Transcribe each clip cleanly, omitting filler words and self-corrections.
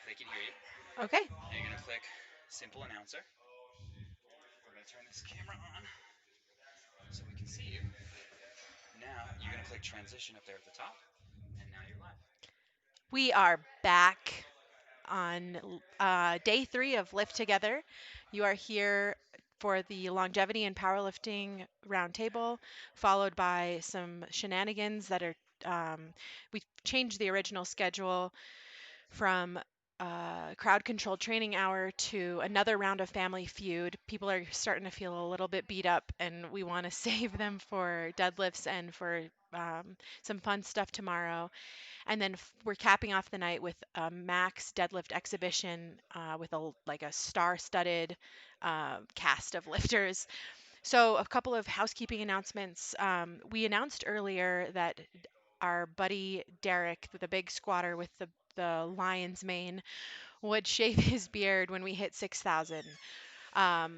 they can hear you. Okay. And you're going to click Simple Announcer. We're going to turn this camera on so we can see you. Now you're going to click Transition up there at the top, and now you're live. We are back on day 3 of Lift Together. You are here for the longevity and powerlifting roundtable, followed by some shenanigans that are. We changed the original schedule from crowd controlled training hour to another round of Family Feud. People are starting to feel a little bit beat up, and we want to save them for deadlifts and for some fun stuff tomorrow. And then we're capping off the night with a max deadlift exhibition with a star-studded cast of lifters. So a couple of housekeeping announcements. We announced earlier that our buddy Derek, the big squatter with the lion's mane, would shave his beard when we hit 6,000. A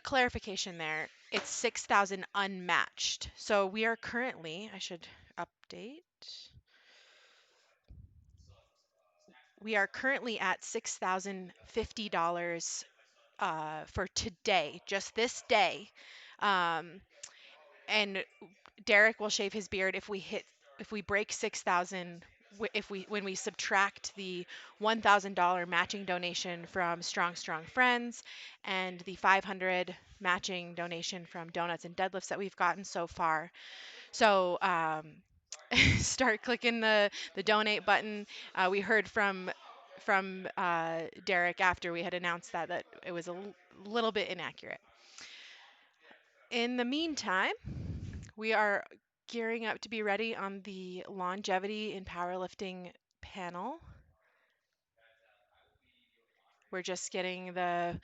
clarification there, it's 6,000 unmatched. So we are currently, I should update. We are currently at $6,050 for today, just this day. Um, and Derek will shave his beard if we break 6,000. If we when we subtract the $1,000 matching donation from Strong Strong Friends and the 500 matching donation from Donuts and Deadlifts that we've gotten so far. So start clicking the donate button. We heard from Derek after we had announced that it was a little bit inaccurate. In the meantime, we are gearing up to be ready on the longevity in powerlifting panel. We're just getting the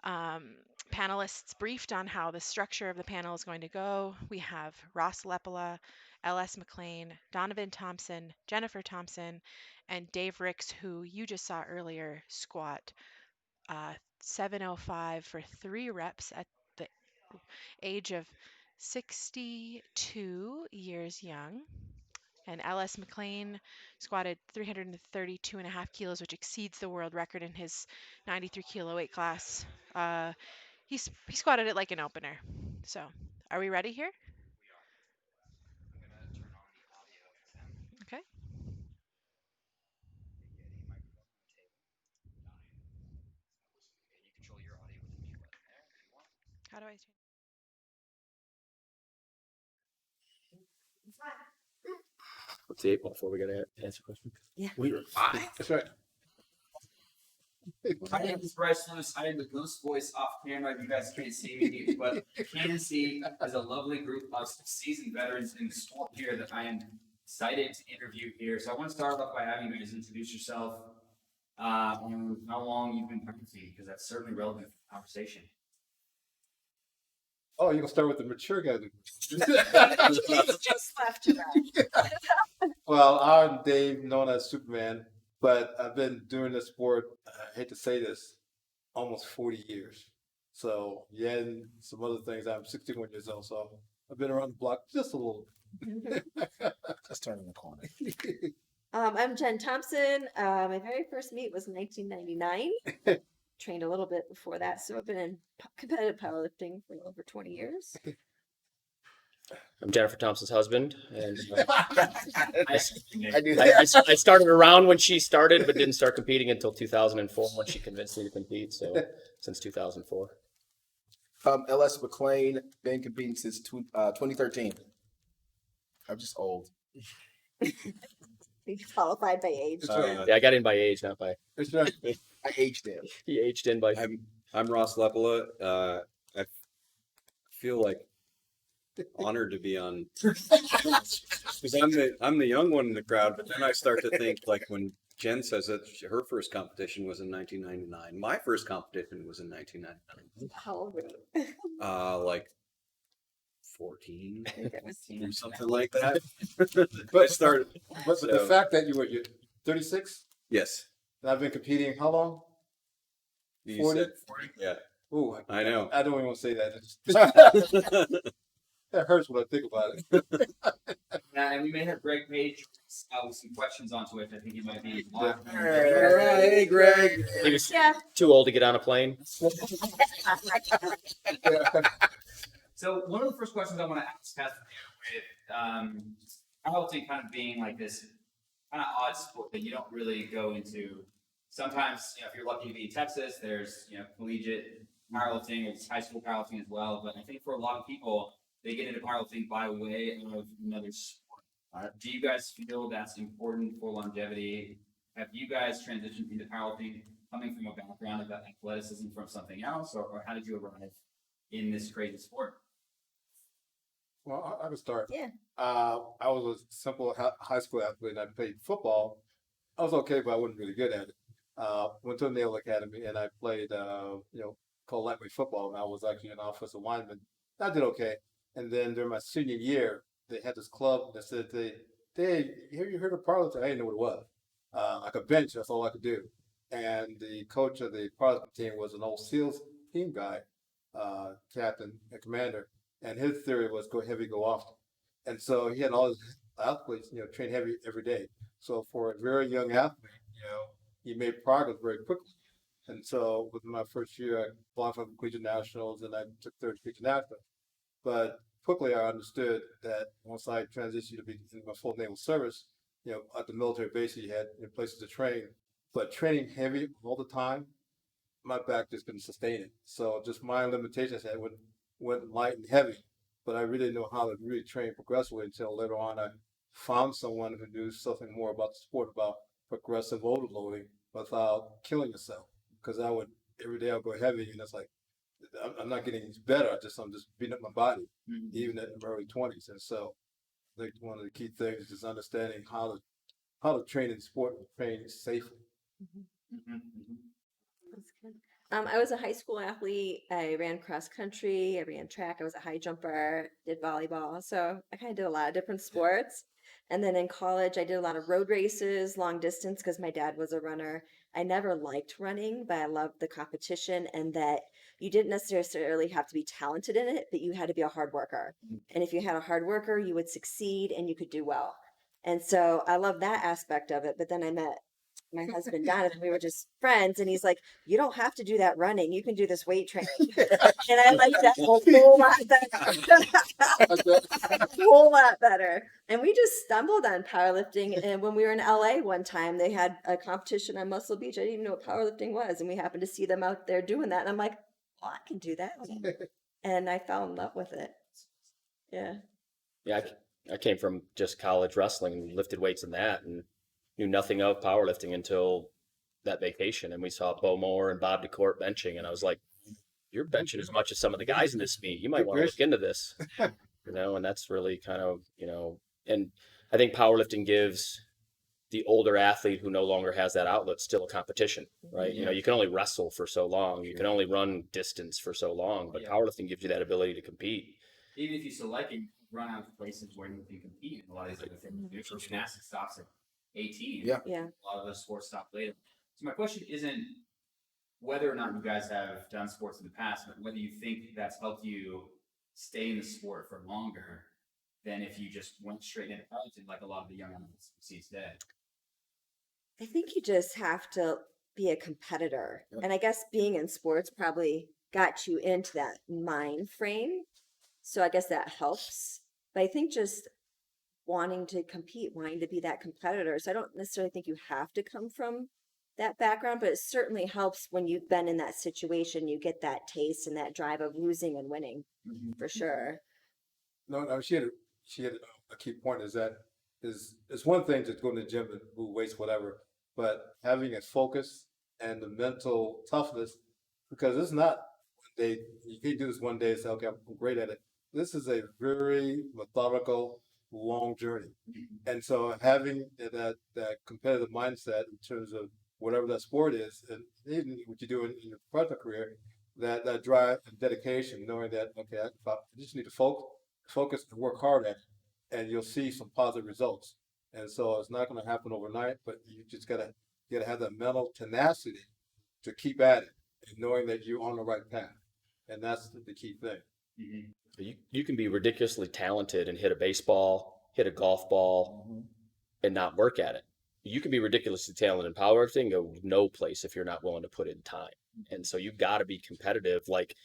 panelists briefed on how the structure of the panel is going to go. We have Ross Lepola, LS McLean, Donovan Thompson, Jennifer Thompson, and Dave Ricks, who you just saw earlier squat 705 for 3 reps at the age of 62 years young. And LS McLean squatted 332.5 kilos, which exceeds the world record in his 93 kilo weight class. He squatted it like an opener. So, are we ready here? We are. I'm going to turn on the audio for them. Okay. They get a microphone on the table. Okay, you control your audio with the mute button there if you want. How do I change? What's the 8 before we gotta answer questions? Yeah. We are five. That's right. My name is Bryce Lewis. I am the ghost voice off camera. You guys can't see me, but you can see there's a lovely group of seasoned veterans in the sport here that I am excited to interview here. So I want to start off by having you guys introduce yourself and how long you've been practicing, because that's certainly relevant to the conversation. Oh, you're gonna start with the mature guy. He's just left today. Well, I'm Dave, known as Superman, but I've been doing this sport, I hate to say this, almost 40 years. So, yeah, and some other things. I'm 61 years old, so I've been around the block just a little. Just turning the corner. I'm Jen Thompson. My very first meet was in 1999. Trained a little bit before that, so I've been in competitive powerlifting for over 20 years. I'm Jennifer Thompson's husband, and I knew I started around when she started, but didn't start competing until 2004 when she convinced me to compete. So since 2004. LS McLean, been competing since 2013. I'm just old. Be qualified by age. Yeah, I got in by age, not by. That's right. I aged him. He aged in by. I'm Ross Lepola. I feel like honored to be on because I'm the young one in the crowd. But then I start to think, like when Jen says that her first competition was in 1999, my first competition was in 1999. How old were you? Like 14 I think that was or something like that. But I started. But the fact that you're 36, Yes, and I've been competing how long? you 40? said 40. Yeah, Ooh, I know. I don't even want to say that. That hurts when I think about it. And we may have Greg Page with some questions onto it. I think he might be live. All right, hey Greg. He was Yeah. too old to get on a plane. So one of the first questions I want to ask has to do with powerlifting kind of being like this kind of odd sport that you don't really go into. Sometimes, if you're lucky to be in Texas, there's collegiate powerlifting, there's high school powerlifting as well. But I think for a lot of people, they get into powerlifting by way of another sport. Do you guys feel that's important for longevity? Have you guys transitioned into powerlifting coming from a background of athleticism from something else, or how did you arrive in this crazy sport? Well, I can start. Yeah. I was a simple high school athlete and I played football. I was okay, but I wasn't really good at it. Went to the Naval Academy and I played, called lightweight football. And I was actually an offensive lineman. I did okay. And then during my senior year, they had this club that said, have you heard of powerlifting? I didn't know what it was. I could bench, that's all I could do. And the coach of the powerlifting team was an old SEALs team guy, captain and commander. And his theory was go heavy, go often. And so he had all his athletes, train heavy every day. So for a very young athlete, he made progress very quickly. And so within my first year, I qualified for collegiate nationals and I took third collegiate nationals. But quickly I understood that once I transitioned to be in my full naval service, at the military base, you had places to train. But training heavy all the time, my back just couldn't sustain it. So just my limitations went light and heavy, but I really didn't know how to really train progressively until later on I found someone who knew something more about the sport, about progressive overloading without killing yourself. Because every day I'll go heavy and it's like, I'm not getting better. I'm just beating up my body, even at my early 20s. And so I think one of the key things is just understanding how to train in sport and train safely. That's good. I was a high school athlete. I ran cross country. I ran track. I was a high jumper. Did volleyball. So I kind of did a lot of different sports. And then in college, I did a lot of road races, long distance, because my dad was a runner. I never liked running, but I loved the competition and that you didn't necessarily have to be talented in it, but you had to be a hard worker. And if you had a hard worker, you would succeed and you could do well. And so I love that aspect of it. But then I met my husband Don, and we were just friends, and he's like, you don't have to do that running, you can do this weight training. And I like that a whole lot better. A whole lot better. And we just stumbled on powerlifting, and when we were in LA one time, they had a competition on Muscle Beach. I didn't even know what powerlifting was, and we happened to see them out there doing that, and I'm like, oh, I can do that. And I fell in love with it. Yeah, I came from just college wrestling and lifted weights in that and knew nothing of powerlifting until that vacation. And we saw Bo Moore and Bob DeCourt benching. And I was like, you're benching as much as some of the guys in this meet. You might want to look into this, and that's really kind of, and I think powerlifting gives the older athlete who no longer has that outlet still a competition, right? You can only wrestle for so long. You can only run distance for so long, but powerlifting gives you that ability to compete. Even if you still like it, you run out of places where you can compete in a lot of these other things. Gymnastics stops at 18. Yeah. Yeah. A lot of those sports stop later. So my question isn't whether or not you guys have done sports in the past, but whether you think that's helped you stay in the sport for longer than if you just went straight into powerlifting like a lot of the young athletes we see today. I think you just have to be a competitor. And I guess being in sports probably got you into that mind frame. So I guess that helps. But I think just wanting to compete, wanting to be that competitor. So I don't necessarily think you have to come from that background, but it certainly helps when you've been in that situation. You get that taste and that drive of losing and winning, for sure. No, she had a key point is that it's one thing to go to the gym and move weights, whatever, but having a focus and the mental toughness, because it's not one day, you can't do this one day and say, okay, I'm great at it. This is a very methodical, long journey. And so having that competitive mindset in terms of whatever that sport is, and even what you do in your professional career, that drive and dedication, knowing that, okay, I just need to focus and work hard at it, and you'll see some positive results. And so it's not going to happen overnight, but you just gotta have that mental tenacity to keep at it, and knowing that you're on the right path. And that's the key thing. You can be ridiculously talented and hit a baseball, hit a golf ball, and not work at it. You can be ridiculously talented in powerlifting and go no place if you're not willing to put in time. And so you got to be competitive, like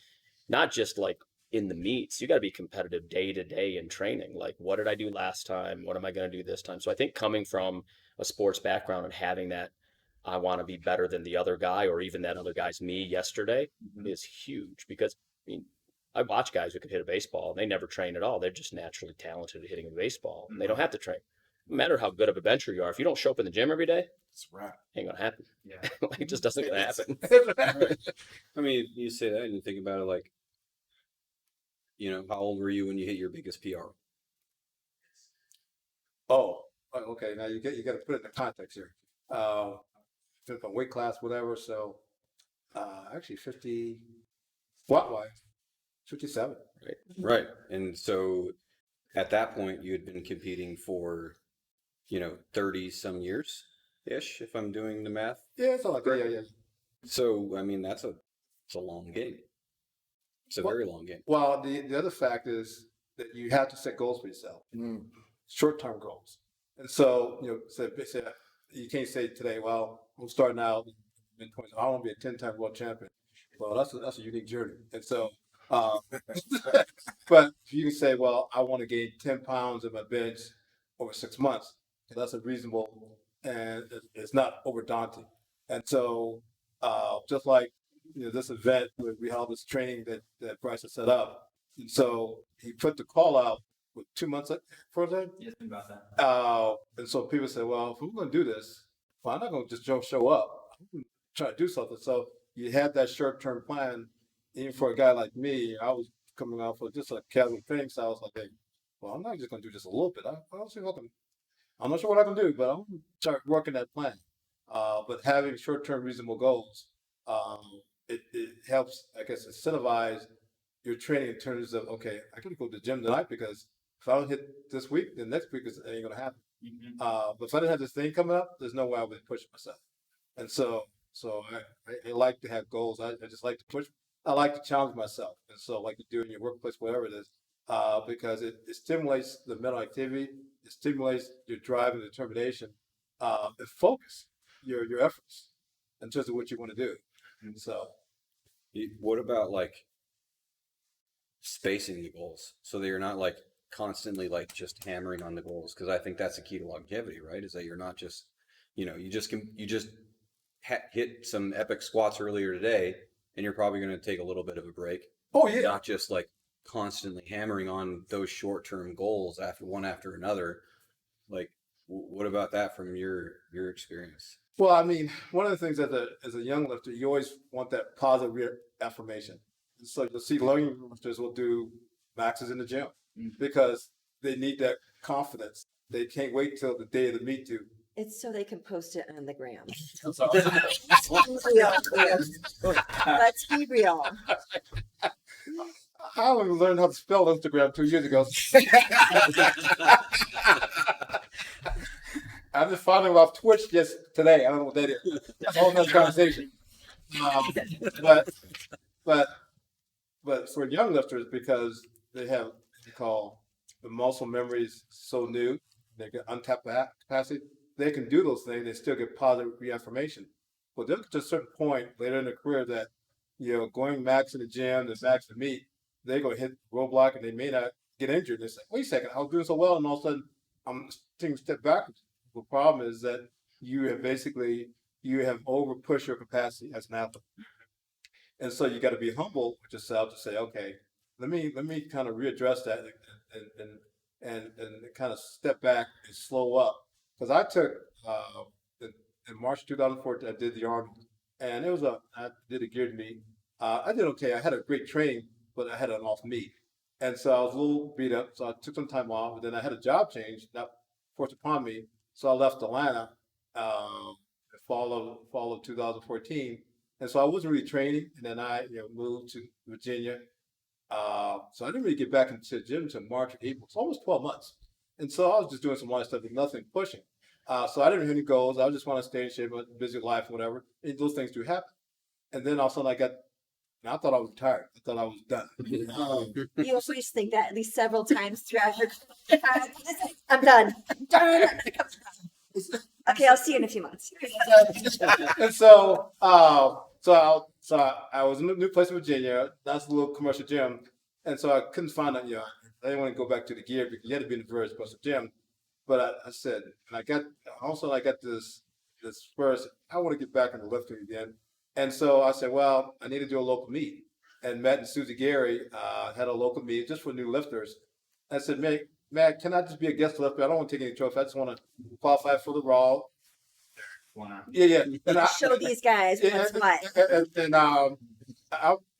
not just like in the meets, you got to be competitive day to day in training. Like, what did I do last time? What am I going to do this time? So I think coming from a sports background and having that, I want to be better than the other guy, or even that other guy's me yesterday, is huge because I mean, I watch guys who can hit a baseball and they never train at all. They're just naturally talented at hitting a baseball. They don't have to train. No matter how good of a bencher you are, if you don't show up in the gym every day, That's right. ain't gonna happen. Yeah. Like, it just doesn't gonna happen. I mean, you say that and you think about it like, how old were you when you hit your biggest PR? Oh, okay. Now you got to put it in the context here. Depends on weight class, whatever. So, actually 50, wise, 57. Right. And so at that point, you had been competing for, 30 some years ish, if I'm doing the math. Yeah, it's all like that. Yeah, yeah. So, I mean, it's a long game. It's a very long game. Well, the other fact is that you have to set goals for yourself, short-term goals. And so, say you can't say today, well, I'm starting out in 20, I want to be a 10-time world champion. Well, that's a unique journey. And so, but you can say, well, I want to gain 10 pounds in my bench over 6 months. And that's a reasonable, and it's not over daunting. And so, just like, this event where we held this training that Bryce had set up. And so he put the call out with 2 months for that. Yes, about that. And so people said, well, if we're going to do this, well, I'm not going to just show up. I'm going to try to do something. So you had that short-term plan. Even for a guy like me, I was coming off of just a casual training. So I was like, hey, well, I'm not just going to do just a little bit. I'm not sure what I can do, but I'm going to start working that plan. But having short-term reasonable goals, it helps, I guess, incentivize your training in terms of, okay, I can go to the gym tonight because if I don't hit this week, then next week it ain't going to happen. But if I didn't have this thing coming up, there's no way I would push myself. And so I like to have goals. I just like to push. I like to challenge myself. And so like you do in your workplace, whatever it is, because it stimulates the mental activity. It stimulates your drive and determination, and focus your efforts in terms of what you want to do. And so, What about like spacing the goals so that you're not like constantly like just hammering on the goals? Because I think that's the key to longevity, right? Is that you're not just, you just hit some epic squats earlier today, and you're probably going to take a little bit of a break. oh yeah, Not just like constantly hammering on those short-term goals after another. Like, what about that from your experience? well, I mean, one of the things as a young lifter, you always want that positive reaffirmation. And so you'll see young lifters will do maxes in the gym because they need that confidence. They can't wait till the day of the meet to. It's so they can post it on the gram. So, Let's be real. I only learned how to spell Instagram 2 years ago. I just found out about Twitch just today. I don't know what that is. That's a whole nother conversation. But for young lifters, because they have what you call the muscle memory is so new, they get untapped capacity. They can do those things. They still get positive reaffirmation. But there's to a certain point later in their career that going max in the gym, the max to meet, they're gonna hit roadblock and they may not get injured. They say, wait a second, I was doing so well, and all of a sudden I'm taking a step backwards. The problem is that you have over pushed your capacity as an athlete. And so you got to be humble with yourself to say, okay, let me kind of readdress that and kind of step back and slow up. Because I took in March 2014, I did the Army, and I did a geared meet. I did okay. I had a great training, but I had an off meet, and so I was a little beat up. So I took some time off, and then I had a job change that forced upon me. So I left Atlanta fall of 2014. And so I wasn't really training, and then I moved to Virginia. So I didn't really get back into the gym until March or April. It's almost 12 months. And so I was just doing some light stuff and nothing pushing. So I didn't have any goals. I just want to stay in shape, busy life, whatever. And those things do happen. And then all of a sudden I got And I thought I was tired. I thought I was done. You always think that at least several times throughout your I'm done. I'm done. Okay, I'll see you in a few months. And so, I was in a new place in Virginia. That's a little commercial gym, and so I couldn't find that. I didn't want to go back to the gear because you had to be in the very commercial gym. But I said, and I got this first. I want to get back into lifting again, and so I said, well, I need to do a local meet. And Matt and Susie Gary had a local meet just for new lifters. I said, Matt, can I just be a guest lifter? I don't want to take any trophy. I just want to qualify for the Raw. Yeah. And Show these guys what's what.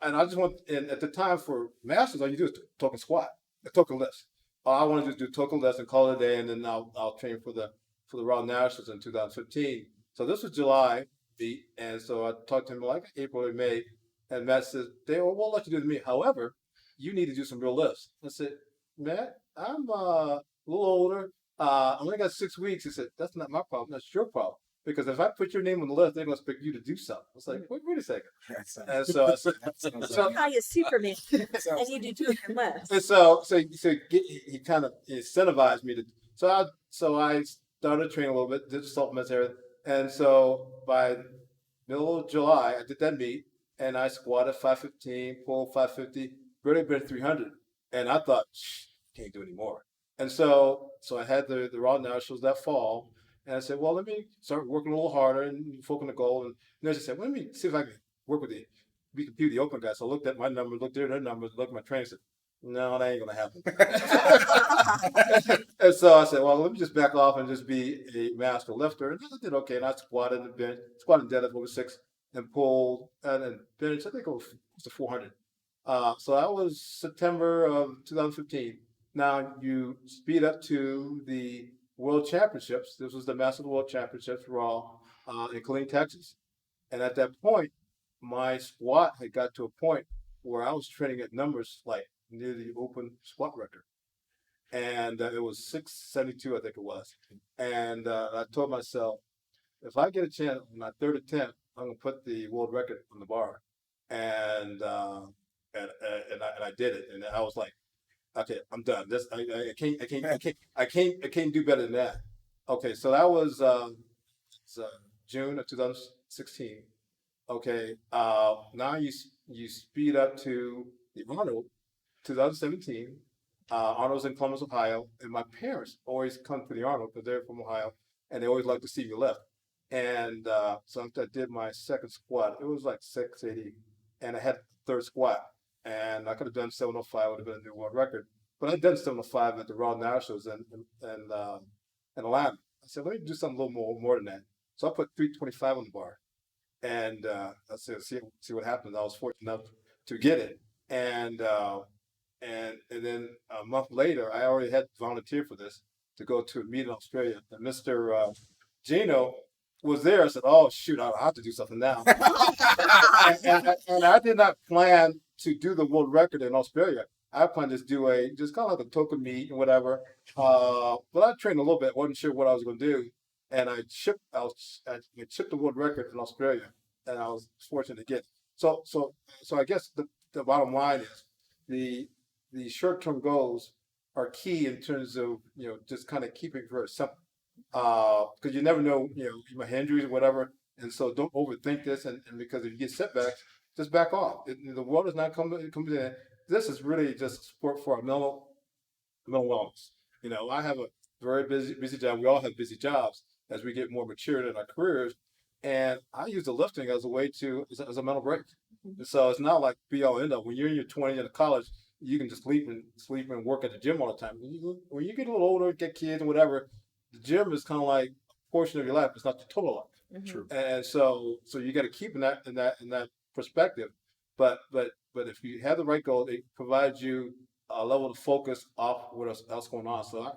I just want, and at the time for masters, all you do is token squat, a token lifts. All I want to do is do token lifts and call it a day, and then I'll train for the Raw Nationals in 2015. So this was July beat, and so I talked to him like April or May, and Matt says, we'll let you do the meet. However, you need to do some real lifts. I said, Matt, I'm a little older. I only got 6 weeks. He said, that's not my problem. That's your problem. Because if I put your name on the list, they're going to expect you to do something. I was like, wait a second. And so I said, I'll call you Superman, and you do two of your list. and he kind of incentivized me to. So I started training a little bit, did supplements everything, and so by middle of July, I did that meet, and I squatted 515, pulled 550, really been 300, and I thought, can't do any more. And so I had the Raw Nationals that fall. And I said, well, let me start working a little harder and focus on the goal. And then she said, well, let me see if I can work with we compete the open guys. So I looked at my numbers, looked at their numbers, looked at my training, said, no, that ain't going to happen. And so I said, well, let me just back off and just be a master lifter. And I did okay. And I squatted and bench, squatted and deadlift over 6 and pulled and bench, I think it was to 400. So that was September of 2015. Now you speed up to the World Championships. This was the Master World Championships Raw in Killeen, Texas. And at that point, my squat had got to a point where I was training at numbers like near the open squat record. And it was 672, I think it was. And I told myself, if I get a chance on my third attempt, I'm going to put the world record on the bar. And I did it. And I was like, okay, I'm done. This I can't do better than that. Okay, so that was June of 2016. Okay, now you speed up to the Arnold, 2017. Arnold's in Columbus, Ohio, and my parents always come to the Arnold because they're from Ohio, and they always like to see me lift. And so I did my second squat. It was like 680, and I had third squat. And I could have done 705, would have been a new world record. But I'd done 705 at the Raw Nationals in Atlanta. I said, let me do something a little more than that. So I put 325 on the bar. And I said, see what happens. I was fortunate enough to get it. And then a month later, I already had volunteered for this to go to a meet in Australia. And Mr. Gino was there. I said, oh, shoot, I'll have to do something now. and I did not plan to do the world record in Australia. I planned to do just kind of like a token meet and whatever. But I trained a little bit, wasn't sure what I was going to do. And I chipped the world record in Australia, and I was fortunate to get it. So I guess the bottom line is the short-term goals are key in terms of, just kind of keeping it very simple. Because you never know, you might have injuries or whatever. And so don't overthink this. And because if you get setbacks, just back off. The world is not coming in. This is really just sport for our mental wellness. I have a very busy job. We all have busy jobs as we get more mature in our careers. And I use the lifting as a way as a mental break. And so it's not like be all end up. When you're in your 20s in college, you can just sleep and work at the gym all the time. When you get a little older, get kids and whatever, the gym is kind of like a portion of your life. It's not the total life. Mhm. True. And so you got to keep in that perspective. But if you have the right goal, it provides you a level of focus off what else going on. So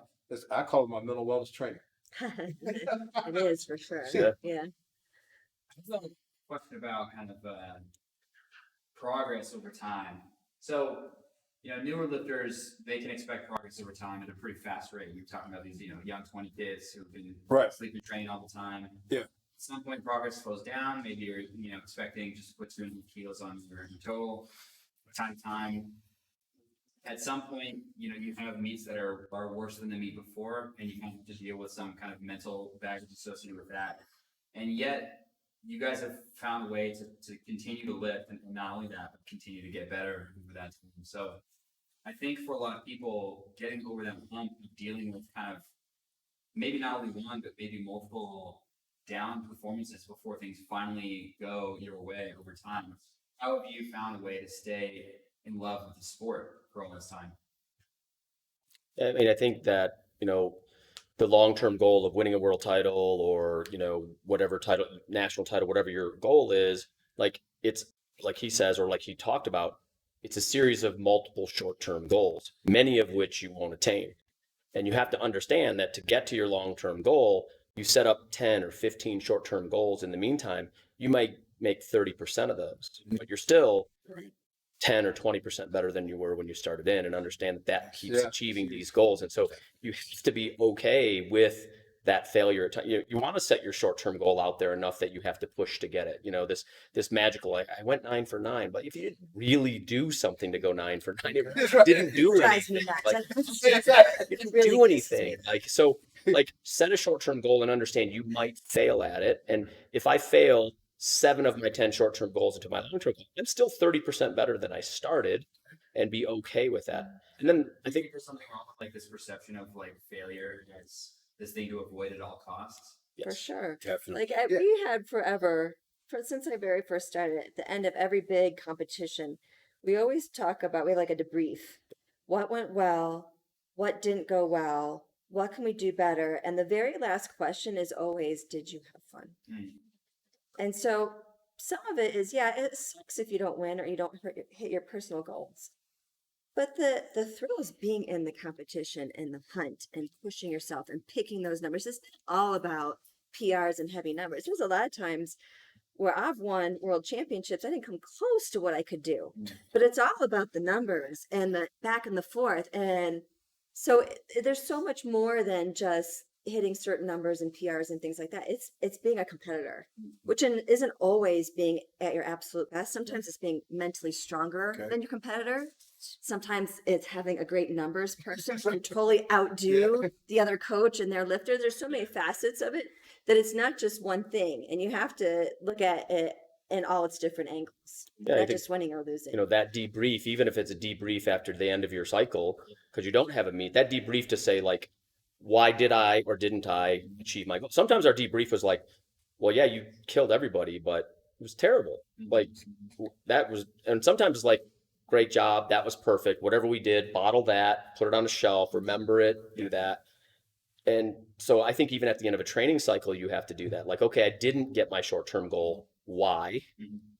I call it my mental wellness training. It is for sure. Yeah. Yeah. I have a question about kind of progress over time. So, newer lifters, they can expect progress over time at a pretty fast rate. You're talking about these, young 20 kids who can Right. sleep and train all the time. Yeah. some point progress slows down. Maybe you're, expecting just to put 200 kilos on your total time to time. At some point, you have meets that are worse than the meet before, and you kind of just deal with some kind of mental baggage associated with that. And yet, you guys have found a way to continue to lift, and not only that, but continue to get better over that time. So I think for a lot of people, getting over that hump of dealing with kind of maybe not only one, but maybe multiple down performances before things finally go your way over time. How have you found a way to stay in love with the sport for all this time? I mean, I think that, the long-term goal of winning a world title or, whatever title, national title, whatever your goal is, like it's like he says, or like he talked about, it's a series of multiple short-term goals, many of which you won't attain. And you have to understand that to get to your long-term goal, you set up 10 or 15 short-term goals. In the meantime, you might make 30% of those, but you're still 10 or 20% better than you were when you started in, and understand that keeps achieving these goals. And so you have to be okay with that failure. You want to set your short-term goal out there enough that you have to push to get it. This magical, I went 9 for 9, but if you didn't really do something to go 9 for 9, it didn't do anything. You didn't do anything. Like set a short-term goal and understand you might fail at it. And if I fail 7 of my 10 short-term goals into my long-term goal, I'm still 30% better than I started, and be okay with that. And then I think there's something wrong with like this perception of like failure as this thing to avoid at all costs. For sure. Definitely. Like we had forever, since I very first started, at the end of every big competition, we always talk about, we have like a debrief. What went well? What didn't go well? What can we do better? And the very last question is always, did you have fun? And so some of it is, it sucks if you don't win or you don't hit your personal goals. But the thrill is being in the competition and the hunt and pushing yourself and picking those numbers. It's not all about PRs and heavy numbers. There's a lot of times where I've won world championships. I didn't come close to what I could do, but it's all about the numbers and the back and the forth. And so there's so much more than just hitting certain numbers and PRs and things like that. It's being a competitor, which isn't always being at your absolute best. Sometimes it's being mentally stronger than your competitor. Sometimes it's having a great numbers person who totally outdo the other coach and their lifter. There's so many facets of it that it's not just one thing, and you have to look at it in all its different angles, not just winning or losing. That debrief, even if it's a debrief after the end of your cycle, because you don't have a meet, that debrief to say like, why did I or didn't I achieve my goal? Sometimes our debrief was like, well, yeah, you killed everybody, but it was terrible. Like that was, and sometimes it's like, great job, that was perfect. Whatever we did, bottle that, put it on a shelf, remember it, do that. And so I think even at the end of a training cycle, you have to do that. Like, okay, I didn't get my short-term goal. Why?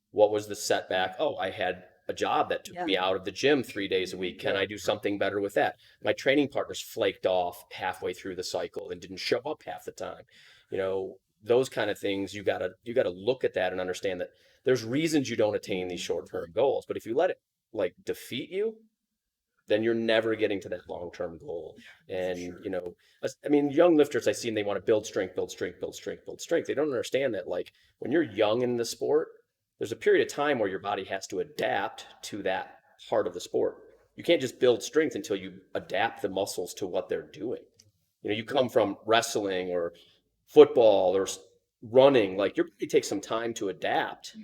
What was the setback? Oh, I had a job that took me out of the gym 3 days a week. Can I do something better with that? My training partners flaked off halfway through the cycle and didn't show up half the time. Those kind of things, you gotta look at that and understand that there's reasons you don't attain these short-term goals. But if you let it like defeat you, then you're never getting to that long-term goal. And, I mean, young lifters I see, and they want to build strength. They don't understand that, like, when you're young in the sport, there's a period of time where your body has to adapt to that part of the sport. You can't just build strength until you adapt the muscles to what they're doing. You come from wrestling or football or running, like your body takes some time to adapt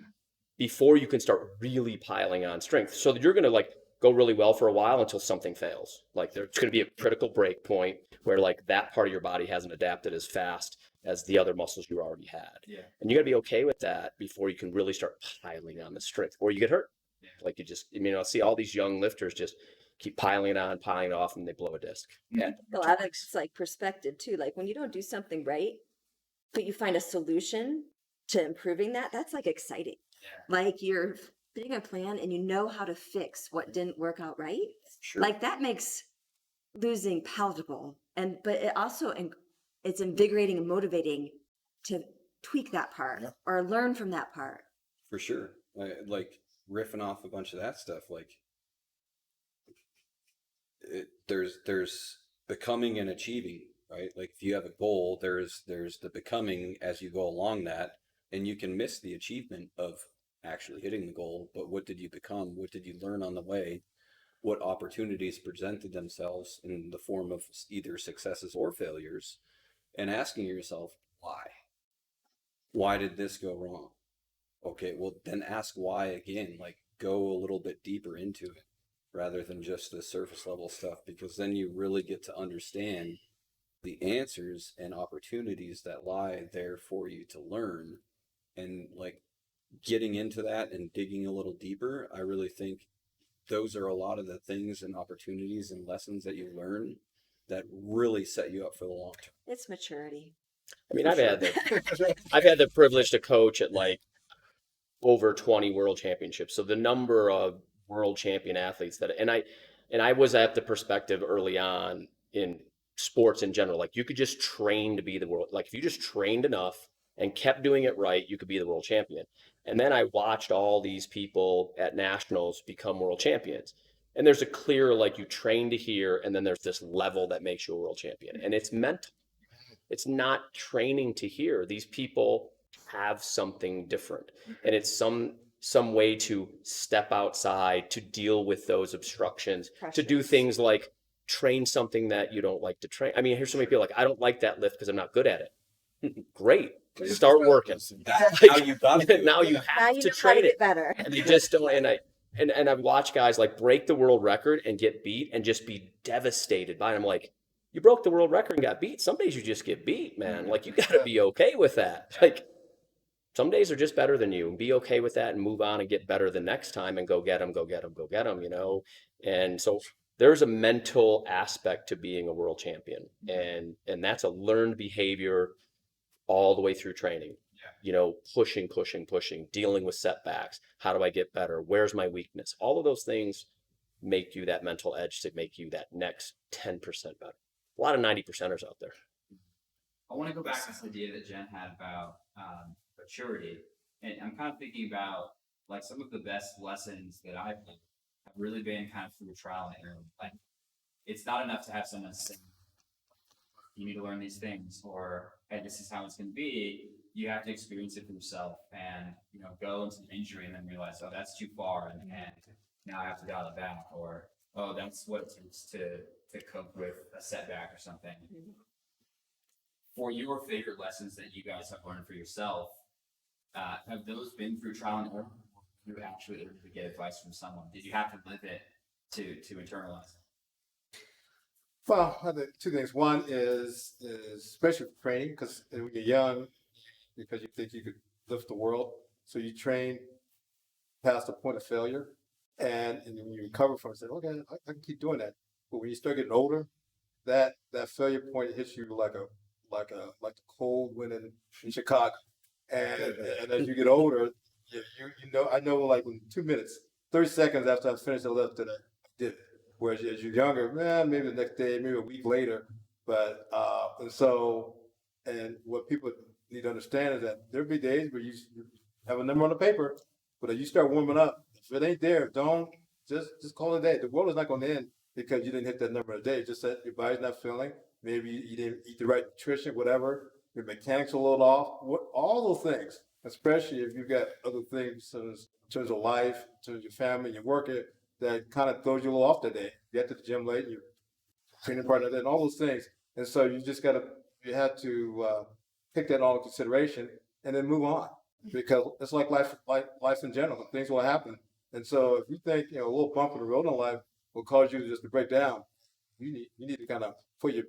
before you can start really piling on strength. So you're going to like go really well for a while until something fails. Like there's going to be a critical break point where like that part of your body hasn't adapted as fast as the other muscles you already had. And you got to be okay with that before you can really start piling on the strength, or you get hurt. Like I see all these young lifters just keep piling on, piling off, and they blow a disc. A lot of it's like perspective too. Like when you don't do something right, but you find a solution to improving that, that's like exciting. Like you're fitting a plan and you know how to fix what didn't work out right. Like that makes losing palatable. But it also, it's invigorating and motivating to tweak that part or learn from that part. For sure. Like riffing off a bunch of that stuff, like there's becoming and achieving right? Like if you have a goal, there's the becoming as you go along that, and you can miss the achievement of actually hitting the goal. But what did you become? What did you learn on the way? What opportunities presented themselves in the form of either successes or failures, and asking yourself, why? Why did this go wrong? Okay, well, then ask why again, like go a little bit deeper into it rather than just the surface level stuff, because then you really get to understand the answers and opportunities that lie there for you to learn. And like getting into that and digging a little deeper, I really think those are a lot of the things and opportunities and lessons that you learn that really set you up for the long term. It's maturity. I mean, I've had the privilege to coach at like over 20 world championships. So the number of world champion athletes and I was at the perspective early on in sports in general. Like you could just train to be the world. Like if you just trained enough and kept doing it right, you could be the world champion. And then I watched all these people at nationals become world champions. And there's a clear, like you train to here, and then there's this level that makes you a world champion. And it's mental. It's not training to here. These people have something different. And it's some way to step outside, to deal with those obstructions, to do Pressures. things like train something that you don't like to train. I mean, here's so many people like, I don't like that lift because I'm not good at it. Great. Start working. That's how you got to Now you Now have you to know how to train it. get better. And they just don't. And I've watched guys like break the world record and get beat and just be devastated by it. I'm like, you broke the world record and got beat. Some days you just get beat, man. Like you got to be okay with that. Like some days are just better than you, and be okay with that and move on and get better the next time and go get them, go get them, go get them, you know? And so there's a mental aspect to being a world champion, and that's a learned behavior all the way through training. You know, pushing, dealing with setbacks. How do I get better? Where's my weakness? All of those things make you that mental edge to make you that next 10% better. A lot of 90%ers out there. I want to go back to this idea that Jen had about maturity, and I'm kind of thinking about like some of the best lessons that I've learned have really been kind of through trial and error. Like it's not enough to have someone say, "You need to learn these things," or "Hey, this is how it's going to be." You have to experience it for yourself, and go into the injury and then realize, "Oh, that's too far," and now I have to dial it back, or "Oh, that's what it takes to cope with a setback or something." For your favorite lessons that you guys have learned for yourself, have those been through trial and error? You actually able to get advice from someone? Did you have to live it to internalize it? Well, I think two things. One is especially for training, because when you're young, because you think you could lift the world, so you train past the point of failure, and when you recover from it, say, okay, I can keep doing that. But when you start getting older, that failure point hits you like the cold wind in Chicago, and as you get older, I know like in 2 minutes, 30 seconds after I finished the lift, that I did it. Whereas as you're younger, man, maybe the next day, maybe a week later, but and what people need to understand is that there'll be days where you have a number on the paper, but as you start warming up, if it ain't there, don't just call it a day. The world is not going to end because you didn't hit that number a day. Just that your body's not feeling. Maybe you didn't eat the right nutrition, whatever. Your mechanics are a little off. All those things, especially if you've got other things in terms of life, in terms of your family, your work, that kind of throws you a little off that day. You get to the gym late, your training partner, and all those things. And so you have to take that all into consideration and then move on, because it's like life in general. Things will happen. And so if you think a little bump in the road in life will cause you just to break down, you need to kind of put your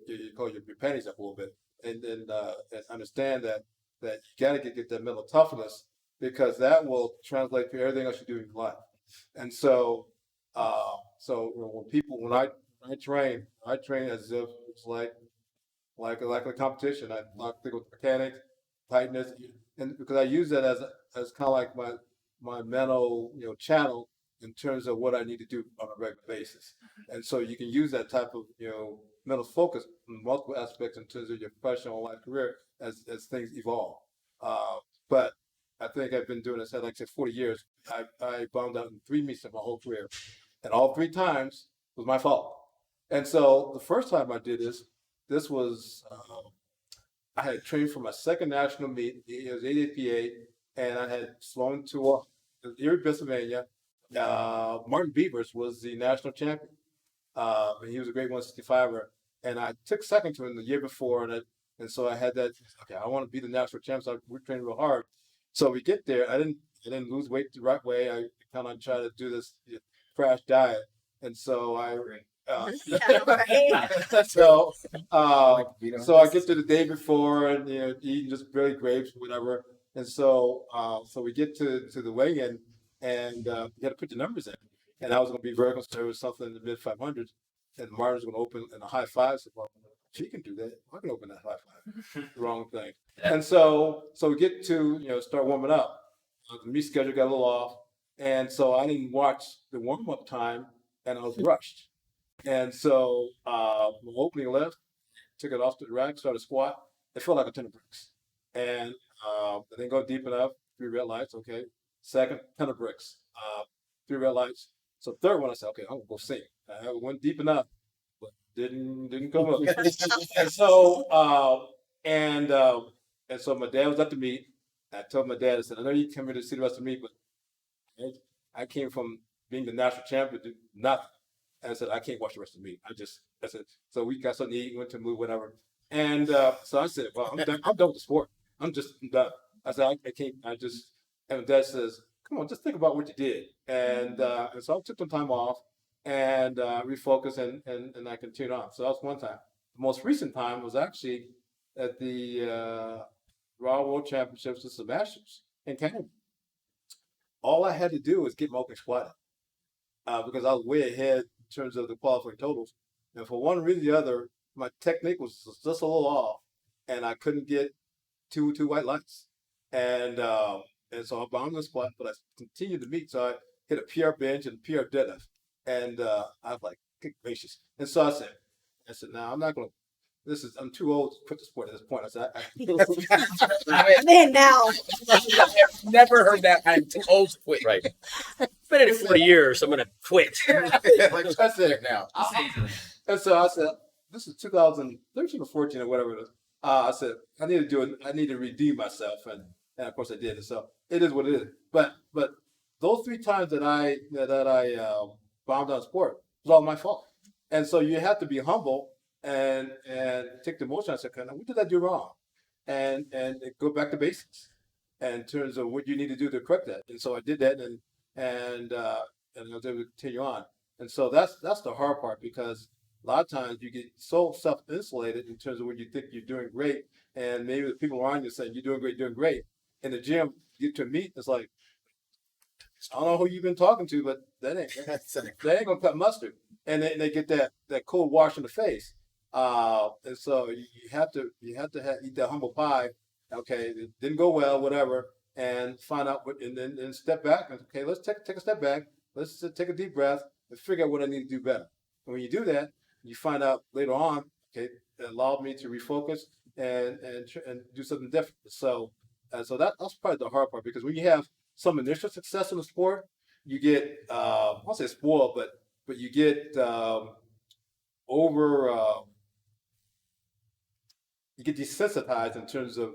panties up a little bit, and understand that you got to get that mental toughness, because that will translate to everything else you do in your life. And so when I train as if it's like a competition. I think with mechanics, tightness, and because I use that as kind of like my mental channel in terms of what I need to do on a regular basis. And so you can use that type of mental focus in multiple aspects in terms of your professional life career as things evolve. But I think I've been doing this, like I said, 40 years. I bombed out in 3 meets in my whole career, and all 3 times was my fault. And so the first time I did this, this was, I had trained for my second national meet. It was 88 PA, and I had flown to Erie, Pennsylvania. Martin Beavers was the national champion. And he was a great 165er. And I took second to him the year before, and so I had that. Okay, I want to be the national champ. So we trained real hard. So we get there. I didn't lose weight the right way. I kind of try to do this crash diet, and so I. Yeah, right. So I get to the day before and eating just barely grapes, whatever. And so we get to the weigh-in, and you had to put the numbers in. And I was going to be very conservative, something in the mid 500s. And Martin was going to open in a high five. So, well, she can do that. I can open that high five. Wrong thing. And so we get to start warming up. The meet schedule got a little off, and so I didn't watch the warm-up time, and I was rushed. And so my opening lift, took it off to the rack, started squat. It felt like a ton of bricks. And I didn't go deep enough. 3 red lights, okay. Second, ton of bricks. 3 red lights. So third one, I said, okay, I'm gonna go sing. I went deep enough, but didn't come up. And so my dad was at the meet. I told my dad, I said, I know you came here to see the rest of me, but I came from being the national champion to nothing. And I said, I can't watch the rest of the meet. I said, so we got something to eat, went to move, whatever. And so I said, well, I'm done with the sport. I'm done. I said, I can't, and my dad says, come on, just think about what you did. And so I took some time off and refocused and I continued on. So that was one time. The most recent time was actually at the Raw World Championships with the Masters in Canada. All I had to do was get my opening squat up because I was way ahead in terms of the qualifying totals. And for one reason or the other, my technique was just a little off, and I couldn't get two white lights. And so I bound the squat, but I continued to meet. So I hit a PR bench and a PR deadlift. And I was like, good gracious. And so I said, no, I'm not going to. I'm too old to quit the sport at this point. I said, Man, now. I've never heard that. I'm too old to quit. Right. Been in it 40 years. I'm gonna quit. like that's it now. I'll say it. And so I said, this is 2013 or 14 or whatever it is. I said, I need to do it. I need to redeem myself, and of course I did. And so it is what it is. But those 3 times that I bombed on sport was all my fault. And so you have to be humble and take the motion. I said, what did I do wrong? And go back to basics in terms of what you need to do to correct that. And so I did that, and I was able to continue on. And so that's the hard part, because a lot of times you get so self-insulated in terms of when you think you're doing great, and maybe the people around you saying you're doing great. In the gym, you get to a meet, it's like, I don't know who you've been talking to, but that ain't gonna cut mustard. And they get that cold wash in the face. And so you have to eat that humble pie. Okay, it didn't go well, whatever, and find out what, and then step back. And, okay, let's take a step back. Let's take a deep breath and figure out what I need to do better. And when you do that, you find out later on, okay, it allowed me to refocus and do something different. So that's probably the hard part, because when you have some initial success in the sport, you get I won't say spoiled, but you get you get desensitized in terms of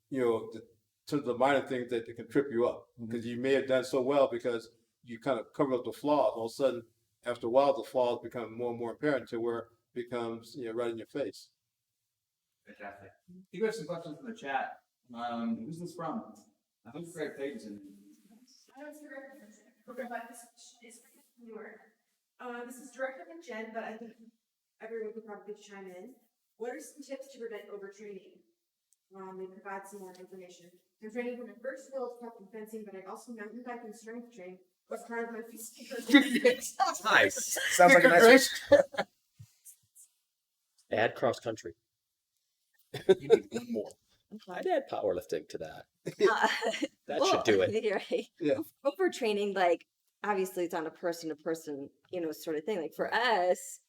the minor things that can trip you up, because you may have done so well because you kind of covered up the flaws. All of a sudden, after a while, the flaws become more and more apparent to where it becomes right in your face. Fantastic. You have some questions from the chat. Who's this from? I think Greg Peterson. This is directed from Jen, but I think everyone could probably chime in. What are some tips to prevent overtraining? They provide some more information. I'm training for my first World Cup in fencing, but I also mountain bike and strength train. What's part of my physical? Nice. Sounds like a nice. Add cross country. You need one more. I'd add powerlifting to that. That Well, should do it. You're right. Yeah. Overtraining, like, obviously it's on a person to person, sort of thing. Like for us,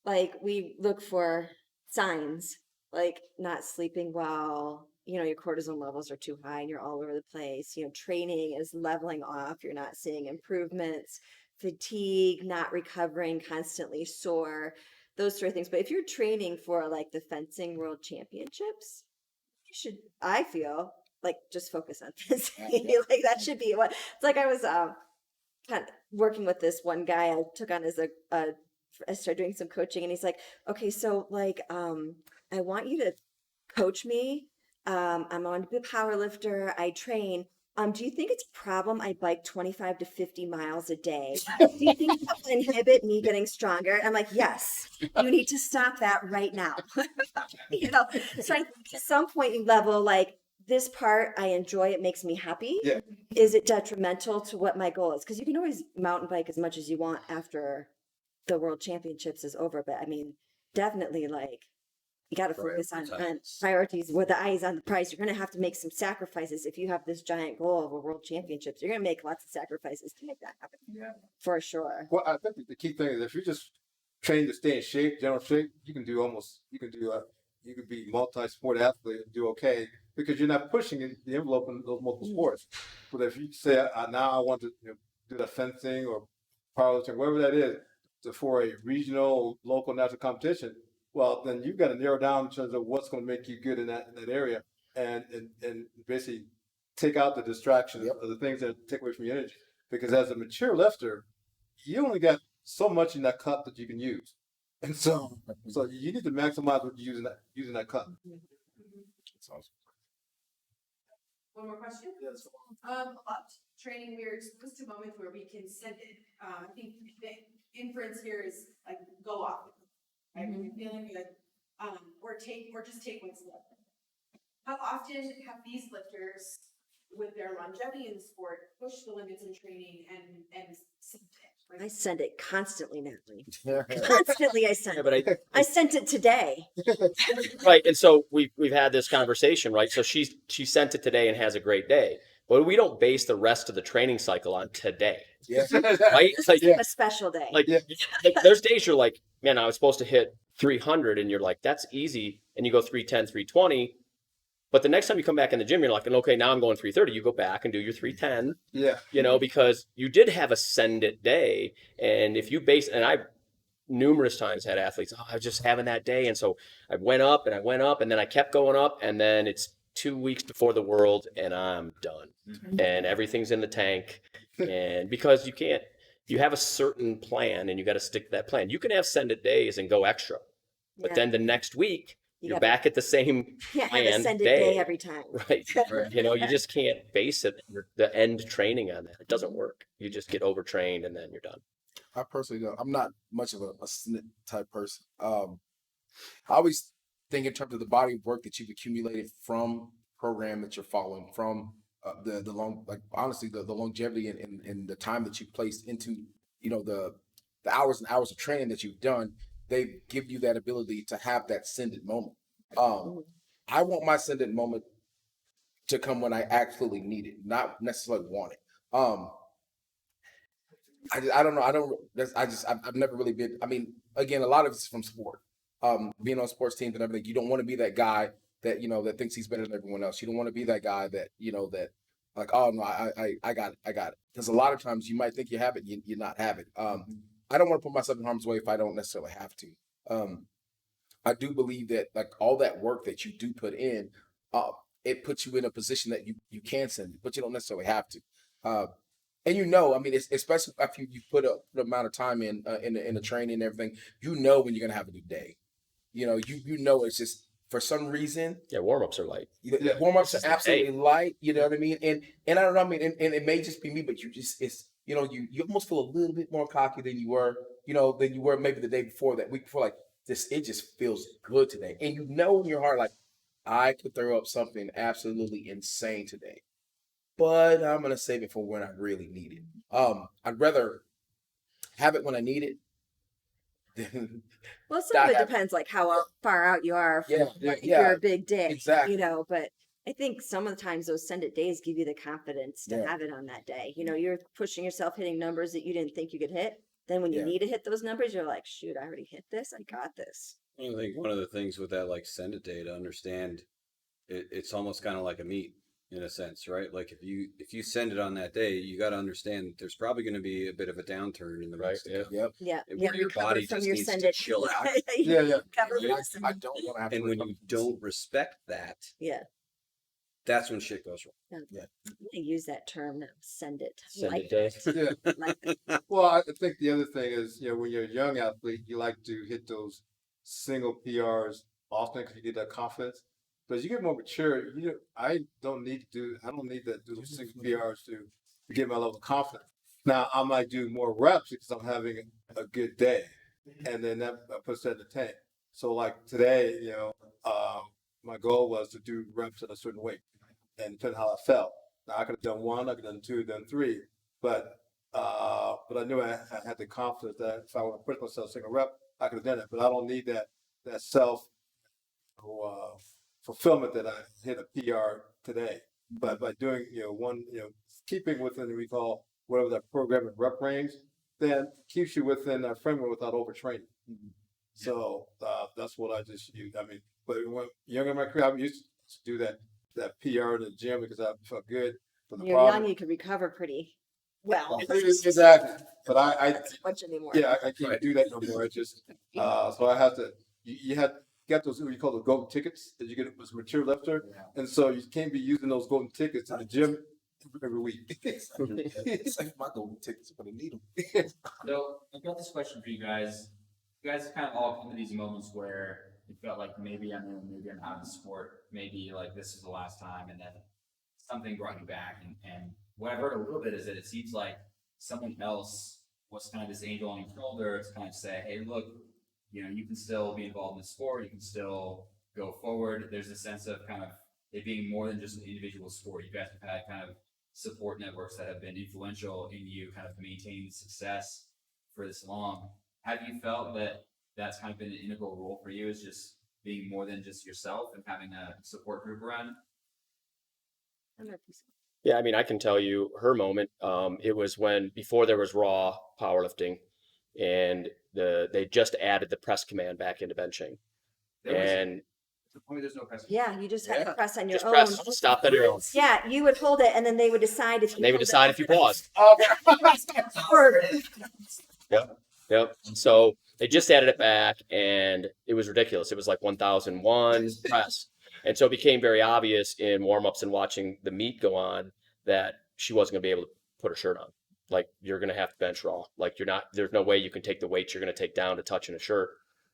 like we look for signs, like not sleeping well, your cortisol levels are too high and you're all over the place. Training is leveling off, you're not seeing improvements, fatigue, not recovering, constantly sore. those sort of things. But if you're training for like the fencing world championships, you should, I feel like, just focus on fencing. Like that should be what it's like. I was kind of working with this one guy I took on as I started doing some coaching, and he's like, okay, so like I want you to coach me. I'm on to be a power lifter. I train. Do you think it's a problem I bike 25 to 50 miles a day? Do you think that will inhibit me getting stronger? I'm like, yes, you need to stop that right now. You know, so I think at some point you level, like, this part I enjoy, it makes me happy. Yeah. Is it detrimental to what my goal is? Because you can always mountain bike as much as you want after the world championships is over. But I mean, definitely, like, you got to focus on priorities where the eye is on the prize. You're going to have to make some sacrifices if you have this giant goal of a world championships. You're going to make lots of sacrifices to make that happen. Yeah. For sure. Well, I think the key thing is if you just train to stay in shape, general shape, you can be multi-sport athlete and do okay because you're not pushing the envelope in those multiple sports. But if you say, now I want to do the fencing or powerlifting, whatever that is, for a regional, local, national competition, well, then you've got to narrow down in terms of what's going to make you good in that area, and basically take out the distractions of the things that take away from your energy. Because as a mature lifter, you only got so much in that cup that you can use, and so you need to maximize what you're using that cup. That's awesome. One more question? Yes. Up training, we're exposed to moments where we can send it. I think the inference here is like go off. Right? When you're feeling good, or just take one step. How often have these lifters, with their longevity in the sport, pushed the limits in training and sent it? I send it constantly, Natalie. Constantly, I send Yeah, but I sent it today. right, and so we've had this conversation, right? So she sent it today and has a great day, but we don't base the rest of the training cycle on today, Yeah. right? This Like, is a special day. like there's days you're like, man, I was supposed to hit 300, and you're like, that's easy, and you go 310, 320. But the next time you come back in the gym, you're like, okay, now I'm going 330. You go back and do your 310. Yeah. Because you did have a send it day. And if you and I numerous times had athletes, I was just having that day. And so I went up, and then I kept going up. And then it's 2 weeks before the world and I'm done. And everything's in the tank. And because you have a certain plan and you got to stick to that plan. You can have send it days and go extra. But then the next week, you're back at the same plan send it day every time. Right. You just can't base the end training on that. It doesn't work. You just get overtrained and then you're done. I personally don't. I'm not much of a snit type person. I always think in terms of the body of work that you've accumulated from program that you're following, from the long, like honestly, the longevity and the time that you placed into, the hours and hours of training that you've done. They give you that ability to have that send it moment. I want my send it moment to come when I absolutely need it, not necessarily want it. I don't know. I've never really been. I mean, again, a lot of it's from sport. Being on sports teams and everything, you don't want to be that guy that that thinks he's better than everyone else. You don't want to be that guy that that like, oh no, I got it. Because a lot of times you might think you have it, you not have it. I don't want to put myself in harm's way if I don't necessarily have to. I do believe that like all that work that you do put in, it puts you in a position that you can send it, but you don't necessarily have to. And I mean, it's, especially after you put an amount of time in the training and everything, when you're gonna have a good day. It's just for some reason. Yeah, warm-ups are light. Warm-ups are absolutely light. You know what I mean? And I don't know. I mean, and it may just be me, but you almost feel a little bit more cocky than you were, than you were maybe the day before, that week before. Like this, it just feels good today, and in your heart, like I could throw up something absolutely insane today, but I'm gonna save it for when I really need it. I'd rather have it when I need it. Well, some of it depends, like how far out you are from your big day, exactly. But I think some of the times those send it days give you the confidence to have it on that day. You're pushing yourself, hitting numbers that you didn't think you could hit. Then when you need to hit those numbers, you're like, shoot, I already hit this. I got this. I think one of the things with that, like send it day, to understand it's almost kind of like a meet. in a sense, right? Like if you send it on that day, you got to understand that there's probably going to be a bit of a downturn in the Right, weeks to yeah. come. Yep. Yeah. Where your recover body from just your needs send to it. chill out. Yeah, yeah. Recover Yeah, from I don't want to have to. And when recover you from this. don't respect that, Yeah. that's when shit goes wrong. I use that term now. Send it. I Send like it day. Yeah. like it. Well, I think the other thing is, when you're a young athlete, you like to hit those single PRs often because you get that confidence. But as you get more mature, I don't need to do those single PRs to get my level of confidence. Now I might do more reps because I'm having a good day, and then that puts that in the tank. So like today, my goal was to do reps at a certain weight, and depending how I felt. Now I could have done one, I could have done two, done three, but I knew I had the confidence that if I would have pushed myself a single rep, I could have done it. But I don't need that self fulfillment that I hit a PR today. But by doing keeping within what we call whatever that program and rep range, then keeps you within that framework without overtraining. So that's what I just use. I mean, but when younger in my career, I used to do that PR in the gym because I felt good. But When the you're problem, young, you can recover pretty well. exactly. But I Not so much anymore. yeah, I can't do that no more. It's just so I have to. You have got those what you call the golden tickets that you get as a mature lifter, and so you can't be using those golden tickets in the gym every week. It's like my golden tickets, but I need them. So I've got this question for you guys. You guys kind of all come to these moments where you felt like maybe I'm in, maybe I'm out of the sport, maybe like this is the last time, and then something brought you back. And what I've heard a little bit is that it seems like someone else was kind of this angel on your shoulder to kind of say, hey, look, you can still be involved in the sport, you can still go forward. There's a sense of kind of it being more than just an individual sport. You guys have had kind of support networks that have been influential in you kind of maintaining success for this long. Have you felt that that's kind of been an integral role for you, is just being more than just yourself and having a support group around? Yeah, I mean, I can tell you her moment. It was before there was Raw powerlifting, and they just added the press command back into benching. There's no press. Yeah, you just have to press on your Just own. press, stop at your own. Yeah, you would hold it, and then they would decide if you. And they would held it decide if you paused. Or- Yep. So they just added it back, and it was ridiculous. It was like 1,001 press. And so it became very obvious in warm-ups and watching the meet go on that she wasn't going to be able to put her shirt on. Like, you're going to have to bench raw. Like, there's no way you can take the weights you're going to take down to touch in a shirt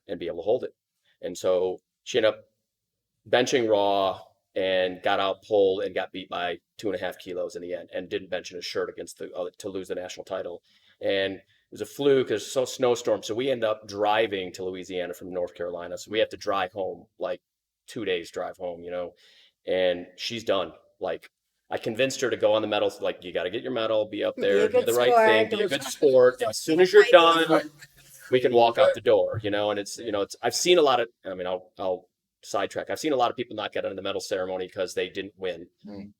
and be able to hold it. And so she ended up benching raw and got out pulled and got beat by 2.5 kilos in the end, and didn't bench in a shirt against to lose the national title. And it was a fluke. It was so snowstorm. So we ended up driving to Louisiana from North Carolina. So we have to drive home, like 2 days drive home, and she's done. Like, I convinced her to go on the medal. Like, you got to get your medal, be up there, do the right thing, be a good sport. As soon as you're done, we can walk out the door, and it's, I've seen a lot of, I'll sidetrack. I've seen a lot of people not get on the medal ceremony because they didn't win.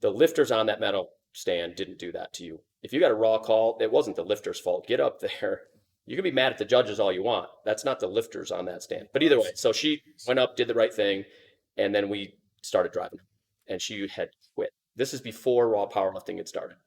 The lifters on that medal stand didn't do that to you. If you got a raw call, it wasn't the lifter's fault. Get up there. You can be mad at the judges all you want. That's not the lifters on that stand. But either way, so she went up, did the right thing, and then we started driving. And she had quit. This is before raw powerlifting had started.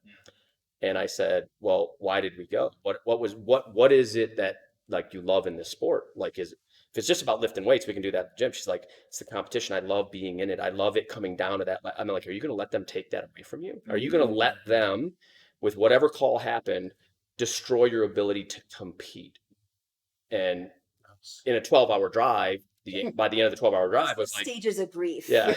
And I said, well, why did we go? What is it that, like, you love in this sport? Like, if it's just about lifting weights, we can do that at the gym. She's like, it's the competition. I love being in it. I love it coming down to that. I'm like, are you going to let them take that away from you? Are you going to let them, with whatever call happened, destroy your ability to compete? And in a 12-hour drive, by the end of the 12-hour drive, was like stages of grief. Yeah.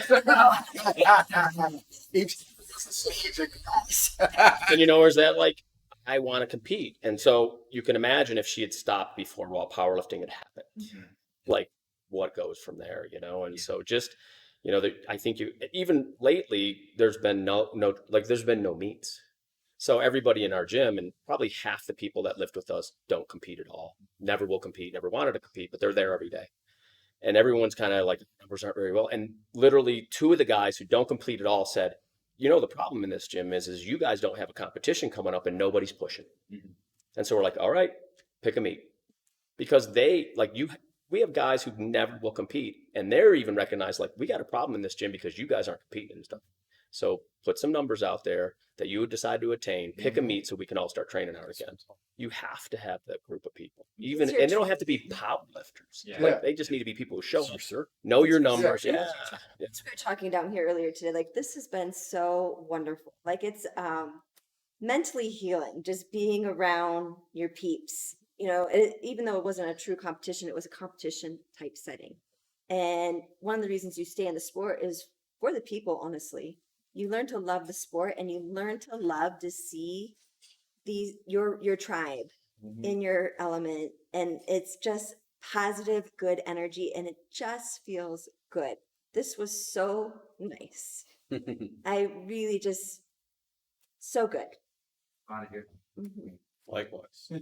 And where's that, like, I want to compete. And so you can imagine if she had stopped before raw powerlifting had happened, like, what goes from there, And so just, I think even lately, there's been no meets. So everybody in our gym, and probably half the people that lift with us, don't compete at all. Never will compete, never wanted to compete, but they're there every day. And everyone's kind of like, numbers aren't very well. And literally 2 of the guys who don't compete at all said, the problem in this gym is you guys don't have a competition coming up and nobody's pushing. And so we're like, all right, pick a meet. Because we have guys who never will compete, and they're even recognized, like, we got a problem in this gym because you guys aren't competing and stuff. So put some numbers out there that you would decide to attain, pick a meet so we can all start training out again. You have to have that group of people. Even, your and they don't have to be power lifters. Yeah. Like, they just need to be people who show up, know your numbers. Yeah. We were talking down here earlier today, like this has been so wonderful. Like it's mentally healing, just being around your peeps. Even though it wasn't a true competition, it was a competition type setting. And one of the reasons you stay in the sport is for the people, honestly. You learn to love the sport and you learn to love to see your tribe in your element. And it's just positive, good energy, and it just feels good. This was so nice. I really just so good. Out of here. Likewise. For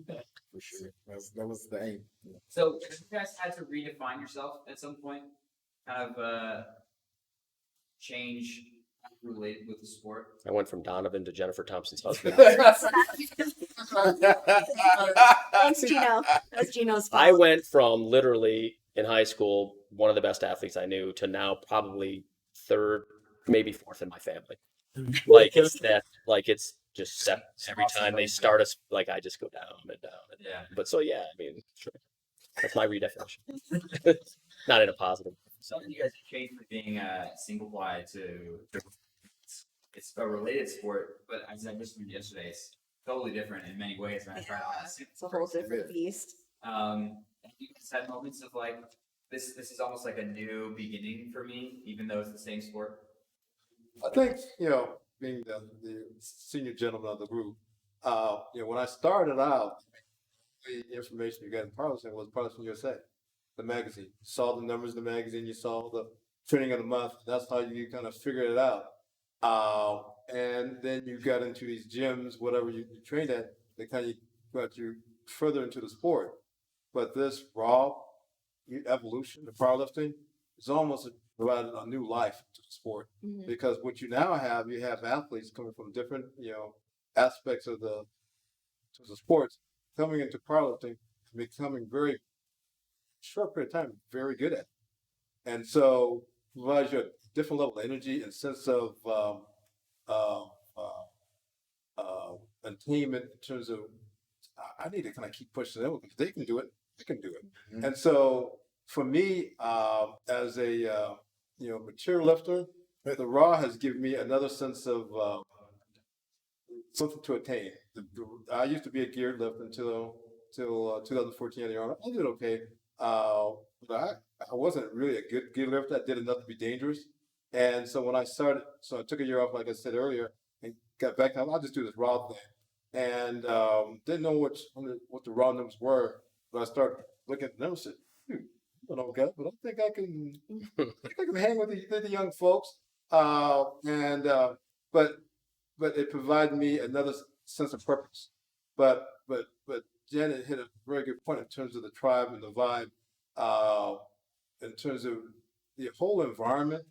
sure. That was the aim. So, have you guys had to redefine yourself at some point? Kind of change how you related with the sport? I went from Donovan to Jennifer Thompson's husband. Thanks, Gino. That's Gino's fault. I went from literally in high school, one of the best athletes I knew, to now probably third, maybe fourth in my family. It's just set every time they start us, like I just go down and down and down. But so yeah, I mean, sure. That's my redefinition. Not in a positive. Something you guys have changed from being single ply to it's a related sport, but as I just mentioned yesterday, it's totally different in many ways. When I tried out, It's a whole different beast. You guys had moments of like this is almost like a new beginning for me, even though it's the same sport. I think, being the senior gentleman of the group, when I started out, the information you got in Parliament was Parliament USA, the magazine. You saw the numbers in the magazine, you saw the training of the month. That's how you kind of figured it out. And then you got into these gyms, whatever you trained at, they kind of got you further into the sport. But this raw evolution, the powerlifting, is almost provided a new life to the sport, because what you now have, you have athletes coming from different, aspects of the sports coming into powerlifting, becoming very short period of time, very good at it. And so provides you a different level of energy and sense of attainment in terms of I need to kind of keep pushing them because they can do it, I can do it. And so for me, as a mature lifter, the raw has given me another sense of something to attain. I used to be a geared lifter until 2014 at the Army. I did okay, but I wasn't really a good geared lifter. I did enough to be dangerous. And so when I started, I took a year off, like I said earlier, and got back. I'll just do this raw thing, and didn't know what the raw numbers were. But I started looking at the numbers. And said, I don't know, guys, but I think I can hang with the young folks. But it provided me another sense of purpose. But Janet hit a very good point in terms of the tribe and the vibe, in terms of the whole environment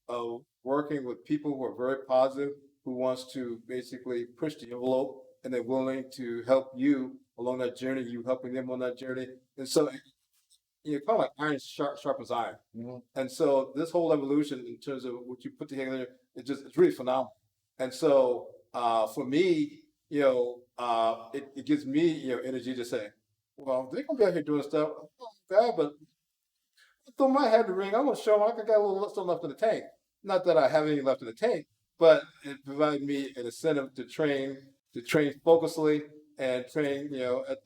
of working with people who are very positive, who wants to basically push the envelope, and they're willing to help you along that journey, you helping them on that journey. And so kind of like iron sharpens iron. And so this whole evolution in terms of what you put together, it's really phenomenal. And so for me, it gives me energy to say, well, they're gonna be out here doing stuff, but throw my head in the ring. I'm gonna show them I got a little stuff left in the tank. Not that I have any left in the tank, but it provided me an incentive to train focusedly and train,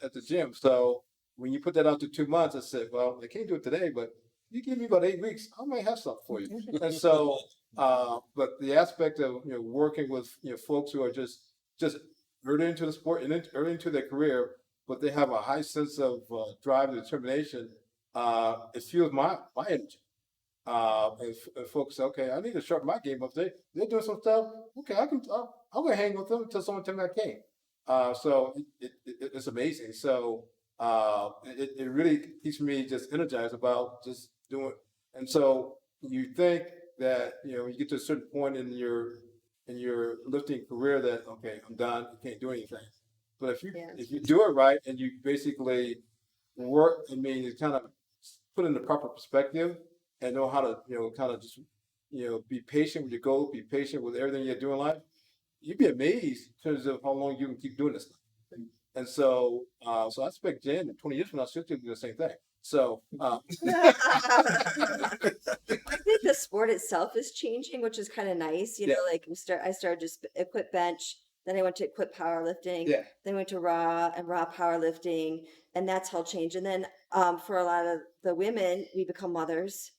at the gym. So when you put that out to 2 months, I said, well, I can't do it today, but you give me about 8 weeks, I might have something for you. And so, but the aspect of working with folks who are just early into the sport and early into their career, but they have a high sense of drive and determination. It fuels my energy. And folks say, okay, I need to sharpen my game up. They're doing some stuff. Okay, I'm gonna hang with them until someone tells me I can't. So it's amazing. So it really keeps me just energized about just doing. And so you think that you get to a certain point in your lifting career that okay, I'm done. You can't do anything. But if you do it right and you basically work, you kind of put in the proper perspective and know how to kind of just be patient with your goal, be patient with everything you're doing in life, you'd be amazed in terms of how long you can keep doing this. And so, so I expect Jen in 20 years from now, she'll do the same thing. So, I think the sport itself is changing, which is kind of nice. You know, like I started just equip bench, then I went to equip powerlifting, then I went to raw and raw powerlifting, and that's all changed. And then for a lot of the women, we become mothers.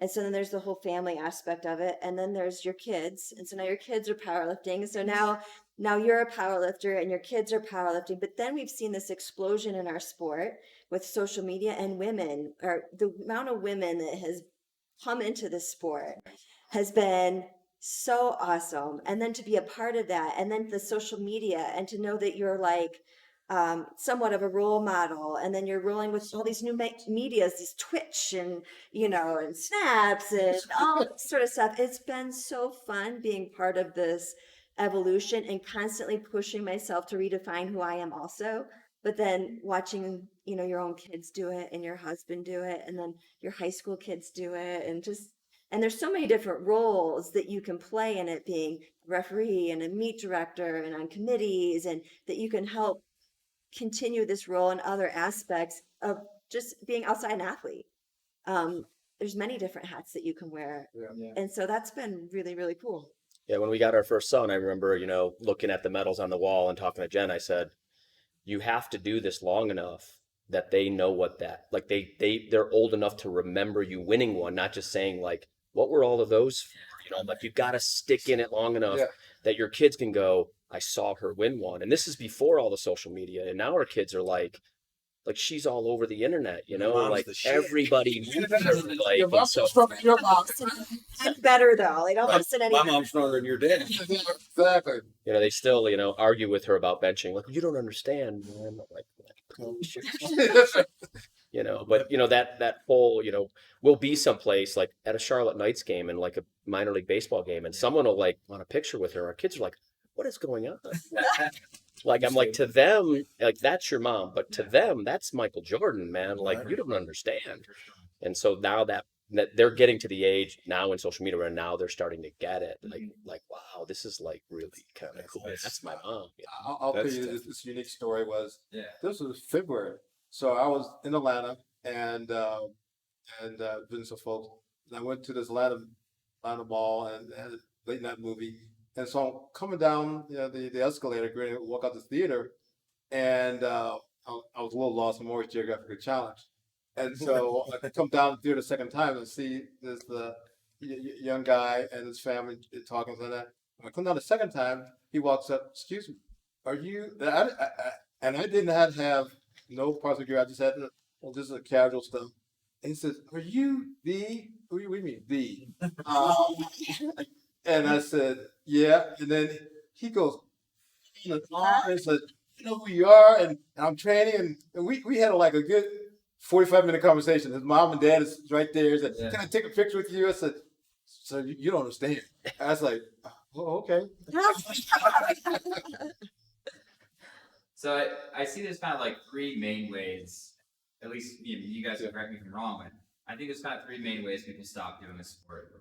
And so then there's the whole family aspect of it. And then there's your kids. And so now your kids are powerlifting. So now you're a powerlifter and your kids are powerlifting. But then we've seen this explosion in our sport with social media and women, or the amount of women that has come into this sport has been so awesome. And then to be a part of that, and then the social media, and to know that you're like somewhat of a role model, and then you're rolling with all these new medias, these Twitch and and Snaps and all this sort of stuff. It's been so fun being part of this evolution and constantly pushing myself to redefine who I am also. But then watching your own kids do it, and your husband do it, and then your high school kids do it, and there's so many different roles that you can play in it, being a referee and a meet director and on committees, and that you can help continue this role in other aspects of just being outside an athlete. There's many different hats that you can wear. And so that's been really, really cool. Yeah, when we got our first son, I remember, looking at the medals on the wall and talking to Jen. I said, you have to do this long enough that they know like they're old enough to remember you winning one, not just saying like, what were all of those for? Like you got to stick in it long enough that your kids can go, I saw her win one. And this is before all the social media. And now our kids are like she's all over the internet, like everybody knows her, like, Your mom's so, stronger than your mom. I'm better though. They don't listen My anymore. mom's stronger than your dad. exactly. they still, argue with her about benching. Like, you don't understand, man. Like, but that whole, we'll be someplace like at a Charlotte Knights game and like a minor league baseball game, and someone will like want a picture with her. Our kids are like, what is going on? Like, I'm like, to them, like, that's your mom, but to them, that's Michael Jordan, man. Like, you don't understand. And so now that they're getting to the age now in social media where now they're starting to get it. Like, wow, this is like really kind of cool. That's my mom. I'll tell you this unique story was, this was February. So I was in Atlanta and visiting some folks. And I went to this Atlanta mall and had a late night movie. And so I'm coming down the escalator, going to walk out the theater, and I was a little lost. I'm always geographically challenged. And so I come down the theater the second time and see this young guy and his family talking like that. When I come down the second time, he walks up, excuse me, are you, and I did not have no parts of gear. I just had just a casual stuff. And he says, are you what do you mean, the? And I said, yeah. And then he goes, and said, you know who you are? And I'm training. And we had like a good 45-minute conversation. His mom and dad is right there. He said, can I take a picture with you? I said, so you don't understand. I was like, oh, okay. So I see there's kind of like three main ways, at least you guys can correct me if I'm wrong, but I think there's kind of three main ways people stop doing this sport.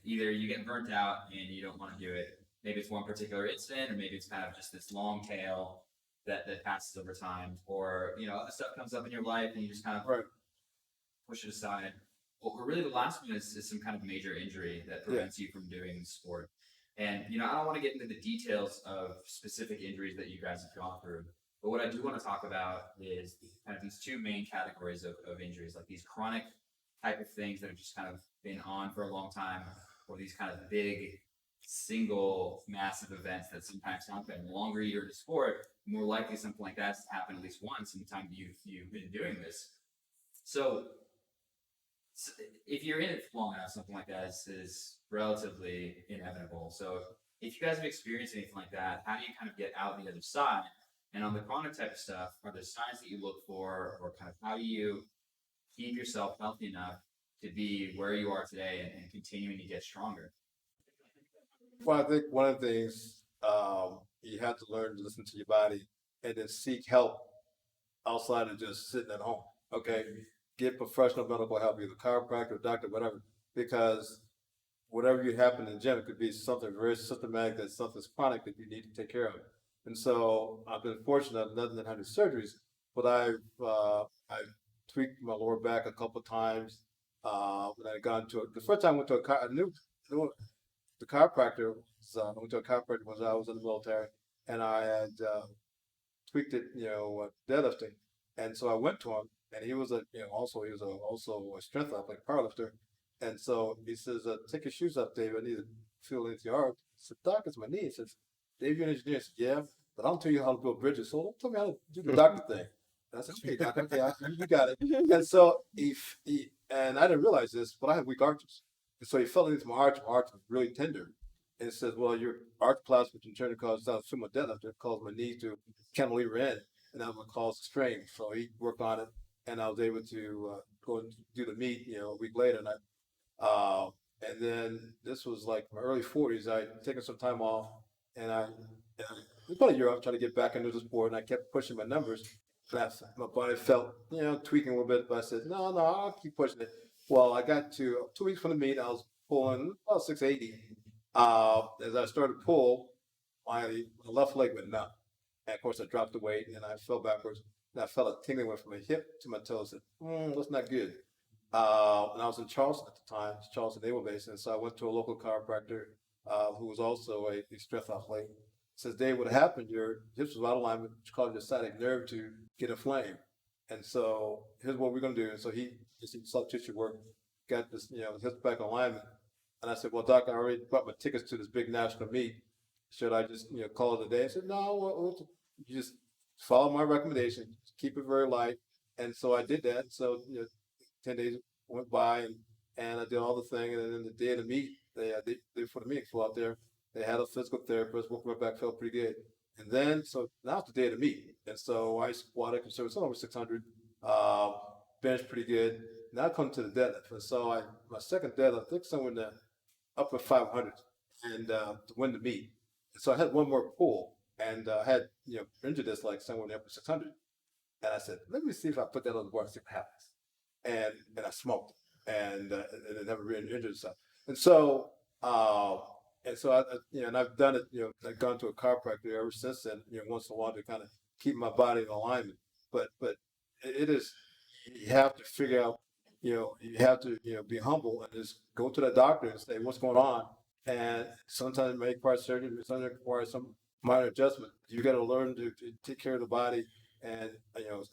Either you get burnt out and you don't want to do it. Maybe it's one particular incident, or maybe it's kind of just this long tail that passes over time, or stuff comes up in your life and you just kind of push it aside. Or really the last one is some kind of major injury that prevents you from doing the sport. And I don't want to get into the details of specific injuries that you guys have gone through, but what I do want to talk about is kind of these two main categories of injuries, like these chronic type of things that have just kind of been on for a long time, or these kind of big single massive events that sometimes happen. The longer you're in the sport, the more likely something like that's to happen at least once in the time you've been doing this. So if you're in it long enough, something like that is relatively inevitable. So if you guys have experienced anything like that, how do you kind of get out the other side? And on the chronic type of stuff, are there signs that you look for, or kind of how do you keep yourself healthy enough to be where you are today and continuing to get stronger? Well, I think one of the things you have to learn to listen to your body and then seek help outside of just sitting at home. Okay, get professional medical help, either chiropractor, doctor, whatever, because whatever you happen in the gym, it could be something very systematic, that's something's chronic that you need to take care of. And so I've been fortunate, other than having surgeries, but I've tweaked my lower back a couple of times. When I got into it, the first time I went to knew the chiropractor. I went to a chiropractor when I was in the military, and I had tweaked it, deadlifting. And so I went to him, and he was also a strength athlete, powerlifter. And so he says, "Take your shoes off, Dave. I need to feel into your arm." I said, "Doc, it's my knee." He says, "Dave, you're an engineer." I said, "Yeah, but I don't tell you how to build bridges, so don't tell me how to do the doctor thing." And I said, "Okay, Doc, okay, you got it." And so and I didn't realize this, but I have weak arches. And so he fell into my arch. My arch was really tender. And it says, "Well, your arch plasma, which in turn causes sumo deadlift, caused my knee to cantilever in, and that would cause strain." So he worked on it, and I was able to go and do the meet, a week later. And then this was like my early 40s. I'd taken some time off, and it was about a year off trying to get back into the sport, and I kept pushing my numbers. My body felt, tweaking a little bit, but I said, no, I'll keep pushing it. Well, I got to 2 weeks from the meet, I was pulling about 680. As I started to pull, my left leg went numb. And of course, I dropped the weight and I fell backwards. And I felt a tingling went from my hip to my toes. I said, that's not good. And I was in Charleston at the time, Charleston Naval Base. And so I went to a local chiropractor who was also a strength athlete. Says, "Dave, what happened? Your hips was out of alignment, which caused your sciatic nerve to get inflamed. And so here's what we're going to do." And so he did some soft tissue work, got this, hips back in alignment. And I said, "Well, Doc, I already bought my tickets to this big national meet. Should I just, call it a day?" I said, "No, well, you just follow my recommendation, keep it very light." And so I did that. So, 10 days went by and I did all the thing. And then the day of the meet, they for the meet, flew out there. They had a physical therapist, woke me back, felt pretty good. And then, so now it's the day of the meet. And so I squatted, conservative, over 600, bench pretty good. Now I come to the deadlift. And so my second deadlift, I think somewhere in the upper 500 and to win the meet. And so I had one more pull and I had, injured this like somewhere in the upper 600. And I said, let me see if I put that on the bar and see what happens. And I smoked and it never really injured itself. And so, and I've done it, I've gone to a chiropractor ever since then, once in a while to kind of keep my body in alignment. But it is, you have to figure out, you have to, be humble and just go to the doctor and say, what's going on? And sometimes it may require surgery, sometimes it requires some minor adjustment. You got to learn to take care of the body and,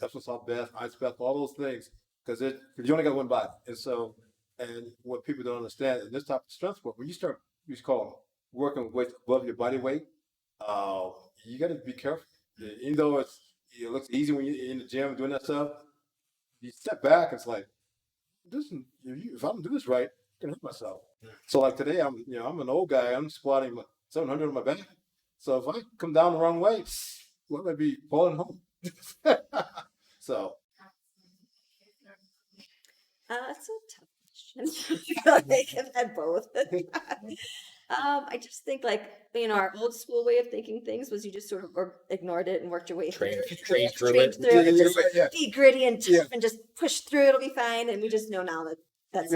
Epsom salt bath, ice bath, all those things, because you only got one body. And so, and what people don't understand in this type of strength work, when you start, you call working with weights above your body weight, you got to be careful. Even though it looks easy when you're in the gym doing that stuff, you step back, it's like, if I don't do this right, I can hurt myself. So like today, I'm an old guy. I'm squatting 700 on my back. So if I come down the wrong way, what would I be falling home? So. That's a tough question. I've had both. I just think our old school way of thinking things was you just sort of ignored it and worked your way Trained through through it. it. Just be gritty and tough and just push through. It'll be fine. And we just know now that's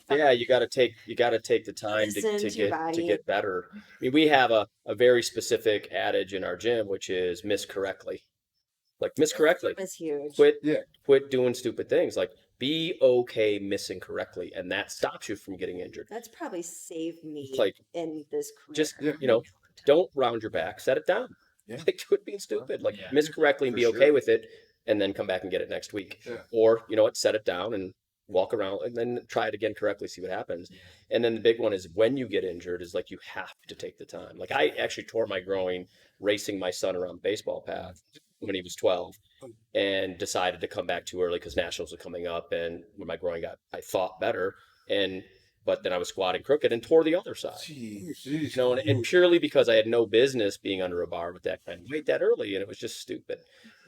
Yeah, you got to take the time Listen to your to body. get better. I mean, we have a very specific adage in our gym, which is miss correctly. Like miss correctly. It's huge. Quit doing stupid things. Like be okay missing correctly, and that stops you from getting injured. That's probably saved me Like, in this career. Just don't round your back, set it down. Yeah. Like quit being stupid. Like Yeah. miss correctly and For be sure. okay with it, and then come back and get it next week. Yeah. Or set it down and walk around and then try it again correctly, see what happens. And then the big one is when you get injured is like you have to take the time. Like I actually tore my groin racing my son around the baseball path when he was 12 and decided to come back too early because nationals were coming up, and when my groin got, I thought better, but then I was squatting crooked and tore the other side. Jeez. And purely because I had no business being under a bar with that kind of weight that early, and it was just stupid.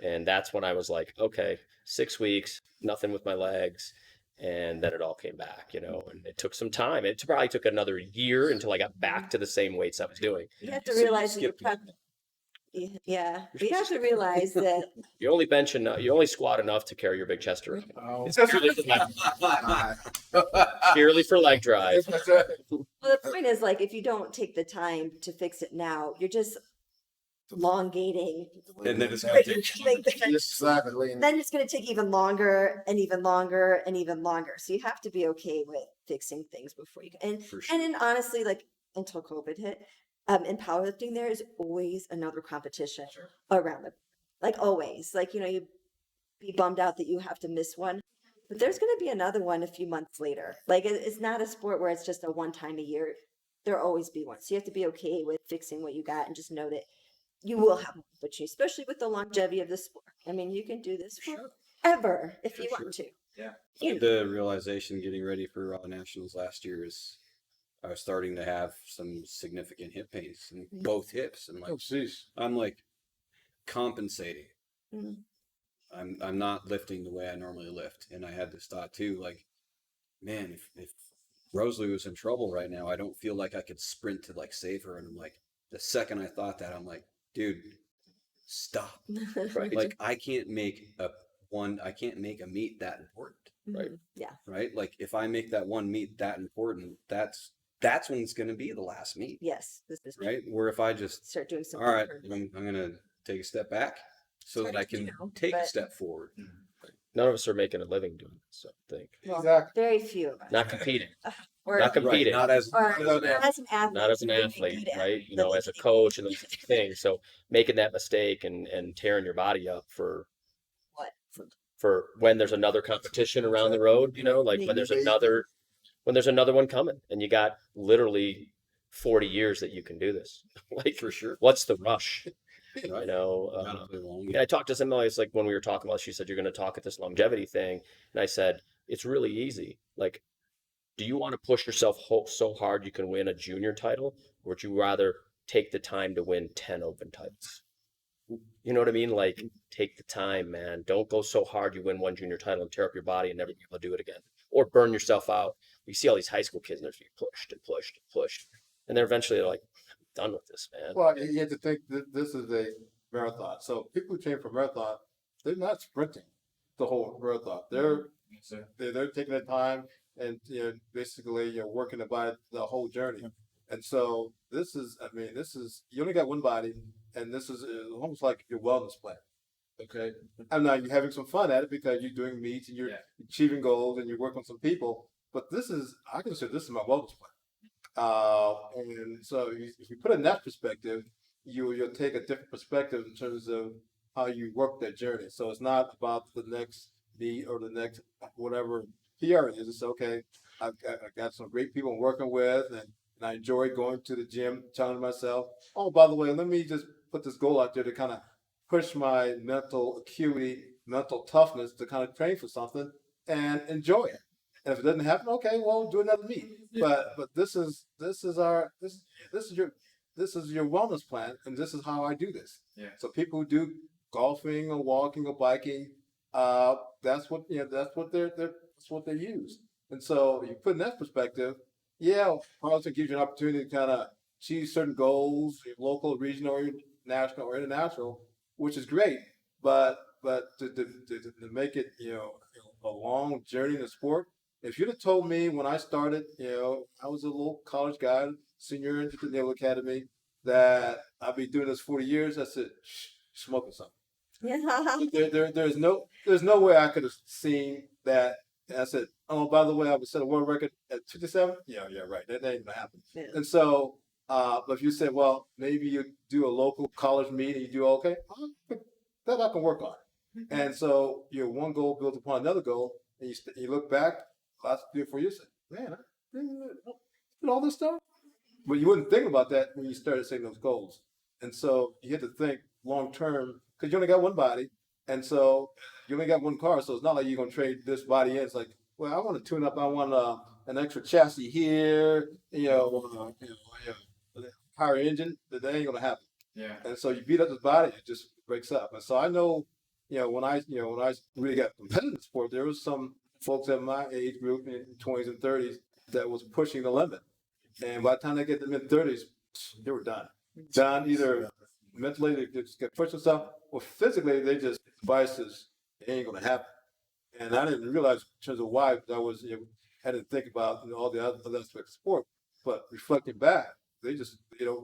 And that's when I was like, okay, 6 weeks, nothing with my legs. And then it all came back, and it took some time. It probably took another year until I got back to the same weights I was doing. You have to realize that Yeah, we have to realize that You only bench enough, you only squat enough to carry your big chest around. Oh, Purely for leg drive. well, the point is like if you don't take the time to fix it now, you're just elongating. And then it's gonna take exactly. Then it's going to take even longer and even longer and even longer. So you have to be okay with fixing things before you can. For And then honestly, like until COVID hit, in powerlifting, there is always another competition around the, like always, like, you know, you be bummed out that you have to miss one, but there's going to be another one a few months later. Like it's not a sport where it's just a one time a year. There'll always be one. So you have to be okay with fixing what you got and just know that you will have an opportunity, especially with the longevity of the sport. I mean, you can do this forever if you want to. Yeah. You know. The realization getting ready for Raw Nationals last year is I was starting to have some significant hip pains in both hips, and like Oh, jeez. I'm like compensating. Mhm. I'm not lifting the way I normally lift, and I had this thought too, like, man, if Rosalie was in trouble right now, I don't feel like I could sprint to like save her, and I'm like, the second I thought that, I'm like, dude, stop. Right. Like I can't make a meet that important. Right. Yeah. Right? Like if I make that one meet that important, that's when it's going to be the last meet, Yes. This is right? Where if I just, start doing something. all right, I'm going to take a step back so hard that I to do can now, take a but- step forward. None of us are making a living doing this, I think. Well, Exactly. very few of us. Not competing. Or, Not competing. Not as, or as an athlete. as an athlete. Not as an really athlete, good at right? it, You know, really as a good. coach and those things. So making that mistake and tearing your body up for What? for when there's another competition around the road, you know, like when there's another one coming and you got literally 40 years that you can do this. Like For sure. what's the rush? You Right. know, Gotta play long. yeah, I talked to somebody. It's like when we were talking about, she said, you're going to talk at this longevity thing. And I said, it's really easy. Like, do you want to push yourself so hard you can win a junior title? Or would you rather take the time to win 10 open titles? You know what I mean? Like, take the time, man. Don't go so hard you win one junior title and tear up your body and never be able to do it again. Or burn yourself out. You see all these high school kids and they're being pushed and pushed and pushed. And then eventually they're like, I'm done with this, man. Well, you have to think that this is a marathon. So people who train for marathon, they're not sprinting the whole marathon. They're taking their time and basically working about the whole journey. And so this is you only got one body, and this is almost like your wellness plan. Okay, and now you're having some fun at it because you're doing meets and you're achieving goals and you're working with some people. But I consider this is my wellness plan. And so if you put it in that perspective, you'll take a different perspective in terms of how you work that journey. So it's not about the next meet or the next whatever PR it is. It's okay. I got some great people I'm working with, and I enjoy going to the gym, telling myself, oh, by the way, let me just put this goal out there to kind of push my mental acuity, mental toughness to kind of train for something and enjoy it. And if it doesn't happen, okay, well, do another meet. But this is your wellness plan, and this is how I do this. Yeah. So people who do golfing or walking or biking, that's what they use. And so you put in that perspective, Carlson gives you an opportunity to kind of achieve certain goals, local, regional, or national or international, which is great. But to make it a long journey in the sport. If you'd have told me when I started, I was a little college guy, senior at the Naval Academy, that I'd be doing this 40 years, I said, smoking something. Yeah. There's no way I could have seen that. And I said, oh, by the way, I would set a world record at 57. Yeah, right. That ain't gonna happen. Yeah. And so, but if you said, well, maybe you do a local college meet and you do okay, that I can work on. And so your one goal builds upon another goal, and you look back, last 3 or 4 years, man, I did all this stuff. But you wouldn't think about that when you started setting those goals. And so you had to think long term because you only got one body, and so you only got one car. So it's not like you're gonna trade this body in. It's like, well, I want to tune up. I want an extra chassis here. Higher engine. That ain't gonna happen. Yeah. And so you beat up this body, it just breaks up. And so I know, when I really got competitive in sport, there was some folks at my age group in 20s and 30s that was pushing the limit. And by the time they get to the mid 30s, they were done. Done either mentally they just get pushed and stuff, or physically they just biases. It ain't gonna happen. And I didn't realize in terms of why that was. Had to think about all the other aspects of sport. But reflecting back, they just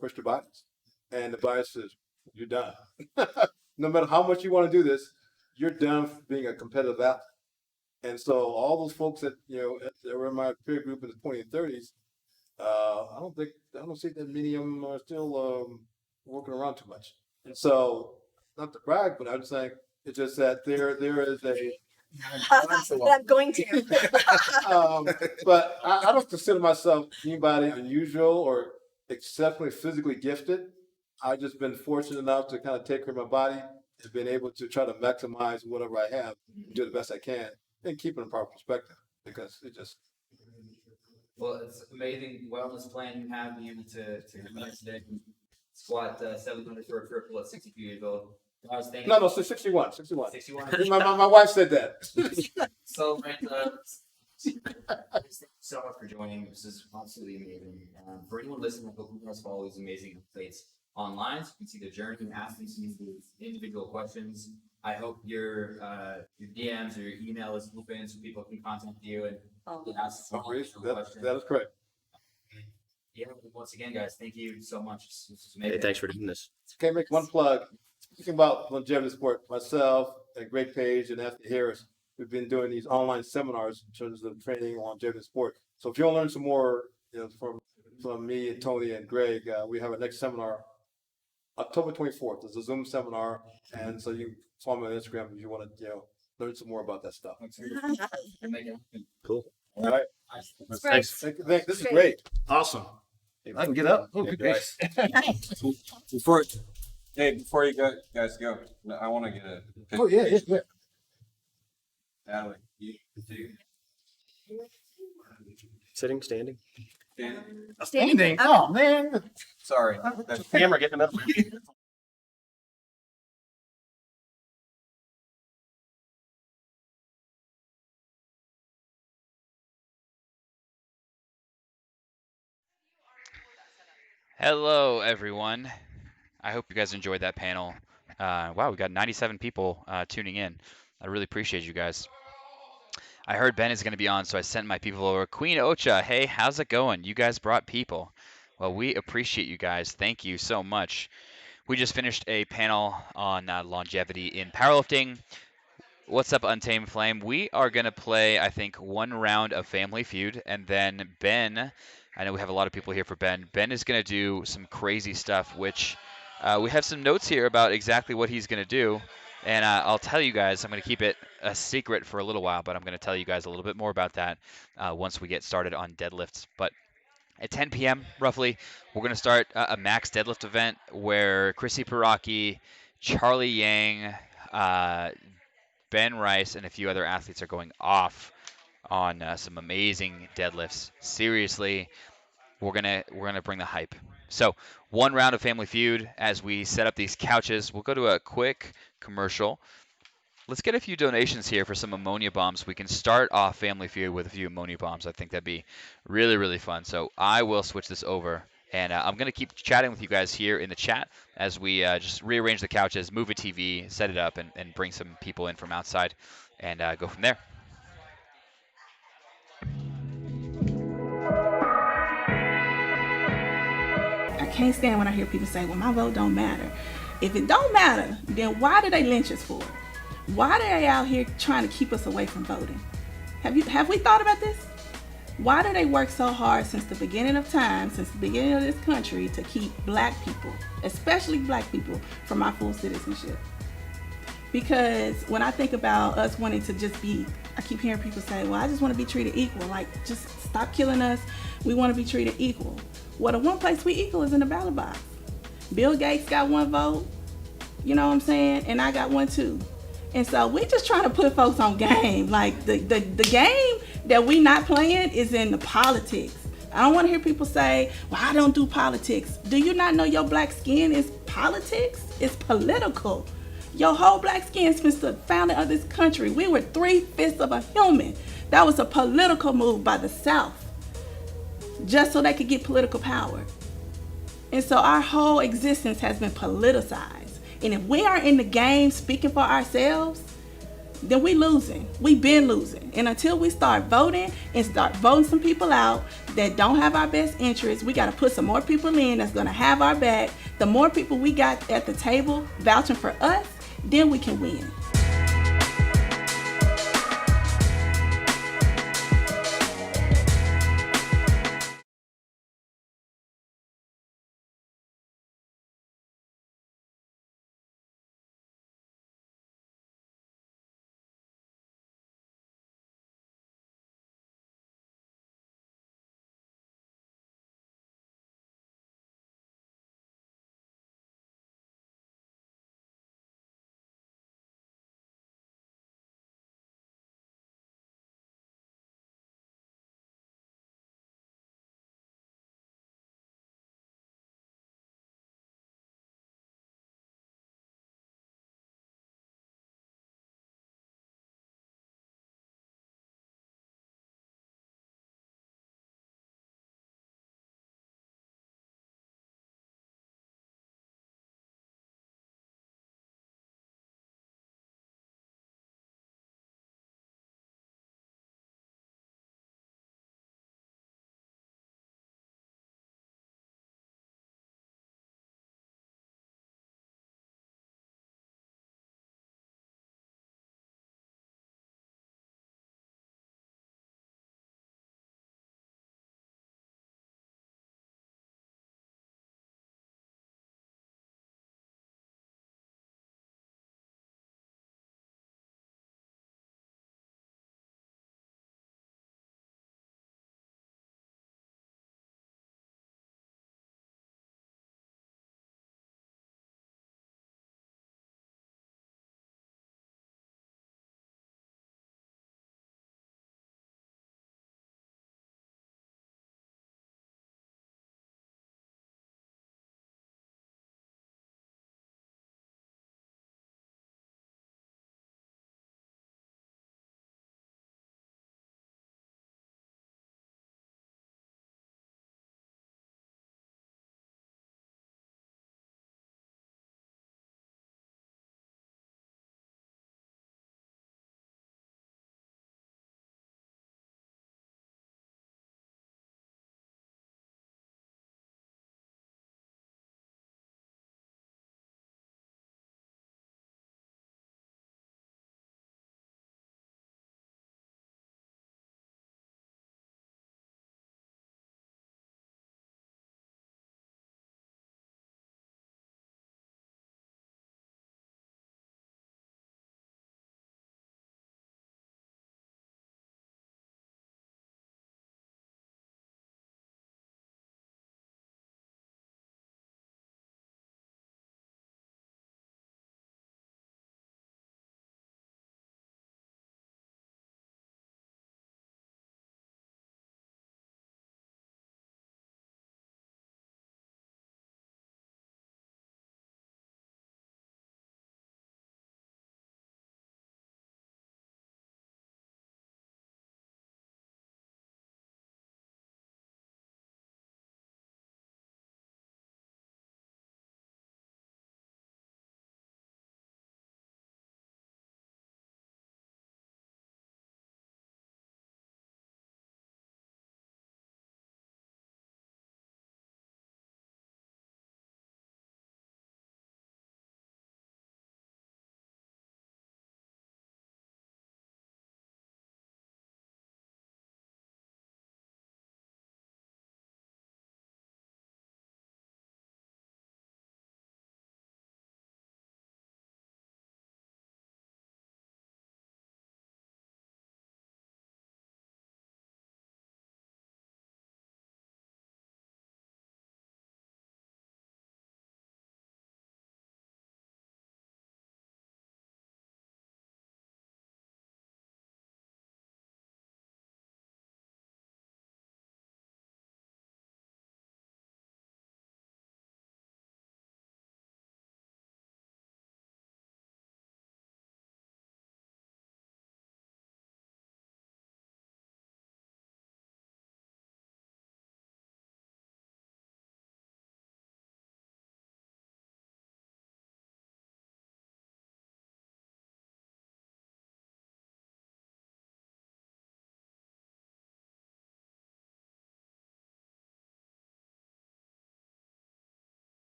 push the buttons, and the bias is you're done. No matter how much you want to do this, you're done being a competitive athlete. And so all those folks that that were in my peer group in the 20s and 30s, I don't see that many of them are still working around too much. And so, not to brag, but I'm saying it's just that there is a. I'm going to. But I don't consider myself anybody unusual or exceptionally physically gifted. I've just been fortunate enough to kind of take care of my body and been able to try to maximize whatever I have, and do the best I can, and keep it in proper perspective because it just. Well, it's amazing wellness plan you have, being able to come out today and squat 700 for a triple at 62 years old. I was thinking. No, 61. 61. My wife said that. So, Brent, thank you so much for joining. This is absolutely amazing. For anyone listening, I hope you guys follow these amazing athletes online, so you can see the journey and ask these individual questions. I hope your DMs or your email is open so people can contact you and ask questions. That is correct. Yeah, once again, guys, thank you so much. This is amazing. Hey, thanks for doing this. Okay, make one plug. Speaking about longevity sport, myself and Greg Page and Anthony Harris, we've been doing these online seminars in terms of training and longevity sport. So if you want to learn some more, from me and Tony and Greg, we have our next seminar, October 24th. It's a Zoom seminar, and so you can follow me on Instagram if you want to, learn some more about that stuff. Cool. All right. Thanks. Thank you. This is great. Awesome. I can get up. Oh, good gracious. Before you guys go, I want to get a picture. Oh yeah. Natalie, you Sitting, standing. Standing. Oh man. sorry. Camera getting another. Hello, everyone. I hope you guys enjoyed that panel. Wow, we got 97 people tuning in. I really appreciate you guys. I heard Ben is going to be on, so I sent my people over. Queen Ocha, hey, how's it going? You guys brought people. Well, we appreciate you guys. Thank you so much. We just finished a panel on longevity in powerlifting. What's up, Untamed Flame? We are going to play, I think, one round of Family Feud, and then Ben, I know we have a lot of people here for Ben. Ben is going to do some crazy stuff, which we have some notes here about exactly what he's going to do. And I'll tell you guys, I'm going to keep it a secret for a little while, but I'm going to tell you guys a little bit more about that once we get started on deadlifts. But at 10 p.m. roughly, we're going to start a max deadlift event where Chrissy Piraki, Charlie Yang, Ben Rice, and a few other athletes are going off on some amazing deadlifts. Seriously, we're gonna bring the hype. So one round of Family Feud as we set up these couches. We'll go to a quick commercial. Let's get a few donations here for some ammonia bombs. We can start off Family Feud with a few ammonia bombs. I think that'd be really, really fun. So I will switch this over, and I'm going to keep chatting with you guys here in the chat as we just rearrange the couches, move a TV, set it up, and bring some people in from outside and go from there. I can't stand when I hear people say, well, my vote don't matter. If it don't matter, then why do they lynch us for it? Why are they out here trying to keep us away from voting? Have we thought about this? Why do they work so hard since the beginning of time, since the beginning of this country, to keep black people, especially black people, from our full citizenship? Because when I think about us wanting to just be, I keep hearing people say, well, I just want to be treated equal. Like, just stop killing us. We want to be treated equal. Well, the one place we equal is in the ballot box. Bill Gates got one vote, you know what I'm saying? And I got one too. And so we're just trying to put folks on game. Like the game that we not playing is in the politics. I don't want to hear people say, well, I don't do politics. Do you not know your black skin is politics? It's political. Your whole black skin since the founding of this country. We were 3/5 of a human. That was a political move by the South, just so they could get political power. And so our whole existence has been politicized. And if we aren't in the game speaking for ourselves, then we losing. We been losing. And until we start voting and start voting some people out that don't have our best interests, we got to put some more people in that's going to have our back. The more people we got at the table vouching for us, then we can win.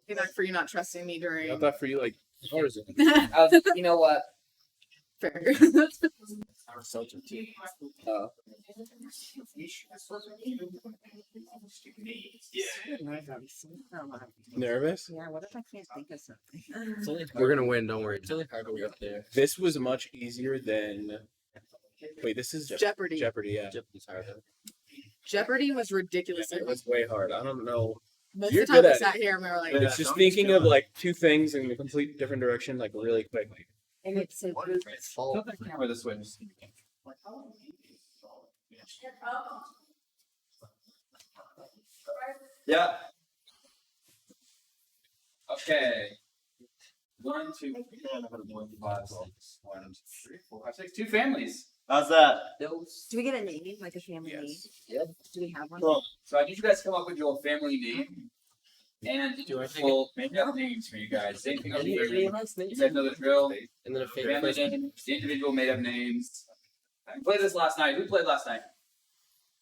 Good night for you not trusting me during. I thought for you, like, hours. You know what? Fair. Nervous? Yeah, what if I can't think of something? We're gonna win. Don't worry. It's really hard to get up there. This was much easier than. Wait, this is Jeopardy. Jeopardy, yeah. Jeopardy's harder. Jeopardy was ridiculous. It was way hard. I don't know. Most You're of the time good we at sat it. here and we were like, It's just thinking of like two things in a complete different direction, like really quickly. And it's so Tilt the camera this way. Yeah. Okay. 1, 2, 3, 4, 5, 6, 1, 2, 3, 4, 5, 6. 2 families. How's that? Do we get a name, like a family name? Yep. Do we have one? So I need you guys to come up with your family name. And we'll make up names for you guys. Same thing over here. You guys know the drill. And then a Family names, individual made up names. I played this last night. Who played last night?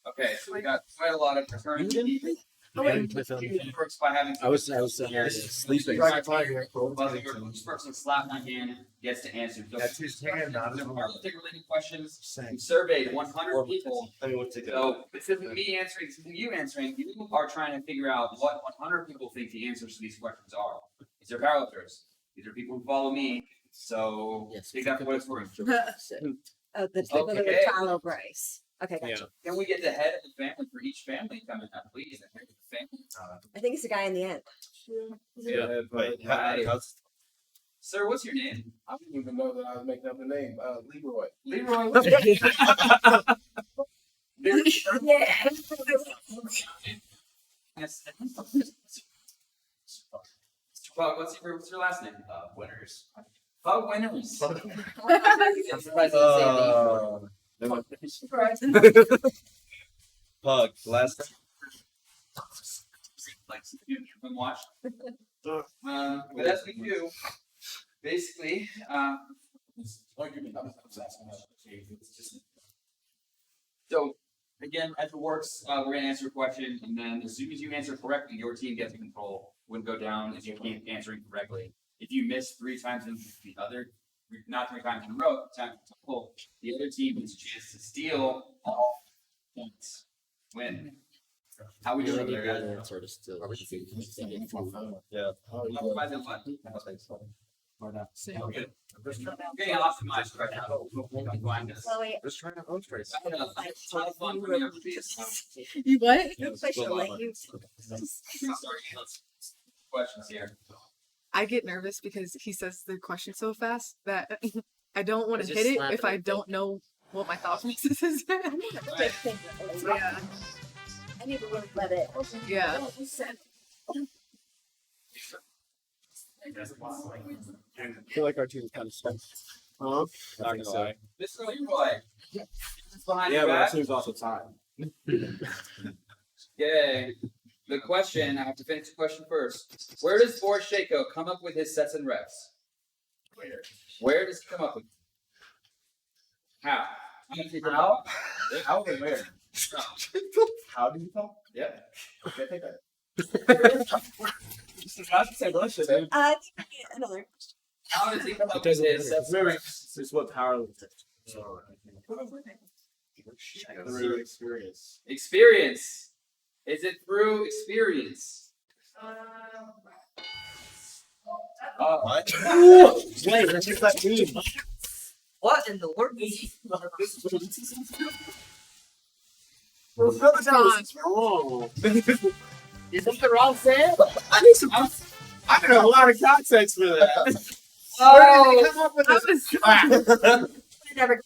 Okay, so we got quite a lot of returning people. Works by having I was sleeping. Each person slap my hand gets to answer. That's his hand, not his arm. Related questions. We surveyed 100 people. So this isn't me answering, this isn't you answering. You are trying to figure out what 100 people think the answers to these questions are. These are powerlifters. These are people who follow me. So take that for what it's worth. Oh, the people that would follow Bryce. Okay, gotcha. Can we get the head of the family for each family coming up, please? The head of the family. I think it's the guy in the end. Yeah, but how's Sir, what's your name? I didn't even know that I was making up the name. Leroy. Leroy. Yeah. Yes. Mr. Pug, what's your last name? Winners. Pug Winners. I'm surprised you Pug, last Like you've been watched. But as we do, basically, so again, as it works, we're gonna answer a question, and then as soon as you answer correctly, your team gets control. Wouldn't go down if you keep answering correctly. If you miss 3 times in the other, not 3 times in a row, time to pull, the other team has a chance to steal all points. Win. How we doing there, guys? yeah. By the button. Okay. I'm getting optimized right now. Blind us. Chloe, Just trying to own trace. I know. It's a lot of fun when you're these. You what? I should let you. Questions here. I get nervous because he says the question so fast that I don't want to Just hit it slap if it. I don't know what my thought process is. I'm not a big thing. Yeah. I need to really let it. Yeah. I feel like our team's kind of stuck. Not gonna lie. Mr. Leroy. Behind Yeah, your but our back. team's also tied. Okay. The question, I have to finish the question first. Where does Boris Shako come up with his sets and reps? Where does he come up with? How? How? How and where? How do you talk? Yeah. Okay, take that. That's the same question, dude. Another. How does he come up with doesn't his matter. sets and reps? This is what powerlifting. Through experience. Experience. Is it through experience? What? Wait, what does that mean? What in the world? Wrong. Is that the wrong set? I need some. I need a lot of context for that. Oh, Where did they come up with this? Never.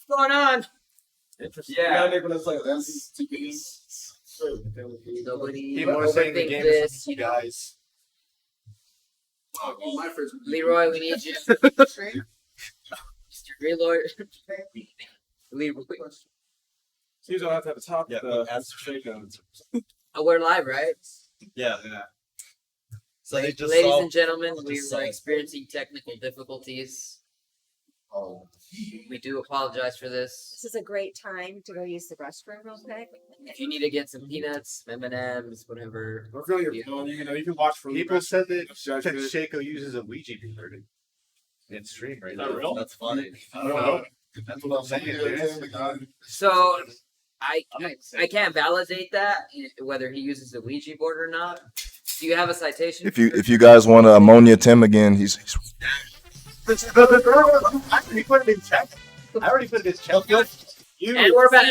What's going on? Yeah. Nicholas, like, Nobody People are saying the overthink game is this. you guys. Leroy, we need you. Leroy. Leroy. Seems I'll have to have a talk Yeah, with ask Shaco. Oh, we're live, right? Yeah. So they just Ladies saw. and gentlemen, just we saw- are experiencing technical difficulties. We do apologize for this. This is a great time to go use the restroom real quick. If you need to get some peanuts, M&Ms, whatever. Don't feel your phone. You can watch from. People said that Judgment. Shaco uses a Ouija board in stream right now. real? That's funny. I don't know. That's what I'm saying. So I can't validate that whether he uses the Ouija board or not. Do you have a citation? If you guys want to ammonia Tim again, he's I already put it in check. I already put it in check. And we're back.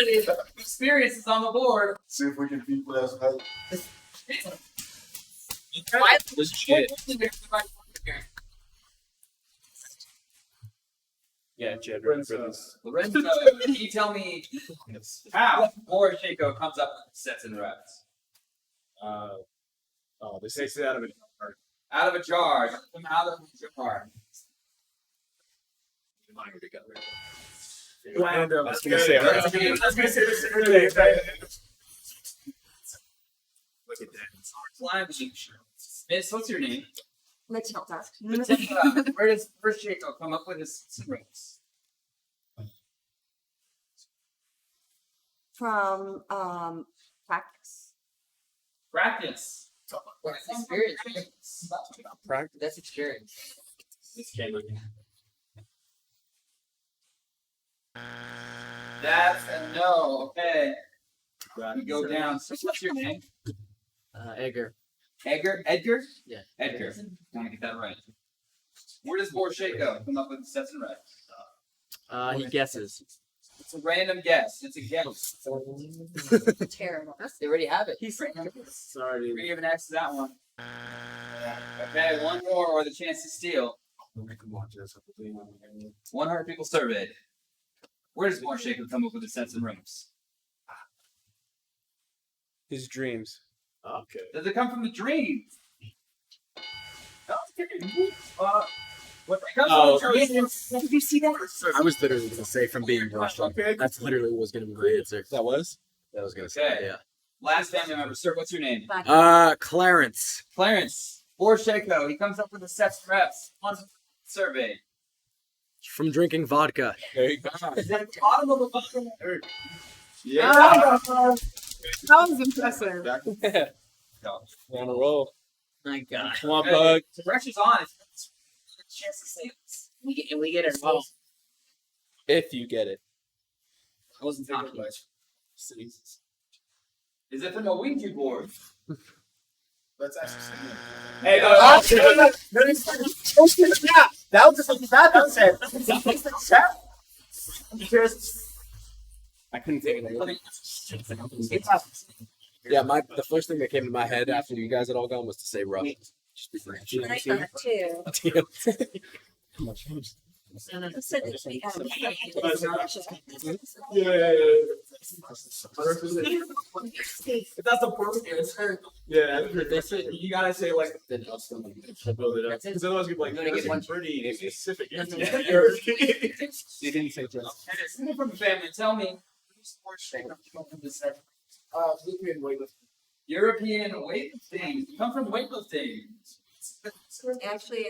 Experiences on the board. See if we can beat last night. Yeah, Jed. Lorenzo, can you tell me how Boris Shaco comes up with sets and reps? They takes it out of it. Out of a jar. Come out of a jar. Random. Let's gonna say this. Look at that. Miss, what's your name? Matilda. Matilda. Where does Shaco come up with his reps? From practice. Practice. That's experience. That's experience. This came again. That's a no. Okay. We go down. So what's your name? Edgar. Edgar? Edgar? Yeah. Edgar. Want to get that right. Where does Boris Shaco come up with the sets and reps? He guesses. It's a random guess. It's a guess. Terrible. They already have it. Sorry. We're giving X to that one. Okay, one more or the chance to steal. 100 people surveyed. Where does Boris Shaco come up with the sets and reps? His dreams. Okay. Does it come from the dream? What Did you see that? I was literally going to say from being Russian. That's literally what was going to be my answer. That was? That was going to say, Okay. yeah. Last family member, sir, what's your name? Clarence. Clarence. Boris Shaco, he comes up with the sets and reps on survey. From drinking vodka. There you go. Is that bottom of the bottle? Yeah. That was impressive. On a roll. My God. Come on, bug. The pressure's on. It's a chance to save us. We get it wrong. If you get it. I wasn't thinking much. Is it from a Ouija board? Let's ask him. Hey, That was just like that. I couldn't think of it. Yeah, the first thing that came to my head after you guys had all gone was to say Russian. Just be French. I thought too. That's the perfect answer. Yeah, You gotta say like. build it up. Because otherwise, people like, Get one pretty specific. You didn't say just. Someone from the family, tell me. Who's Boris Shaco? European weightlifting. You come from weightlifting. Actually,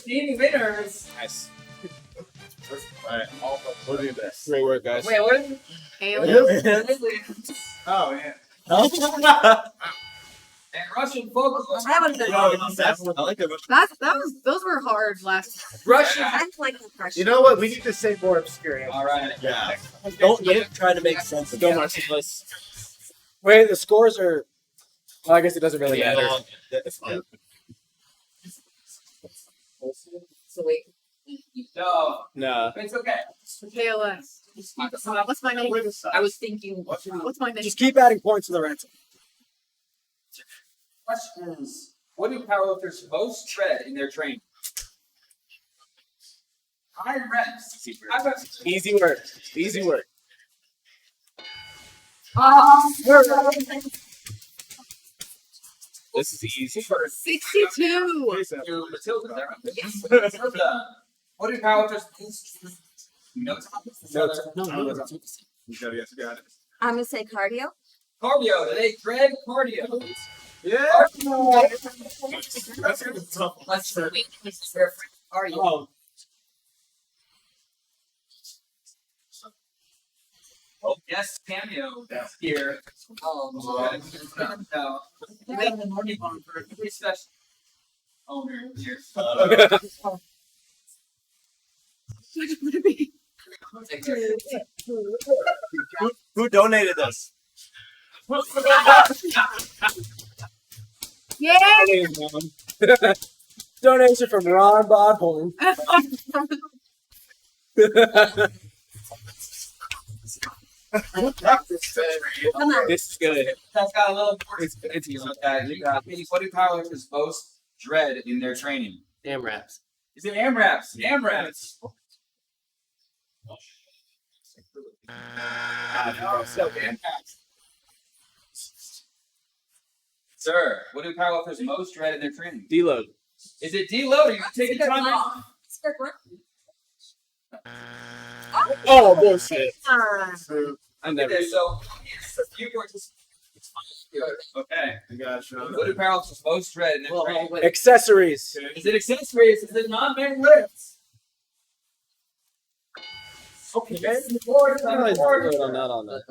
Team winners. Nice. Alright, we'll do this. Great work, guys. Wait, what is it? Aliens. Oh, yeah. And Russian folklore. that was good. I like that. Those were hard last. Russian. I like the question. You know what? We need to say more obscure. All right. Yeah. Don't try to make sense of it. Wait, the scores are. Well, I guess it doesn't really matter. That's fine. So wait. No, No. it's okay. KLS. What's my name? I was thinking. What's my name? Just keep adding points to the rental. Questions. What do powerlifters most dread in their training? High reps. Easy work. Easy work. This is easy. 62. Matilda, Matilda. What do powerlifters most dread? No. You got it. I'm gonna say cardio. Cardio. Do they dread cardio? Yeah. That's gonna be tough. Let's see. Are you? Oh, yes, cameo here. Oh, no. We have the morning one for every special owner here. Who donated this? Yay! Donation from Ron Bodholm. Come on. This is good. That's got a little important to you. What do powerlifters most dread in their training? AMRAPs. Is it AMRAPs? AMRAPs. Sir, what do powerlifters most dread in their training? Deload. Is it deload? Are you taking time off? Oh, bullshit. I never. Okay, so you were just. Okay. What do powerlifters most dread in their training? Accessories. Is it accessories? Is it non-main lifts? Okay. Board, board. Not on that.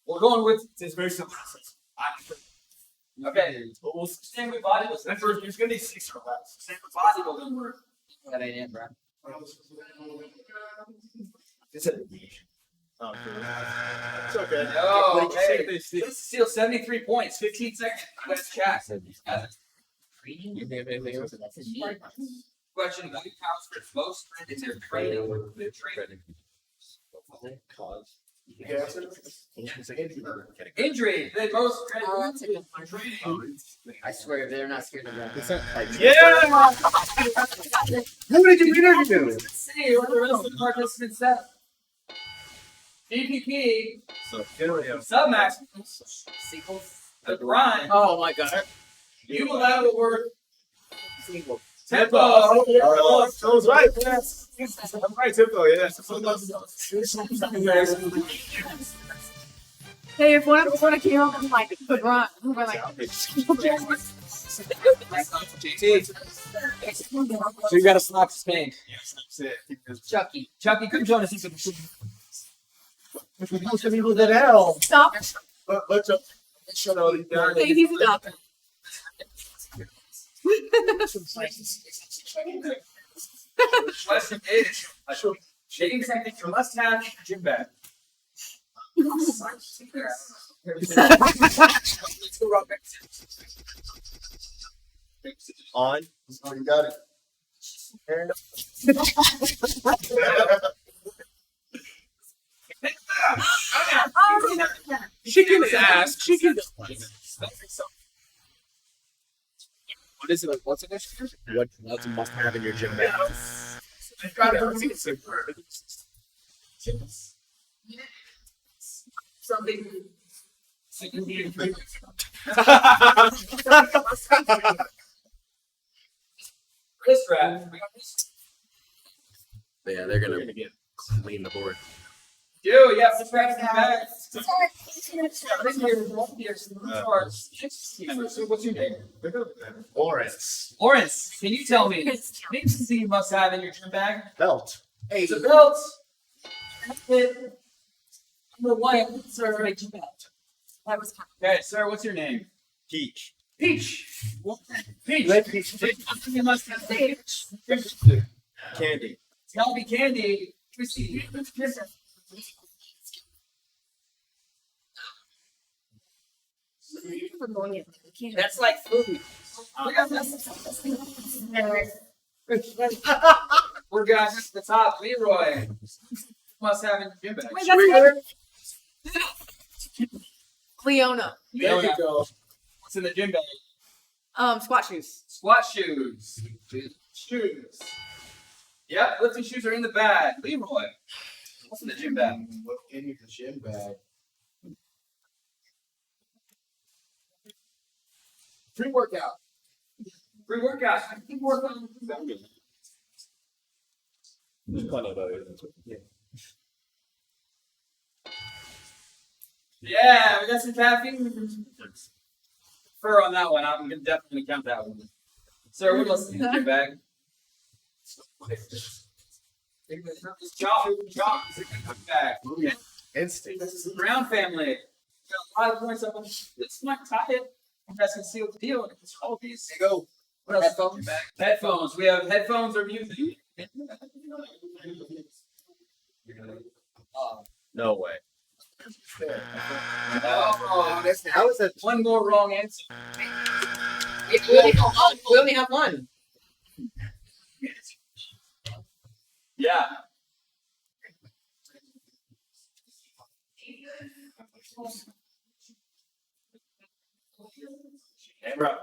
We're going with it's very simple. Okay. We'll same with body. There's gonna be 6 or less. Same with bodybuilding. That ain't it, bro. Is it? Oh, it's okay. No, hey, this steal 73 points, 15 seconds. Let's chat. Question: what do powerlifters most dread in their training? Cause. Injury. They most dread that's a good in training. I swear they're not scared of that. Yeah. Who did you interview? Let's see what the rest of the participants said. PPP. Submax. The grind. Oh my god. Unilateral work. Tempo. Oh, that was right. Yes. I'm right, Tempo. Yes. Hey, if one of us came up and like run, we're like, So you gotta slap Spain. Yes, that's it. Chucky, come join us. Most of people that hell. stop. Let's shut all these down. Hey, he's a doctor. Question is, shaking technique, you must have gym bag. On. Oh, you got it. She can ask. She can. What is it? Like, what's an issue? What else must have in your gym bag? Something. Wrist wrap. Yeah, they're gonna clean the board. Dude, yeah, wrist wraps in the bag. What's your name? Lawrence. Lawrence, can you tell me things you must have in your gym bag? Belt. Hey, it's a belt. Number one, sir. That was Okay, sir, what's your name? Peach. Peach. Peach. Red peach. You must have peach. Candy. It's gotta be candy. Let me see. That's like food. We're guys at the top. Leroy. Must have in your gym bag. Leona. There you go. What's in the gym bag? Squat shoes. Squat shoes. Shoes. Yep, lifting shoes are in the bag. Leroy. What's in the gym bag? What in your gym bag? Pre-workout. Pre-workout. Pre-workout. There's plenty of those. Yeah, we got some caffeine. Fur on that one. I'm gonna definitely count that one. Sir, what else in your bag? John, bag. Instinct. This is the Brown family. Got a lot of points up on this might tie it. You guys can see what the deal is. All these. There you go. What else? Headphones. Headphones. We have headphones or music. No way. Oh, How is that? one more wrong answer. We only have one. Yeah. Camera.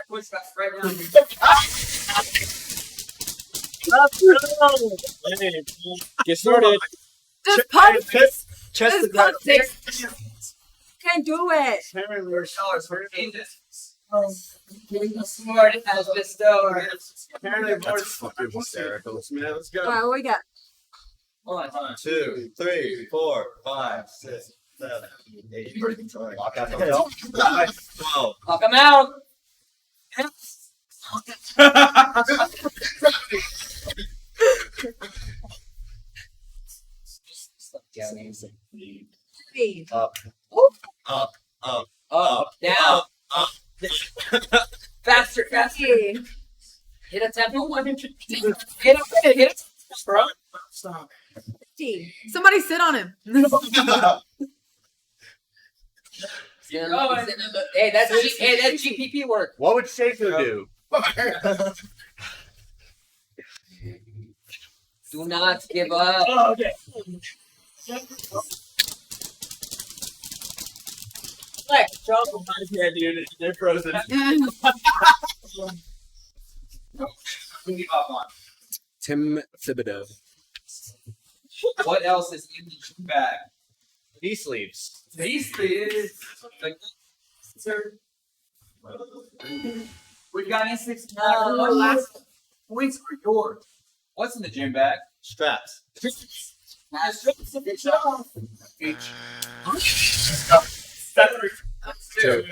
Push that right now. Get started. Just pump. Chest Just the ground. pump it. Can't do it. Smart has bestowed. That's fucking hysterical. Man, let's All go. right, what we got? 1, 2, 3, 4, 5, 6, 7, 8, 9, 12. Knock him out. Three. Up, up, up, Up, down. up. Faster, faster. Three. Hit a tempo one. Hit it. Stop. 15. Somebody sit on him. Hey, that's GPP work. What would Seiko do? Do not give up. Oh, okay. Like, jump. Yeah, dude, they're frozen. Tim Thibodeau. What else is in the gym bag? Knee sleeves. These sir. We've got instincts. Last points are yours. What's in the gym bag? Straps. Two.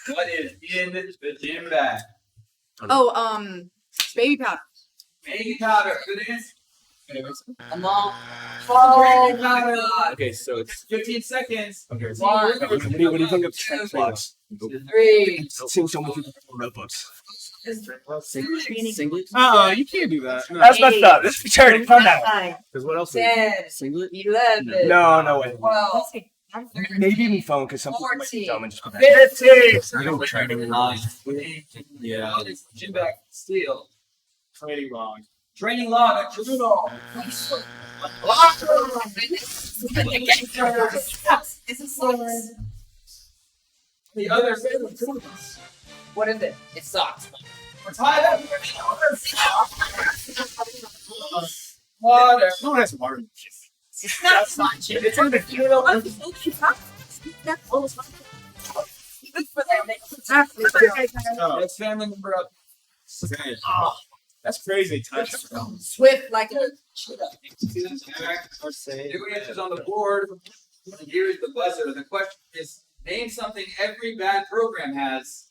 What is in the gym bag? Oh, baby powder. Baby powder. Good answer. Come on. Baby powder. Okay, so it's 15 seconds. okay. One, What do you think of blocks? 3. Seeing so many people with notebooks. Singlet? Oh, you can't do that. No. That's messed up. This is charity. Calm down. 9. Because what else? 10. Singlet? 11. No way. 12. Maybe even phone because some people might be 14. dumb and just put 15. Training line. Yeah. What is gym bag steel? Training log. Training log. A Juno. The other What is it? It's socks. we're tied up. Water. No one has water. It's not much. It's on the funeral. Next family member up. That's crazy. Swift like a New answers on the board. And here is the buzzer. The question is: name something every bad program has.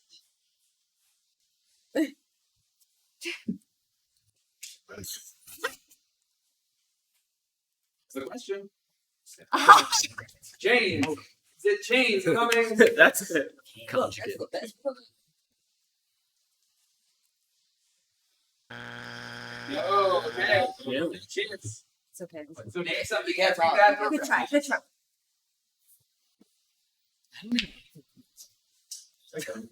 The question. James. Is it James coming? That's it. No, okay. Yeah. Chance. It's okay. So name something every bad program Good try. Good try.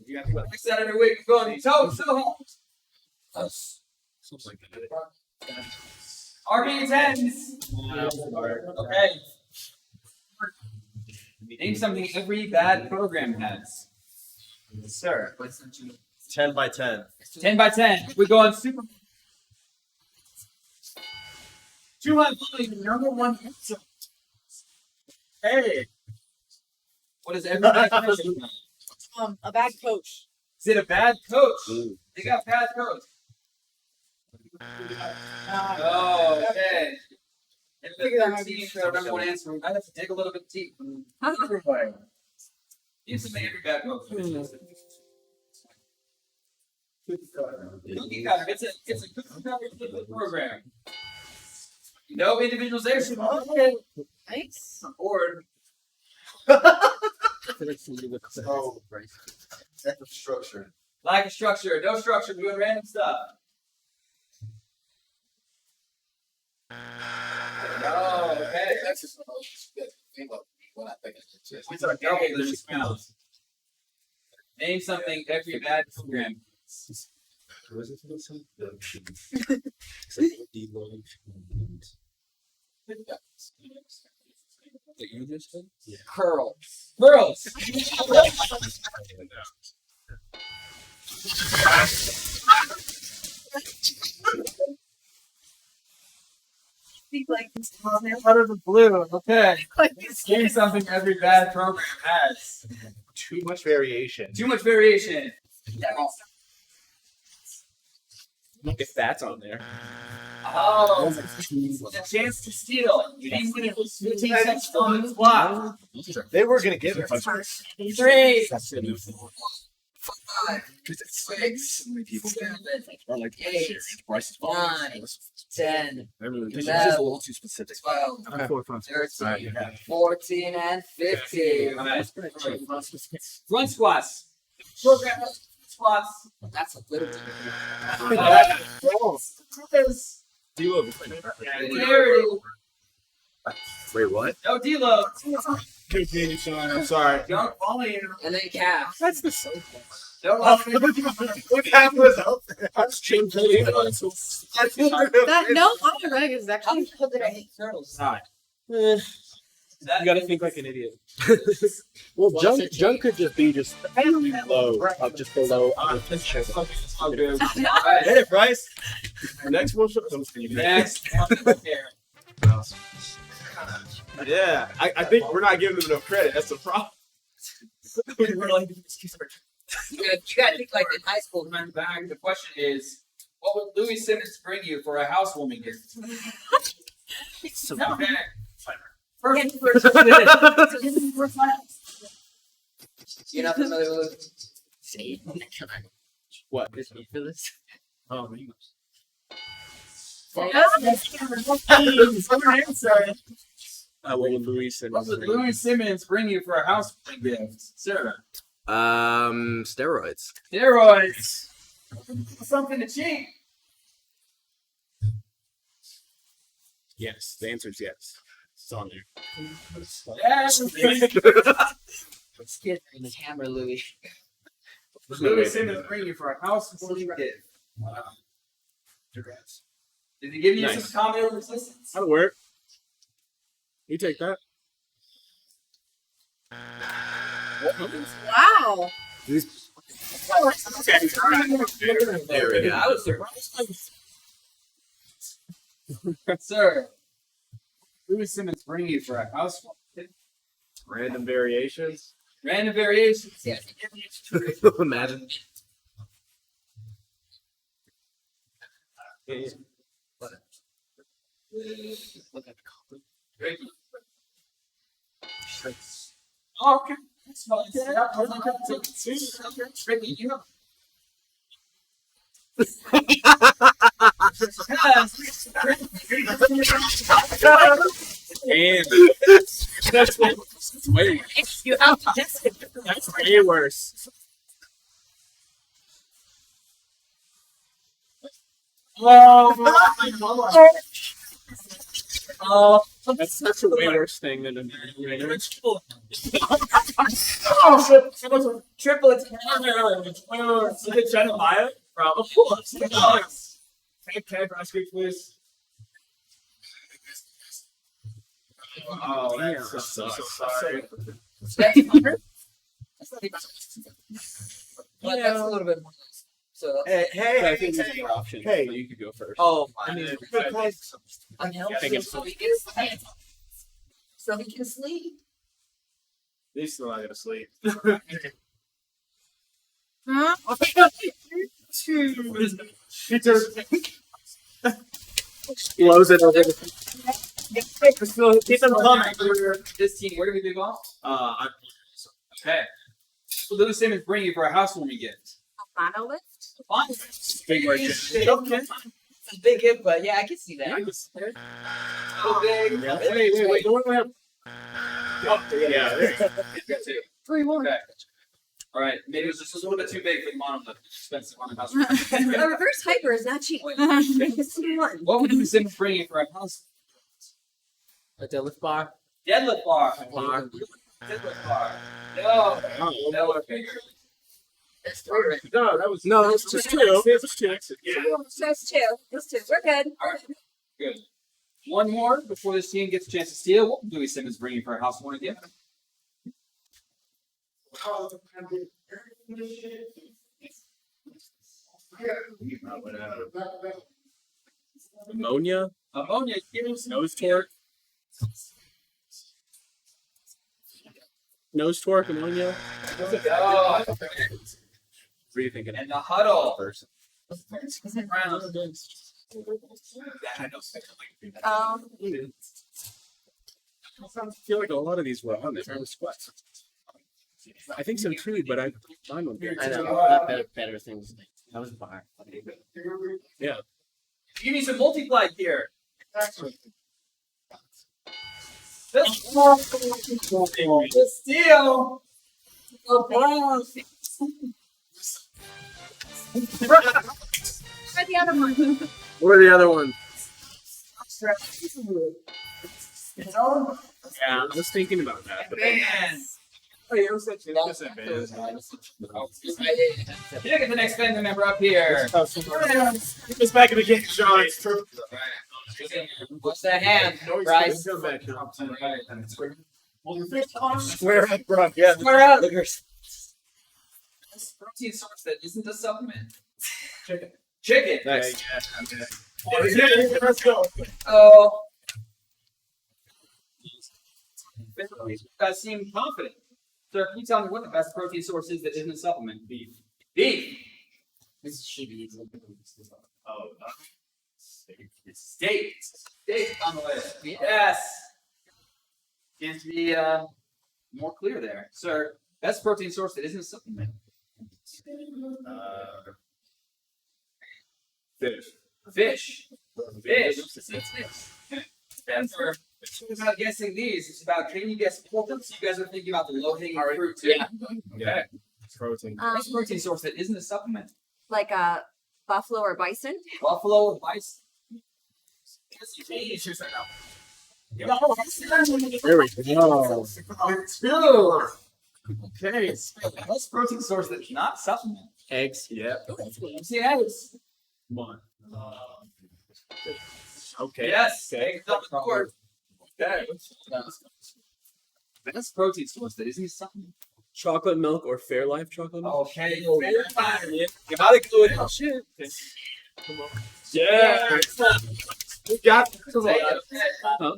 You got to go next Saturday week. Go on. So home. Something like that. RB10s. Okay. Name something every bad program has. Sir. 10 by 10. 10 by 10. We go on super. 200 number one answer. Hey. What is every bad coach? A bad coach. Is it a bad coach? They got bad coach. Oh, okay. And the Figure that might 13, be so I remember one answer. I have to dig a little bit deep. Everybody. Use to make every bad coach. Cookie cutter. It's a cookie cutter program. No individualization. Okay. Nice. Or So, lack of structure. lack of structure. No structure. Doing random stuff. Oh, okay. That's just what I think it's just. What's our double digit spells? Name something every bad program. Curl. Girls. Out of the blue. Okay. Name something every bad program has. Too much variation. Too much variation. If that's on there. Oh, the chance to steal. Name winner. 15 seconds on the clock. They were gonna give it. 3, 5, 6, 7, 8, 9, 10, This is a little too specific. 12, 13, 14, and 15. Front squats. Program has front squats. That's a little Wait, what? No deload. Continue, Sean. I'm sorry. Don't follow you. And then calf. That's the so. Don't What happened was out there. I just changed the That no on the reg is actually You gotta think like an idiot. Well, junk could just be just low, up just below our tension. Hey, Bryce. Next one. Next. Yeah, I think we're not giving them enough credit. That's the problem. You gotta think like in high school. Remember back. The question is, what would Louis Simmons bring you for a housewarming gift? Okay. First. You're not familiar with What? Oh, What would Louis Simmons What would Louis Simmons bring you for a housewarming gift, Sarah? Steroids. Steroids. Something to cheat. Yes, the answer is yes. It's on there. Yes. Let's get in the camera, Louis. Louis Simmons bring you for a housewarming gift. Congrats. Did he give you Nice. some combat resistance? That'll work. You take that. wow. There we go. I was surprised. Sir, Louis Simmons bring you for a housewarming gift. Random variations. Random variations. Yes. Imagine. Oh, okay. That's fine. Ricky, you know. And that's way worse. You have to just That's way worse. Oh, That's such a way worse thing than a triplets. So they trying to buy it? Probably. Can I speak, please? Oh, that's so sorry. That's not even. But that's a little bit more. So I think there's more options. Hey. So you could go first. oh, I mean, Because unhealthy. I think it's- So he can sleep. So he can sleep. He's still not gonna sleep. Huh? Blows it over. Keep them coming. This team, where do we leave off? Okay. What Lou Simmons bring you for a housewarming gift? A monolith? Big word. It's a big hit, but yeah, I can see that. So big. Wait. Don't have. Oh, yeah. There you go. 3-1. Okay. All right. Maybe it was just a little bit too big for the monolith. Expensive on the house. A reverse hyper is not cheap. It's 2-1. What would Lou Simmons bring you for a house? A deadlift bar. Deadlift bar. Deadlift bar. No. No. That's 3 right. No, that was just 2. It was 2. Yeah. That's 2. That's 2. We're good. All right. Good. One more before this team gets a chance to steal. What would Louis Simmons bring you for a housewarming gift? Ammonia. Ammonia. Nose torque. Nose torque. Ammonia. Oh. What are you thinking? And the huddle. I feel like a lot of these were on there. I think so too, but mine won't be. I know. Better things. That was bar. Yeah. Give me some multiply here. The steal. Where's the other one? What are the other ones? Yeah, I was thinking about that. But Oh, yeah, what's that? Can I get the next family member up here? Get us back in the game, Sean. It's true. What's that hand, Bryce? Square up, bro. Yeah. Square up. Protein source that isn't a supplement. Chicken. Chicken. Nice. Let's go. Oh. You guys seem confident. Sir, can you tell me what the best protein source is that isn't a supplement? Beef. Beef. This should be. Oh, steak. Steak on the list. Yes. Seems to be more clear there. Sir, best protein source that isn't a supplement. Fish. Fish. Spencer, it's about guessing these. It's about can you guess pork? So you guys are thinking about the low-hanging fruit too. Yeah. Protein. Best protein source that isn't a supplement. Like a buffalo or bison? Buffalo or bison. There we go. Two. Okay. Best protein source that's not supplement. Eggs. Yeah. See eggs. One. Okay. Yes. Okay. Eggs on the board. Okay. Best protein source that isn't a supplement. Chocolate milk or Fairlife chocolate milk? Okay. You gotta go with that shit. Come on. Yeah. We got it. Come on.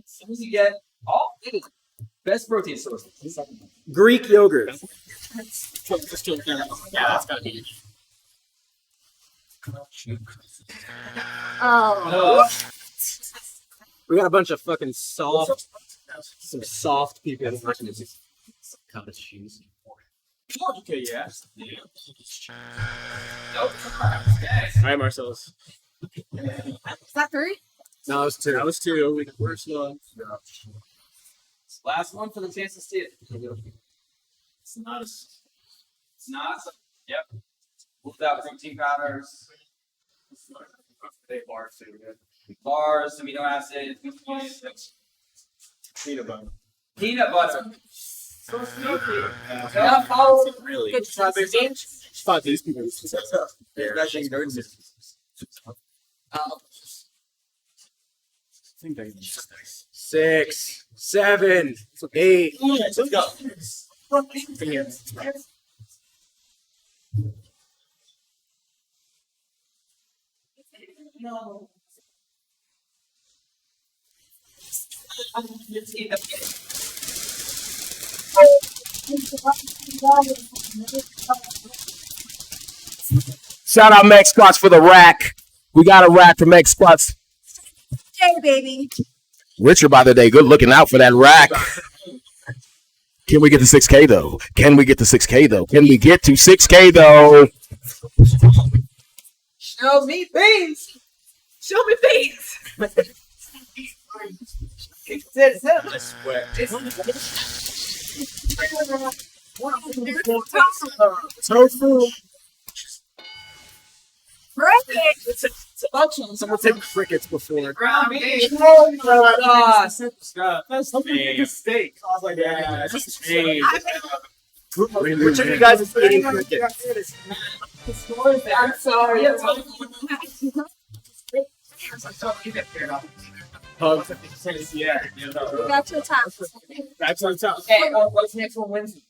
As soon as you get all best protein source. Greek yogurt. Yeah, that's gotta be. Oh. We got a bunch of fucking some soft people. Cottage cheese. Okay, yeah. All right, Marcellus. Is that 3? No, it was 2. That was 2. We first one. Last one for the chance to steal. It's not. It's not. Yep. Without protein powders. They bars too. Bars, amino acids. Peanut butter. Peanut butter. So sneaky. Really? Good Thought these people. I think 6, 7, 8. Let's go. No. Shout out Meg Squats for the rack. We got a rack for Meg Squats. Hey, baby. Richard, by the day, good looking out for that rack. Can we get to 6K though? Can we get to 6K though? Can we get to 6K though? Show me beans. Show me beans. I swear. Tofu. Someone said crickets before. Ground beef. That's something like a steak. I was like, yeah, that's a steak. Which of you guys is eating crickets? I'm sorry. Yeah. We got to the top. That's on top. Okay, what's next one Wednesday?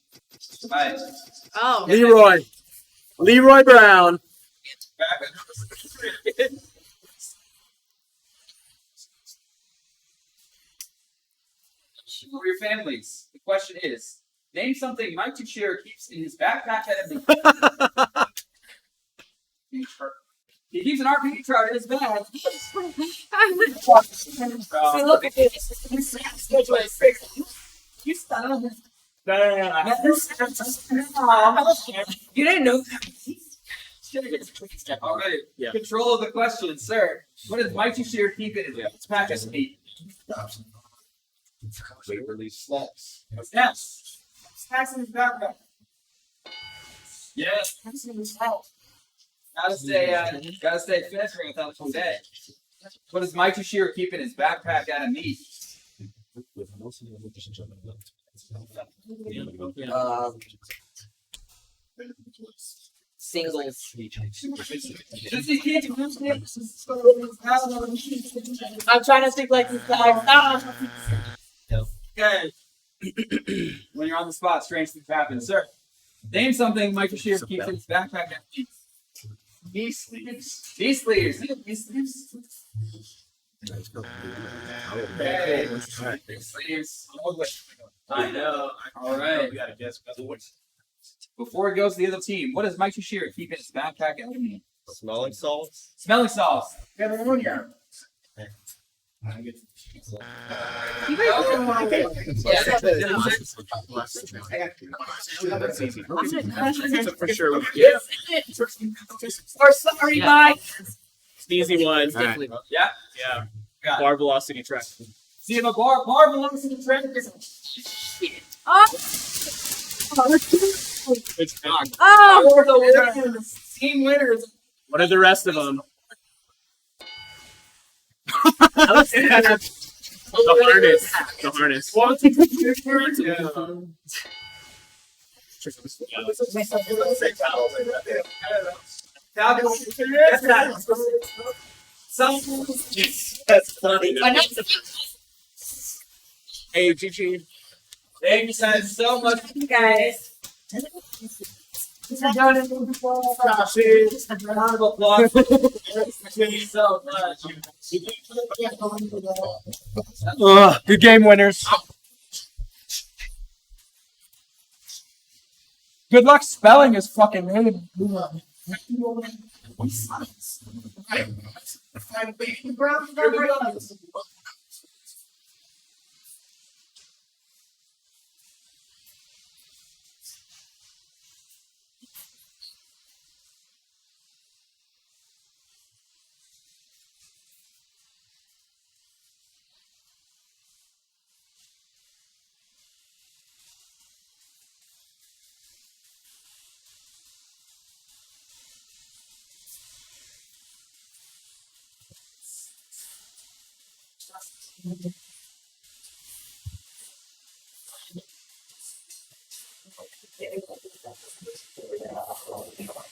Right. Oh. Leroy Brown. For your families, the question is: name something Mike Tuchscherer keeps in his backpack at a He keeps an RPG trout in his bag. See, look at this. You son of You didn't know. All right. Yeah. Control of the question, sir. What does Mike Tuchscherer keep in his pack of meat? Waverly Snaps. Yes. Snacks in his backpack. Yes. Gotta stay fresh without the day. What does Mike Tuchscherer keep in his backpack out of meat? Singles. I'm trying to think like this guy. Okay. When you're on the spot, strange things happen. Sir, name something Mike Tuchscherer keeps in his backpack at meat. Knee sleeves. Knee sleeves. Knee sleeves. Okay. Knee sleeves. I know. All right. We gotta guess. Before it goes to the other team, what does Mike Tuchscherer keep in his backpack at meat? Smelling salts. Smelling salts. For sure. Or sorry, Mike. It's the easy one. Yeah. Yeah. Bar velocity track. See if a bar velocity track is. Oh. It's not. Oh. Team winners. What are the rest of them? The harness. The harness. That's funny. Hey, Gigi. Thank you guys so much. You guys. Round of applause. Thank you so much. Good game, winners. Good luck spelling his fucking name.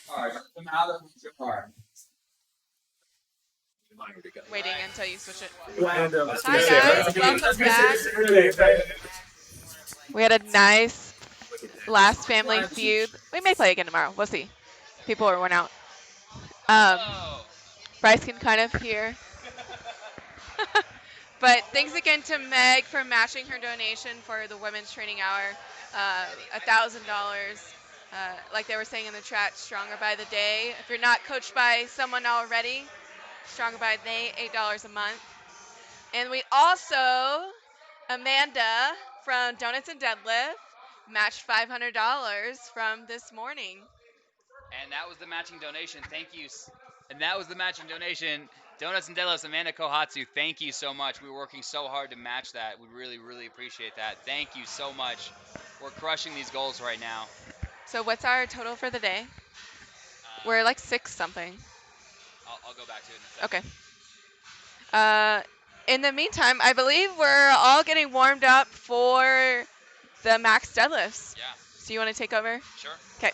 Alright, come out of the car. Waiting until you switch it. Random. Hi guys, welcome back. We had a nice last family feud. We may play again tomorrow. We'll see. People are worn out. Bryce can kind of hear. But thanks again to Meg for matching her donation for the Women's Training Hour. $1,000. Like they were saying in the chat, Stronger by the Day. If you're not coached by someone already, Stronger by the Day, $8 a month. And we also, Amanda from Donuts and Deadlift, matched $500 from this morning. And that was the matching donation. Thank you. And that was the matching donation. Donuts and Deadlifts, Amanda Kohatsu, thank you so much. We were working so hard to match that. We really, really appreciate that. Thank you so much. We're crushing these goals right now. So what's our total for the day? We're like 6 something. I'll go back to it in a second. Okay. In the meantime, I believe we're all getting warmed up for the max deadlifts. Yeah. So you want to take over? Sure. Okay.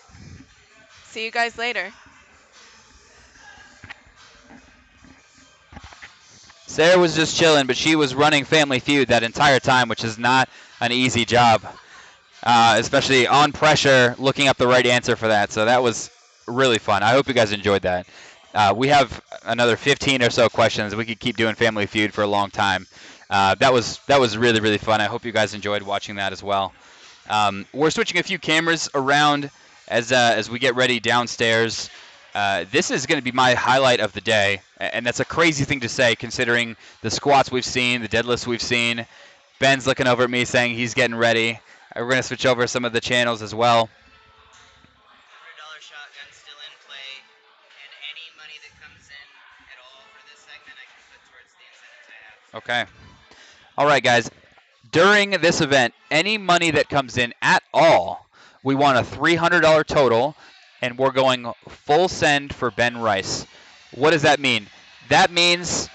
See you guys later. Sarah was just chilling, but she was running Family Feud that entire time, which is not an easy job, especially on pressure, looking up the right answer for that. So that was really fun. I hope you guys enjoyed that. We have another 15 or so questions. We could keep doing Family Feud for a long time. That was really, really fun. I hope you guys enjoyed watching that as well. We're switching a few cameras around as we get ready downstairs. This is going to be my highlight of the day, and that's a crazy thing to say considering the squats we've seen, the deadlifts we've seen. Ben's looking over at me saying he's getting ready. We're going to switch over some of the channels as well. $100 shotgun still in play, and any money that comes in at all for this segment I can put towards the incentives I have. Okay. All right, guys. During this event, any money that comes in at all, we want a $300 total, and we're going full send for Ben Rice. What does that mean? That means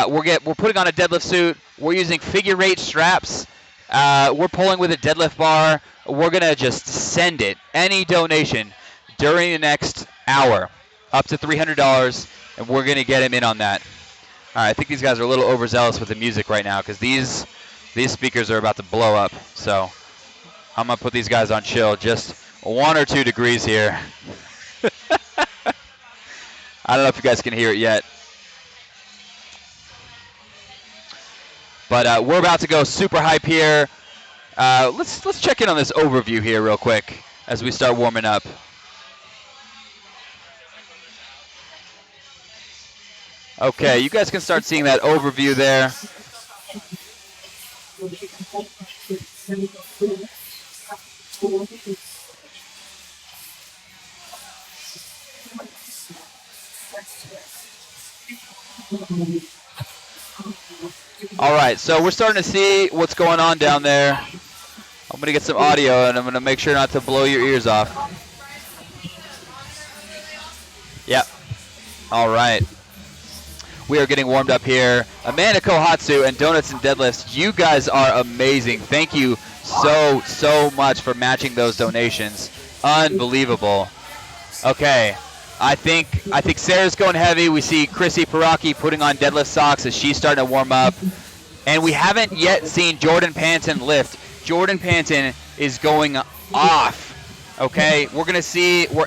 we're putting on a deadlift suit. We're using figure 8 straps. We're pulling with a deadlift bar. We're going to just send it, any donation, during the next hour, up to $300, and we're going to get him in on that. All right, I think these guys are a little overzealous with the music right now because these speakers are about to blow up. So I'm going to put these guys on chill, just 1 or 2 degrees here. I don't know if you guys can hear it yet. But we're about to go super hype here. Let's check in on this overview here real quick as we start warming up. Okay, you guys can start seeing that overview there. All right, so we're starting to see what's going on down there. I'm going to get some audio, and I'm going to make sure not to blow your ears off. Yep. All right. We are getting warmed up here. Amanda Kohatsu and Donuts and Deadlifts, you guys are amazing. Thank you so much for matching those donations. Unbelievable. Okay. I think Sarah's going heavy. We see Chrissy Paraki putting on deadlift socks as she's starting to warm up. And we haven't yet seen Jordan Panton lift. Jordan Panton is going off. Okay, we're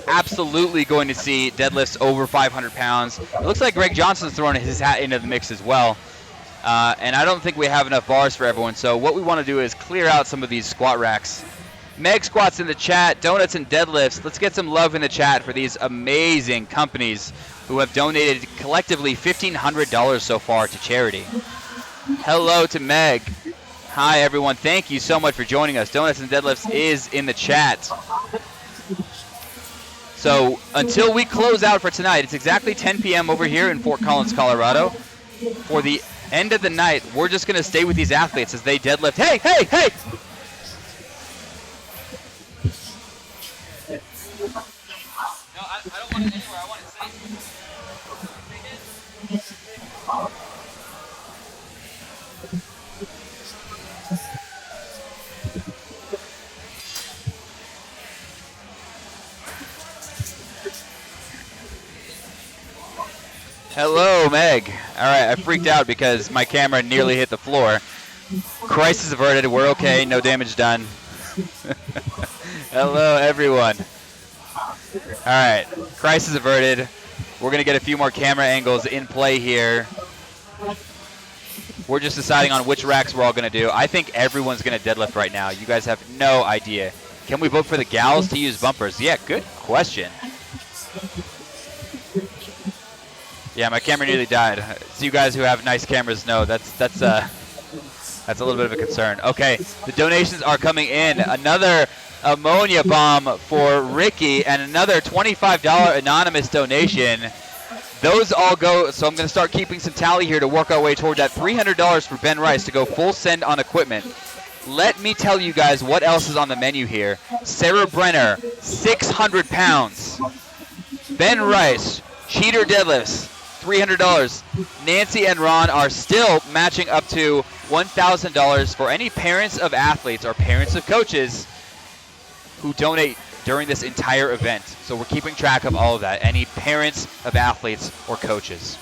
absolutely going to see deadlifts over 500 pounds. It looks like Greg Johnson's throwing his hat into the mix as well. And I don't think we have enough bars for everyone. So what we want to do is clear out some of these squat racks. Meg Squats in the chat, Donuts and Deadlifts. Let's get some love in the chat for these amazing companies who have donated collectively $1,500 so far to charity. Hello to Meg. Hi, everyone. Thank you so much for joining us. Donuts and Deadlifts is in the chat. So until we close out for tonight, it's exactly 10 p.m. over here in Fort Collins, Colorado. For the end of the night, we're just going to stay with these athletes as they deadlift. Hey, hey, hey! No, I don't want it anywhere. I want it safe. Hello, Meg. All right, I freaked out because my camera nearly hit the floor. Crisis averted. We're okay. No damage done. Hello, everyone. All right, crisis averted. We're going to get a few more camera angles in play here. We're just deciding on which racks we're all going to do. I think everyone's going to deadlift right now. You guys have no idea. Can we vote for the gals to use bumpers? Yeah, good question. Yeah, my camera nearly died. So you guys who have nice cameras know that's a little bit of a concern. Okay, the donations are coming in. Another ammonia bomb for Ricky and another $25 anonymous donation. Those all go, so I'm going to start keeping some tally here to work our way toward that $300 for Ben Rice to go full send on equipment. Let me tell you guys what else is on the menu here. Sarah Brenner, 600 pounds. Ben Rice, cheater deadlifts, $300. Nancy and Ron are still matching up to $1,000 for any parents of athletes or parents of coaches who donate during this entire event. So we're keeping track of all of that. Any parents of athletes or coaches.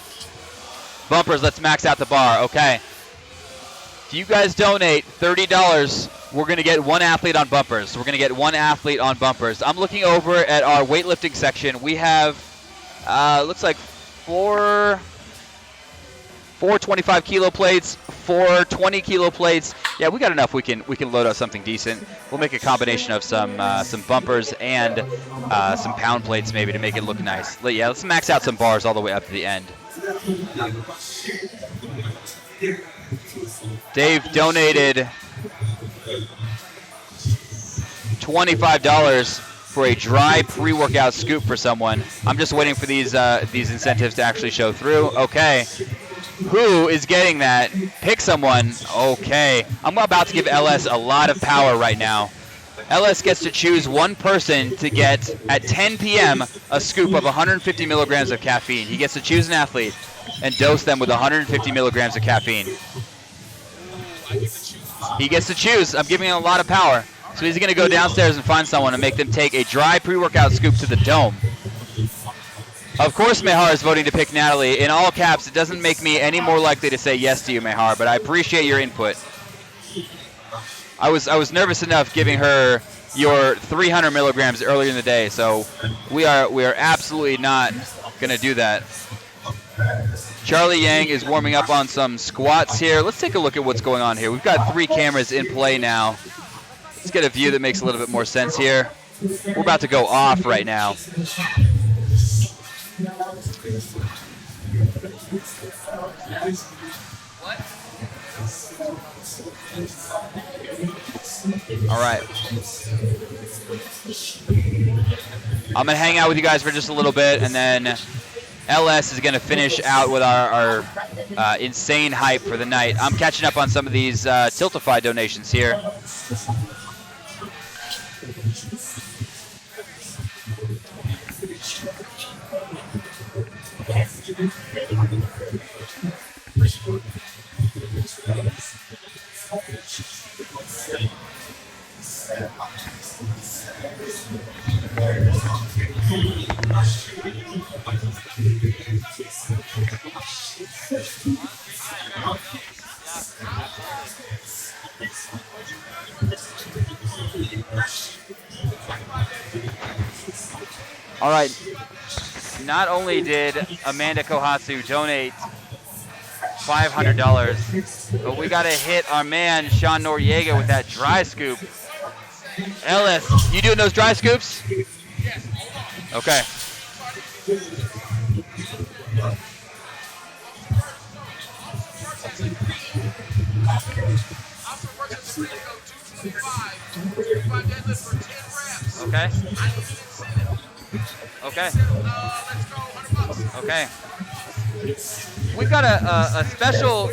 Bumpers, let's max out the bar. Okay. If you guys donate $30, we're going to get one athlete on bumpers. So we're going to get one athlete on bumpers. I'm looking over at our weightlifting section. We have, looks like four 25 kilo plates, 4 20 kilo plates. Yeah, we got enough. We can load up something decent. We'll make a combination of some bumpers and some pound plates maybe to make it look nice. Yeah, let's max out some bars all the way up to the end. Dave donated $25 for a dry pre-workout scoop for someone. I'm just waiting for these incentives to actually show through. Okay. Who is getting that? Pick someone. Okay. I'm about to give LS a lot of power right now. LS gets to choose one person to get, at 10 p.m., a scoop of 150 milligrams of caffeine. He gets to choose an athlete and dose them with 150 milligrams of caffeine. He gets to choose. I'm giving him a lot of power. So he's going to go downstairs and find someone and make them take a dry pre-workout scoop to the dome. Of course, Mehar is voting to pick Natalie. In all caps, it doesn't make me any more likely to say yes to you, Mehar, but I appreciate your input. I was nervous enough giving her your 300 milligrams earlier in the day, so we are absolutely not going to do that. Charlie Yang is warming up on some squats here. Let's take a look at what's going on here. We've got 3 cameras in play now. Let's get a view that makes a little bit more sense here. We're about to go off right now. All right. I'm going to hang out with you guys for just a little bit, and then LS is going to finish out with our insane hype for the night. I'm catching up on some of these Tiltify donations here. All right, not only did Amanda Kohatsu donate $500, but we got to hit our man Sean Noriega with that dry scoop. Ellis, you doing those dry scoops? Okay. Okay. Okay. Okay. We've got a special.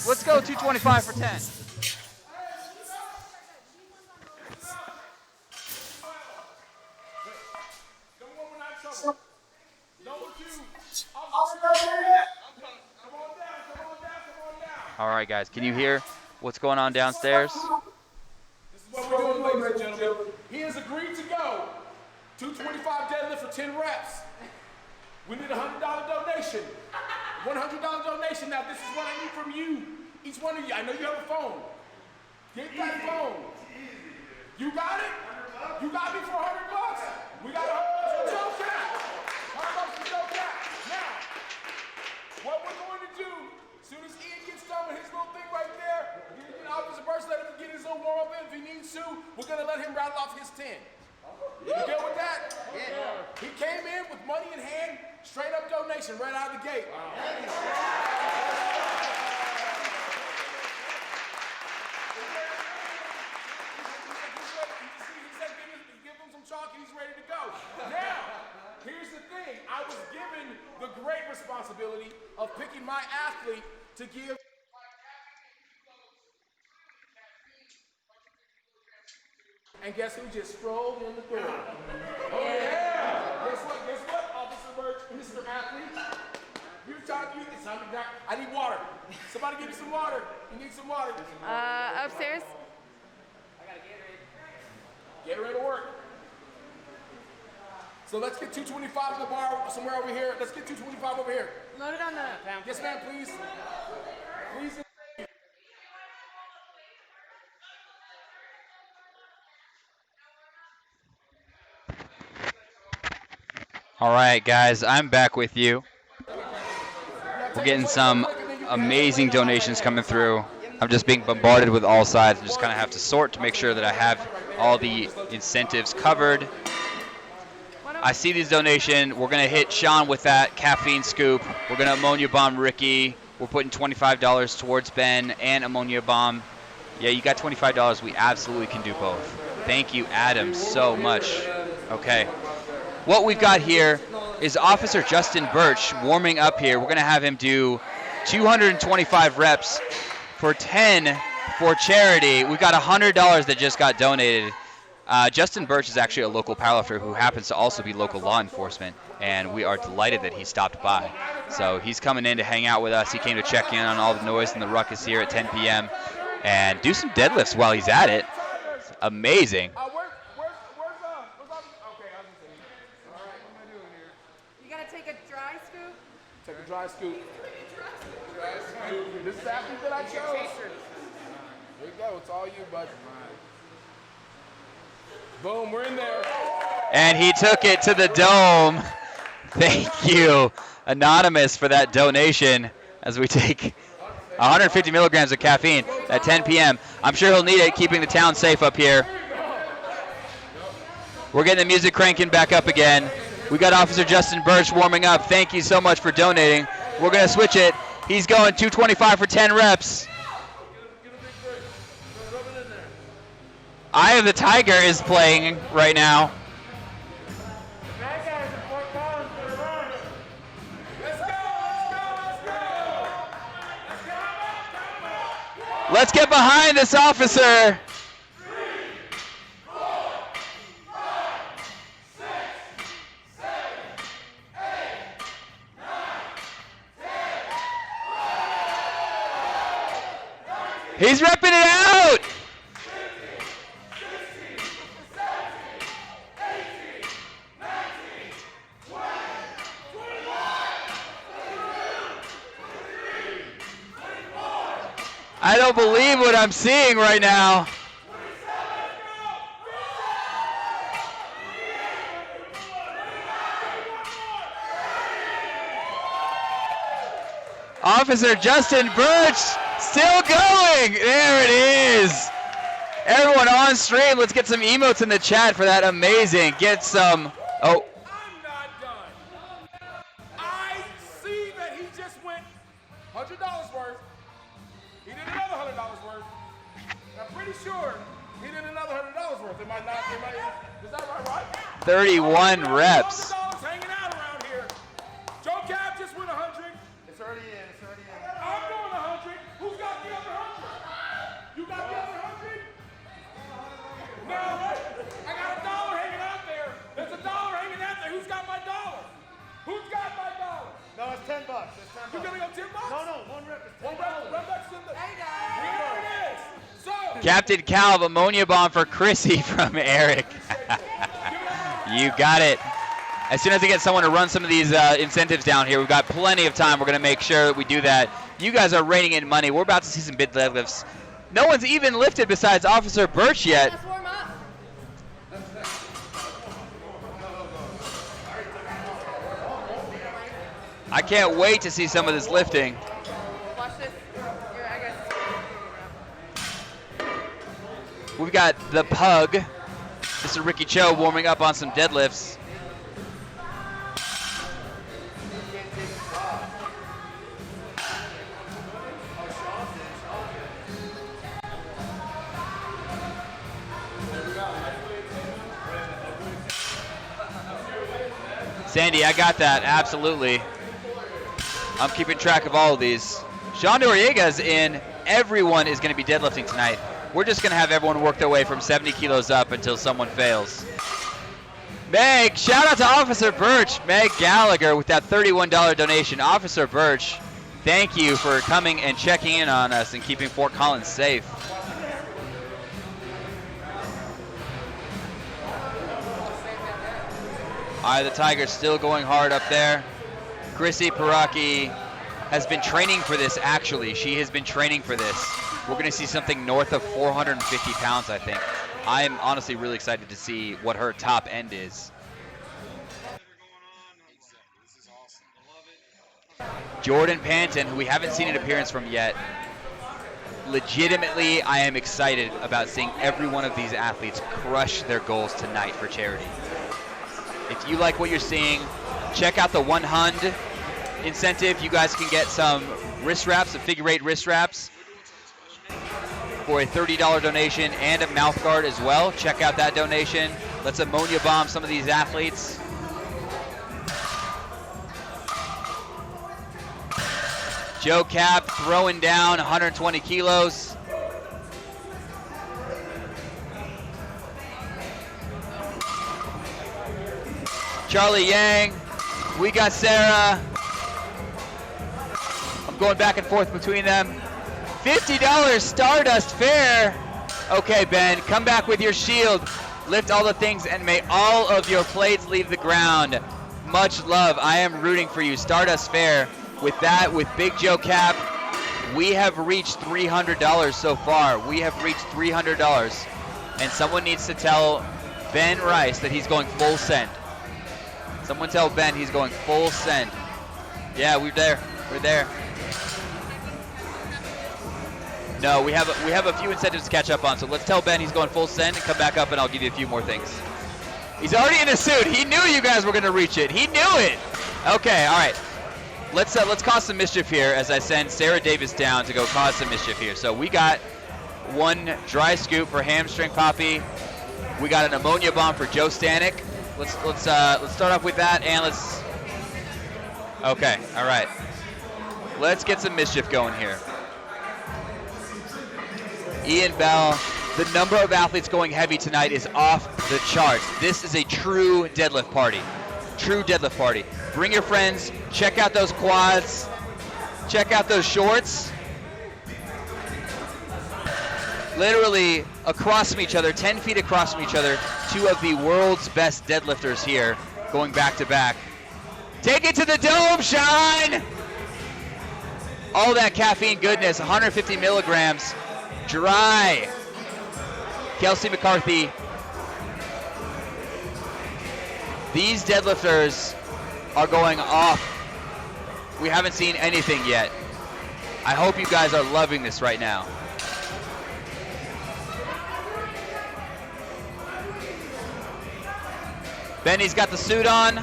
Let's go 225 for 10. All right, guys, can you hear what's going on downstairs? This is what we're doing, ladies and gentlemen. He has agreed to go 225 deadlift for 10 reps. We need a $100 donation. $100 donation. Now, this is what I need from you. Each one of you. I know you have a phone. Get that phone. You got it? You got me for $100? We got $100 for Joe Cap. $100 for Joe Cap. Now, what we're going to do, as soon as Ian gets done with his little thing right there, Officer Burst, let him get his little warm up in if he needs to. We're going to let him rattle off his 10. You good with that? Yeah. He came in with money in hand, straight up donation right out of the gate. Wow. He said give him some chalk and he's ready to go. Now, here's the thing. I was given the great responsibility of picking my athlete to give. And guess who just strolled in the door? Oh yeah! Guess what, Officer Birch, Mr. Athlete? It's time to die. I need water. Somebody give me some water. You need some water. Upstairs. I got a Gatorade. Gatorade will work. So let's get 225 in the bar somewhere over here. Let's get 225 over here. Load it on the. Yes, ma'am, please. Please. All right, guys, I'm back with you. We're getting some amazing donations coming through. I'm just being bombarded with all sides. I just kind of have to sort to make sure that I have all the incentives covered. I see these donations. We're going to hit Sean with that caffeine scoop. We're going to ammonia bomb Ricky. We're putting $25 towards Ben and ammonia bomb. Yeah, you got $25. We absolutely can do both. Thank you, Adam, so much. Okay. What we've got here is Officer Justin Birch warming up here. We're going to have him do 225 reps for 10 for charity. We've got $100 that just got donated. Justin Birch is actually a local powerlifter who happens to also be local law enforcement, and we are delighted that he stopped by. So he's coming in to hang out with us. He came to check in on all the noise and the ruckus here at 10 p.m. and do some deadlifts while he's at it. It's amazing. Take a dry scoop. This is the athlete that I chose. There you go. It's all you, bud. Boom, we're in there. And he took it to the dome. Thank you, Anonymous, for that donation as we take 150 milligrams of caffeine at 10 p.m. I'm sure he'll need it, keeping the town safe up here. We're getting the music cranking back up again. We got Officer Justin Birch warming up. Thank you so much for donating. We're going to switch it. He's going 225 for 10 reps. Eye of the Tiger is playing right now. Let's get behind this officer. He's repping it out. I don't believe what I'm seeing right now. Officer Justin Birch still going. There it is. Everyone on stream, let's get some emotes in the chat for that amazing. Get some. Oh. I'm not done. I see that he just went $100 worth. He did another $100 worth. I'm pretty sure he did another $100 worth. It might not. Is that right? 31 reps. $100 hanging out around here. Joe Cab just went 100. It's already in. I'm going 100. Who's got the other 100? You got the other 100? No, I got $1 hanging out there. There's $1 hanging out there. Who's got my dollar? Who's got my dollar? No, it's $10. It's $10. You gonna go $10? No, one rep. One rep's in the. Hey guys. Here it is. So. Captain Cal, ammonia bomb for Chrissy from Eric. You got it. As soon as I get someone to run some of these incentives down here, we've got plenty of time. We're going to make sure that we do that. You guys are reining in money. We're about to see some bid deadlifts. No one's even lifted besides Officer Birch yet. I can't wait to see some of this lifting. Watch this. We've got the Pug. This is Ricky Cho warming up on some deadlifts. Sandy, I got that, absolutely. I'm keeping track of all of these. Sean Noriega's in. Everyone is going to be deadlifting tonight. We're just going to have everyone work their way from 70 kilos up until someone fails. Meg, shout out to Officer Birch. Meg Gallagher with that $31 donation. Officer Birch, thank you for coming and checking in on us and keeping Fort Collins safe. Eye of the Tiger still going hard up there. Chrissy Paraki has been training for this, actually. She has been training for this. We're going to see something north of 450 pounds, I think. I'm honestly really excited to see what her top end is. Jordan Panton, who we haven't seen an appearance from yet. Legitimately, I am excited about seeing every one of these athletes crush their goals tonight for charity. If you like what you're seeing, check out the 100 incentive. You guys can get some wrist wraps, a figure 8 wrist wraps for a $30 donation and a mouth guard as well. Check out that donation. Let's ammonia bomb some of these athletes. Joe Cap throwing down 120 kilos. Charlie Yang, we got Sarah. I'm going back and forth between them. $50 Stardust Fair. Okay, Ben, come back with your shield. Lift all the things and may all of your plates leave the ground. Much love. I am rooting for you. Stardust Fair. With that, with Big Joe Cap, we have reached $300 so far. We have reached $300. And someone needs to tell Ben Rice that he's going full send. Someone tell Ben he's going full send. Yeah, we're there. We're there. No, we have a few incentives to catch up on, so let's tell Ben he's going full send and come back up and I'll give you a few more things. He's already in a suit. He knew you guys were going to reach it. He knew it. Okay, all right. Let's cause some mischief here as I send Sarah Davis down to go cause some mischief here. So we got one dry scoop for Hamstring Poppy. We got an ammonia bomb for Joe Stanek. Let's start off with that and let's. Okay, all right. Let's get some mischief going here. Ian Bell, the number of athletes going heavy tonight is off the charts. This is a true deadlift party. True deadlift party. Bring your friends, check out those quads, check out those shorts. Literally across from each other, 10 feet across from each other, two of the world's best deadlifters here going back to back. Take it to the dome, Shine! All that caffeine goodness, 150 milligrams, dry. Kelsey McCarthy. These deadlifters are going off. We haven't seen anything yet. I hope you guys are loving this right now. Benny's got the suit on.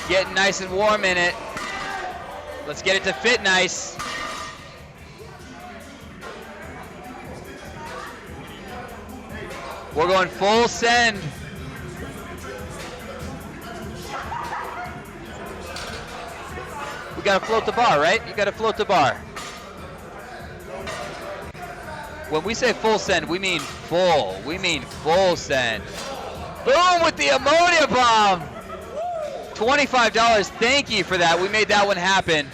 Getting nice and warm in it. Let's get it to fit nice. We're going full send. We gotta float the bar, right? You gotta float the bar. When we say full send, we mean full. We mean full send. Boom with the ammonia bomb. $25. Thank you for that. We made that one happen.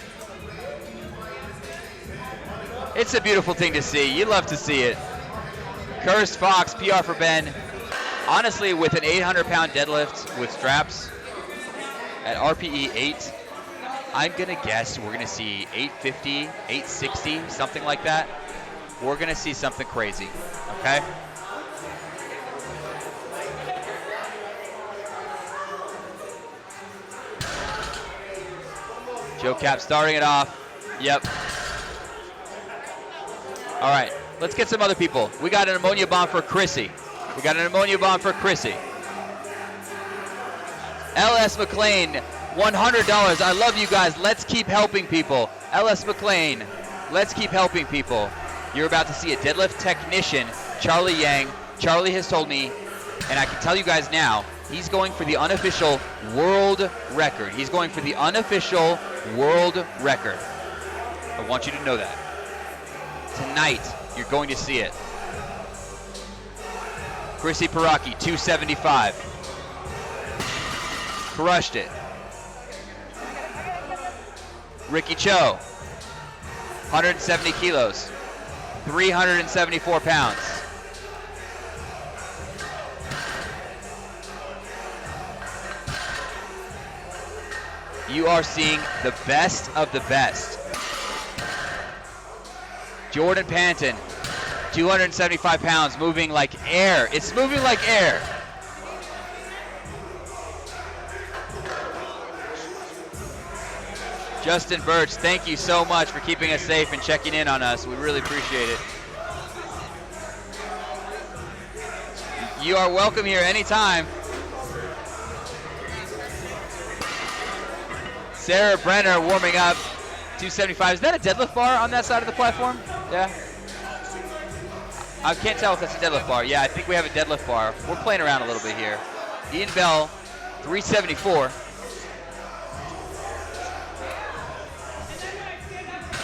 It's a beautiful thing to see. You love to see it. Cursed Fox, PR for Ben. Honestly, with an 800-pound deadlift with straps at RPE 8, I'm going to guess we're going to see 850, 860, something like that. We're going to see something crazy, okay? Joe Cap starting it off. Yep. All right, let's get some other people. We got an ammonia bomb for Chrissy. LS McLean, $100. I love you guys. Let's keep helping people. LS McLean, let's keep helping people. You're about to see a deadlift technician, Charlie Yang. Charlie has told me, and I can tell you guys now, he's going for the unofficial world record. I want you to know that. Tonight, you're going to see it. Chrissy Paraki, 275. Crushed it. Ricky Cho, 170 kilos, 374 pounds. You are seeing the best of the best. Jordan Panton, 275 pounds, moving like air. It's moving like air. Justin Birch, thank you so much for keeping us safe and checking in on us. We really appreciate it. You are welcome here anytime. Sarah Brenner warming up, 275. Is that a deadlift bar on that side of the platform? Yeah. I can't tell if that's a deadlift bar. Yeah, I think we have a deadlift bar. We're playing around a little bit here. Ian Bell, 374.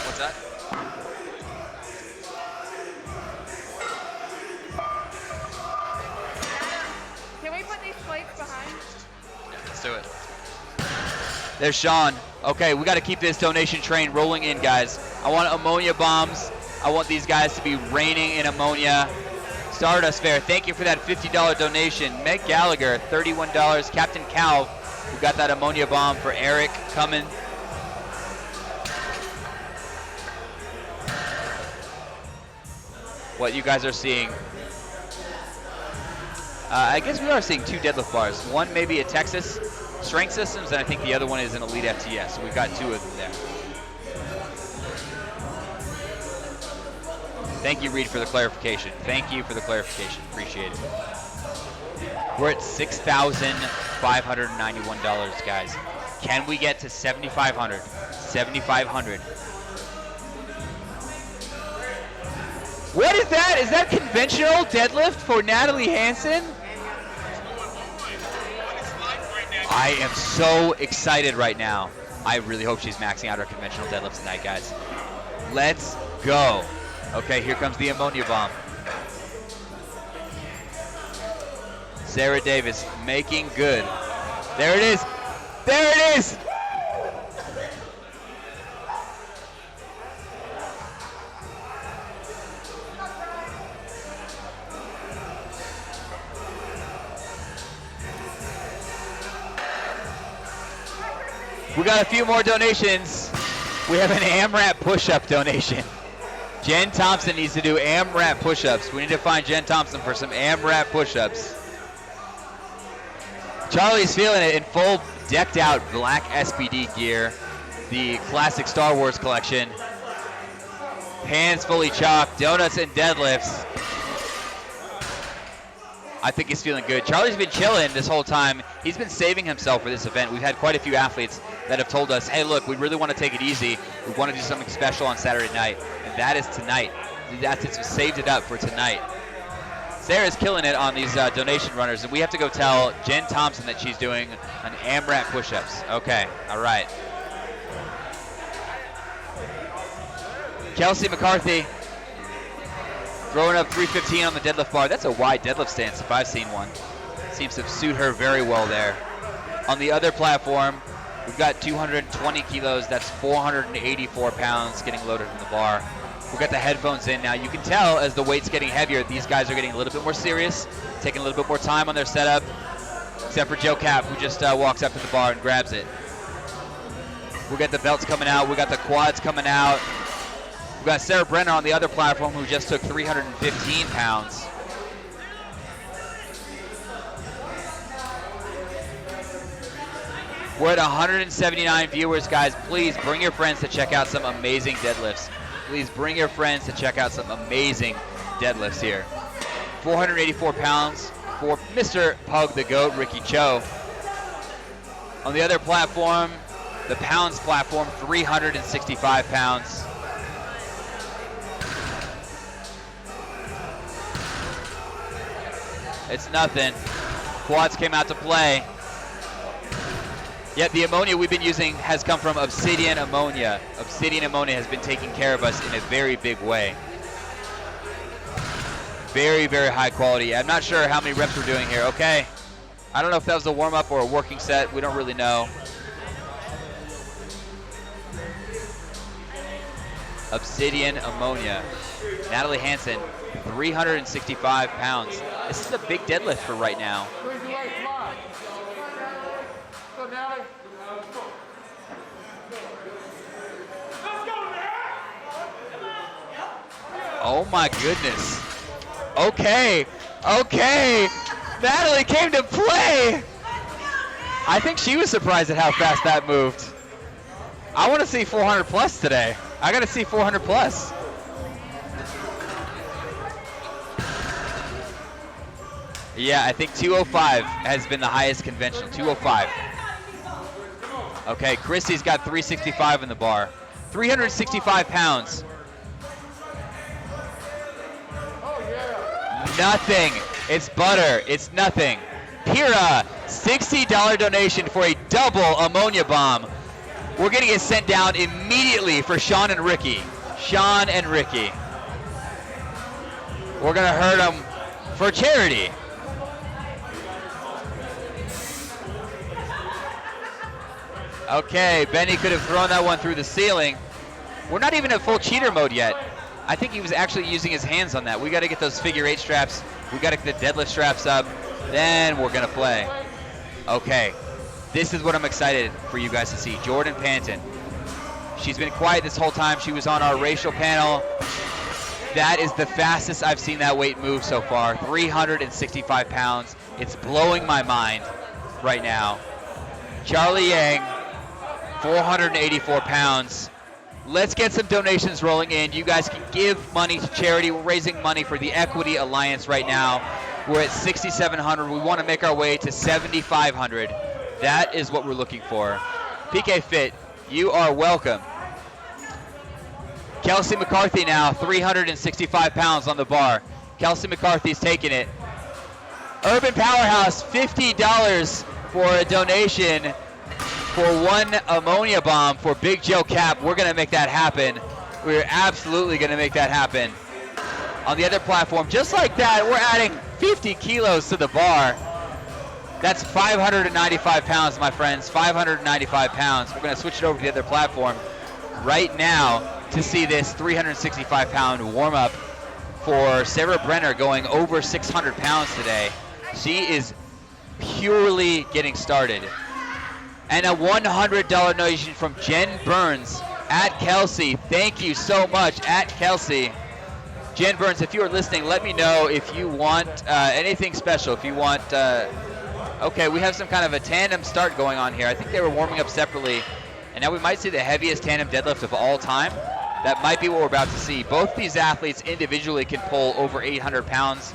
What's that? Can we put these plates behind? Yeah, let's do it. There's Sean. Okay, we got to keep this donation train rolling in, guys. I want ammonia bombs. I want these guys to be raining in ammonia. Stardust Fair, thank you for that $50 donation. Meg Gallagher, $31. Captain Cal, who got that ammonia bomb for Eric coming. What you guys are seeing. I guess we are seeing two deadlift bars. One maybe a Texas Strength Systems, and I think the other one is an Elite FTS. So we've got two of them there. Thank you, Reed, for the clarification. Appreciate it. We're at $6,591, guys. Can we get to 7,500? 7,500. What is that? Is that conventional deadlift for Natalie Hansen? I am so excited right now. I really hope she's maxing out her conventional deadlifts tonight, guys. Let's go. Okay, here comes the ammonia bomb. Sarah Davis making good. There it is. There it is. We got a few more donations. We have an AMRAP push-up donation. Jen Thompson needs to do AMRAP push-ups. We need to find Jen Thompson for some AMRAP push-ups. Charlie's feeling it in full decked out black SPD gear. The classic Star Wars collection. Hands fully chalked, donuts and deadlifts. I think he's feeling good. Charlie's been chilling this whole time. He's been saving himself for this event. We've had quite a few athletes that have told us, hey, look, we really want to take it easy. We want to do something special on Saturday night. And that is tonight. That's saved it up for tonight. Sarah's killing it on these donation runners. And we have to go tell Jen Thompson that she's doing an AMRAP push-ups. Okay, all right. Kelsey McCarthy. Throwing up 315 on the deadlift bar. That's a wide deadlift stance if I've seen one. Seems to suit her very well there. On the other platform, we've got 220 kilos. That's 484 pounds getting loaded in the bar. We've got the headphones in now. You can tell as the weight's getting heavier, these guys are getting a little bit more serious, taking a little bit more time on their setup, except for Joe Cap, who just walks up to the bar and grabs it. We got the belts coming out. We got the quads coming out. We've got Sarah Brenner on the other platform who just took 315 pounds. We're at 179 viewers, guys. Please bring your friends to check out some amazing deadlifts. Please bring your friends to check out some amazing deadlifts here. 484 pounds for Mr. Pug the Goat, Ricky Cho. On the other platform, the pounds platform, 365 pounds. It's nothing. Quads came out to play. Yet the ammonia we've been using has come from Obsidian Ammonia. Obsidian Ammonia has been taking care of us in a very big way. Very, very high quality. I'm not sure how many reps we're doing here. Okay. I don't know if that was a warm-up or a working set. We don't really know. Obsidian Ammonia. Natalie Hansen, 365 pounds. This is a big deadlift for right now. Oh my goodness. Okay. Okay. Natalie came to play. I think she was surprised at how fast that moved. I want to see 400 plus today. I got to see 400 plus. Yeah, I think 205 has been the highest conventional. 205. Okay, Chrissy's got 365 in the bar. 365 pounds. Nothing. It's butter. It's nothing. Pira, $60 donation for a double ammonia bomb. We're going to get sent down immediately for Sean and Ricky. Sean and Ricky. We're going to hurt them for charity. Okay, Benny could have thrown that one through the ceiling. We're not even at full cheater mode yet. I think he was actually using his hands on that. We got to get those figure 8 straps. We got to get the deadlift straps up. Then we're going to play. Okay, this is what I'm excited for you guys to see. Jordan Panton. She's been quiet this whole time. She was on our racial panel. That is the fastest I've seen that weight move so far. 365 pounds. It's blowing my mind right now. Charlie Yang, 484 pounds. Let's get some donations rolling in. You guys can give money to charity. We're raising money for the Equity Alliance right now. We're at 6,700. We want to make our way to 7,500. That is what we're looking for. PK Fit, you are welcome. Kelsey McCarthy now, 365 pounds on the bar. Kelsey McCarthy's taking it. Urban Powerhouse, $50 for a donation for one ammonia bomb for Big Joe Cap. We're going to make that happen. We're absolutely going to make that happen. On the other platform, just like that, we're adding 50 kilos to the bar. That's 595 pounds, my friends, 595 pounds. We're going to switch it over to the other platform right now to see this 365-pound warm-up for Sarah Brenner going over 600 pounds today. She is purely getting started. And a $100 donation from Jen Burns at Kelsey. Thank you so much, at Kelsey. Jen Burns, if you are listening, let me know if you want anything special. If you want, okay, we have some kind of a tandem start going on here. I think they were warming up separately. And now we might see the heaviest tandem deadlift of all time. That might be what we're about to see. Both these athletes individually can pull over 800 pounds.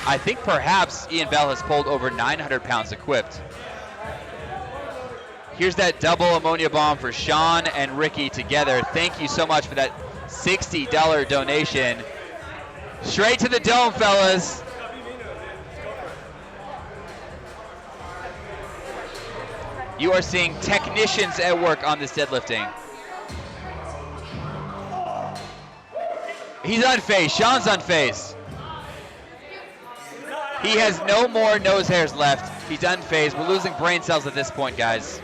I think perhaps Ian Bell has pulled over 900 pounds equipped. Here's that double ammonia bomb for Sean and Ricky together. Thank you so much for that $60 donation. Straight to the dome, fellas. You are seeing technicians at work on this deadlifting. He's unfazed. Sean's unfazed. He has no more nose hairs left. He's unfazed. We're losing brain cells at this point, guys.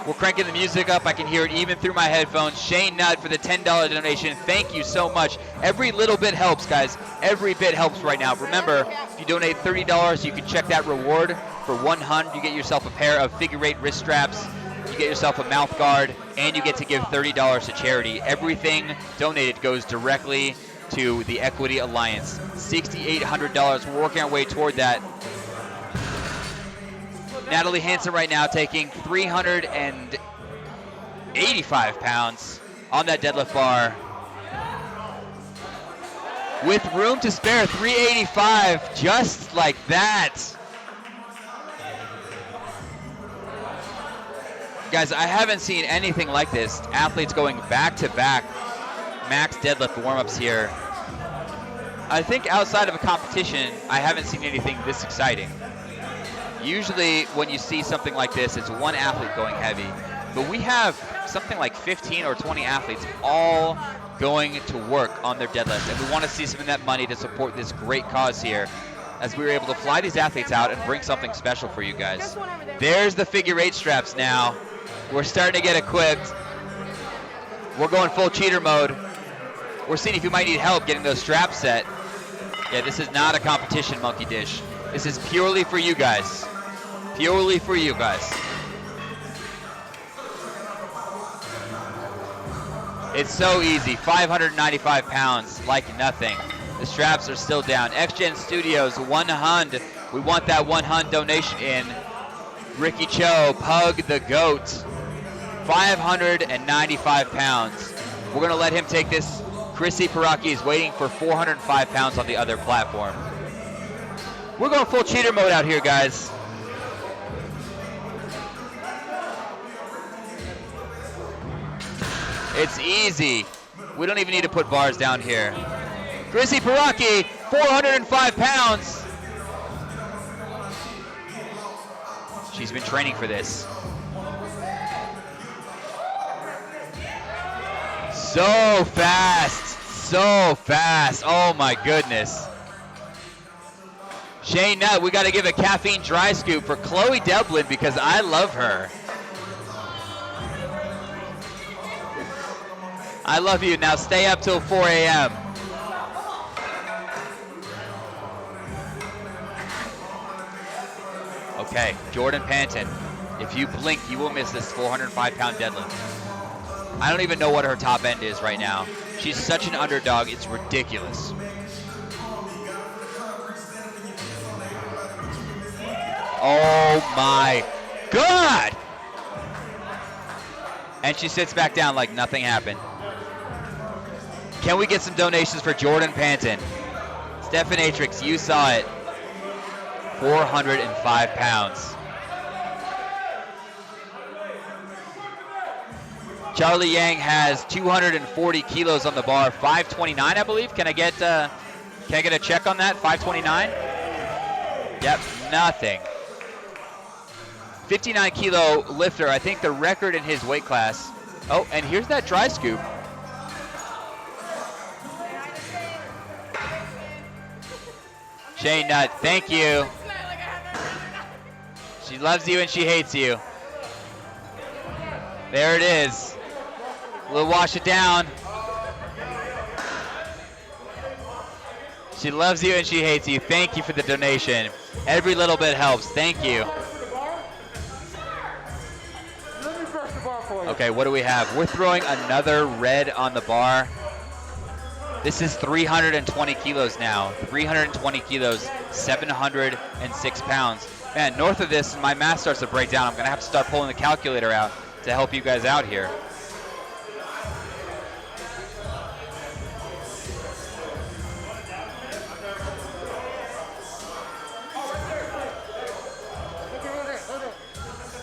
We're cranking the music up. I can hear it even through my headphones. Shane Nutt for the $10 donation. Thank you so much. Every little bit helps, guys. Every bit helps right now. Remember, if you donate $30, you can check that reward. For $100, you get yourself a pair of figure 8 wrist straps. You get yourself a mouth guard, and you get to give $30 to charity. Everything donated goes directly to the Equity Alliance. $6,800. We're working our way toward that. Natalie Hansen right now taking 385 pounds on that deadlift bar. With room to spare, 385, just like that. Guys, I haven't seen anything like this. Athletes going back-to-back max deadlift warm-ups here. I think outside of a competition, I haven't seen anything this exciting. Usually when you see something like this, it's one athlete going heavy. But we have something like 15 or 20 athletes all going to work on their deadlift. And we want to see some of that money to support this great cause here, as we were able to fly these athletes out and bring something special for you guys. There's the figure 8 straps now. We're starting to get equipped. We're going full cheater mode. We're seeing if you might need help getting those straps set. Yeah, this is not a competition, Monkey Dish. This is purely for you guys. Purely for you guys. It's so easy, 595 pounds, like nothing. The straps are still down. XGen Studios, 100. We want that 100 donation in. Ricky Cho, Pug the Goat, 595 pounds. We're gonna let him take this. Chrissy Paraki is waiting for 405 pounds on the other platform. We're going full cheater mode out here, guys. It's easy. We don't even need to put bars down here. Chrissy Paraki, 405 pounds. She's been training for this. So fast, so fast. Oh my goodness. Shane Nutt, we got to give a caffeine dry scoop for Chloe Devlin because I love her. I love you. Now stay up till 4 a.m. Okay, Jordan Panton. If you blink, you will miss this 405-pound deadlift. I don't even know what her top end is right now. She's such an underdog, it's ridiculous. Oh my God! And she sits back down like nothing happened. Can we get some donations for Jordan Panton? Stephanatrix, you saw it. 405 pounds. Charlie Yang has 240 kilos on the bar, 529, I believe. Can I get a check on that? 529? Yep, nothing. 59 kilo lifter, I think the record in his weight class. Oh, and here's that dry scoop. Shane Nutt, thank you. She loves you and she hates you. There it is. We'll wash it down. She loves you and she hates you. Thank you for the donation. Every little bit helps. Thank you. Okay, what do we have? We're throwing another red on the bar. This is 320 kilos now. 320 kilos, 706 pounds. Man, north of this, my math starts to break down. I'm going to have to start pulling the calculator out to help you guys out here.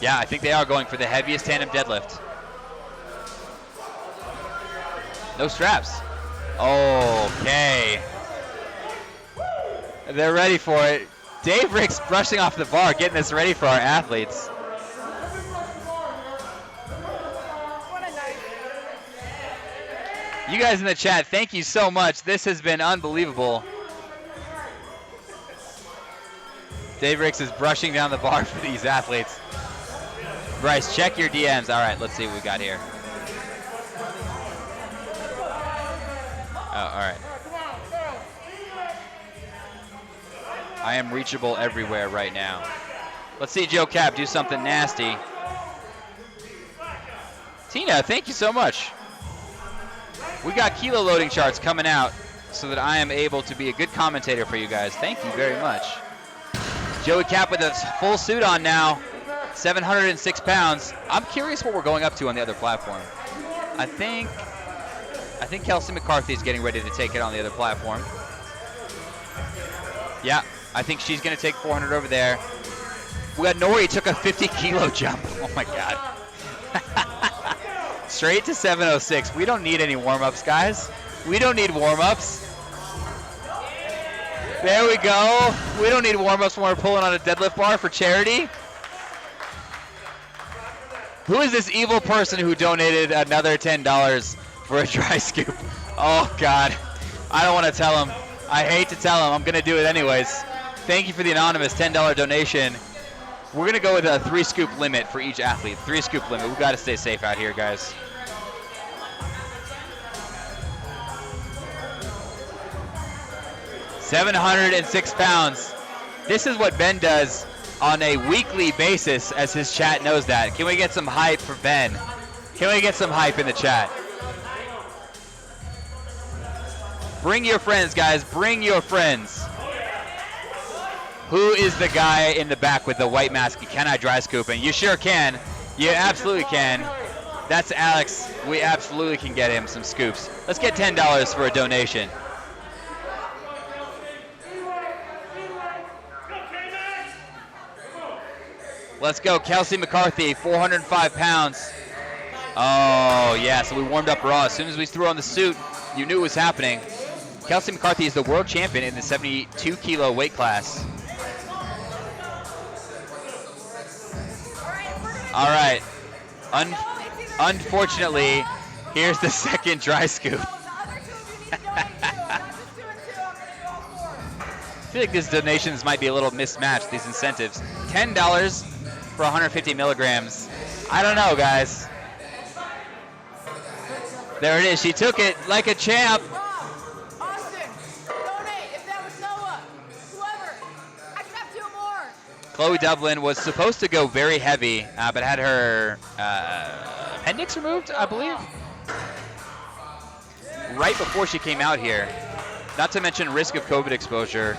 Yeah, I think they are going for the heaviest tandem deadlift. No straps. Okay. They're ready for it. Dave Ricks brushing off the bar, getting this ready for our athletes. You guys in the chat, thank you so much. This has been unbelievable. Dave Ricks is brushing down the bar for these athletes. Bryce, check your DMs. All right, let's see what we got here. Oh, all right. I am reachable everywhere right now. Let's see Joe Cap do something nasty. Tina, thank you so much. We got kilo loading charts coming out so that I am able to be a good commentator for you guys. Thank you very much. Joey Cap with a full suit on now. 706 pounds. I'm curious what we're going up to on the other platform. I think Kelsey McCarthy is getting ready to take it on the other platform. Yeah, I think she's going to take 400 over there. We got Nori took a 50-kilo jump. Oh, my God. Straight to 706. We don't need any warm-ups, guys. We don't need warm-ups. There we go. We don't need warm-ups when we're pulling on a deadlift bar for charity. Who is this evil person who donated another $10 for a dry scoop? Oh, God. I don't want to tell him. I hate to tell him. I'm going to do it anyways. Thank you for the anonymous $10 donation. We're going to go with a 3-scoop limit for each athlete. 3-scoop limit. We've got to stay safe out here, guys. $706 pounds. This is what Ben does on a weekly basis, as his chat knows that. Can we get some hype for Ben? Can we get some hype in the chat? Bring your friends, guys. Bring your friends. Who is the guy in the back with the white mask? Can I dry scoop? And you sure can. You absolutely can. That's Alex. We absolutely can get him some scoops. Let's get $10 for a donation. Let's go. Kelsey McCarthy, 405 pounds. Oh, yeah. So we warmed up raw. As soon as we threw on the suit, you knew it was happening. Kelsey McCarthy is the world champion in the 72-kilo weight class. All right. Unfortunately, here's the second dry scoop. I feel like these donations might be a little mismatched, these incentives. $10 for 150 milligrams. I don't know, guys. There it is. She took it like a champ. Chloe Dublin was supposed to go very heavy, but had her appendix removed, I believe, right before she came out here. Not to mention risk of COVID exposure.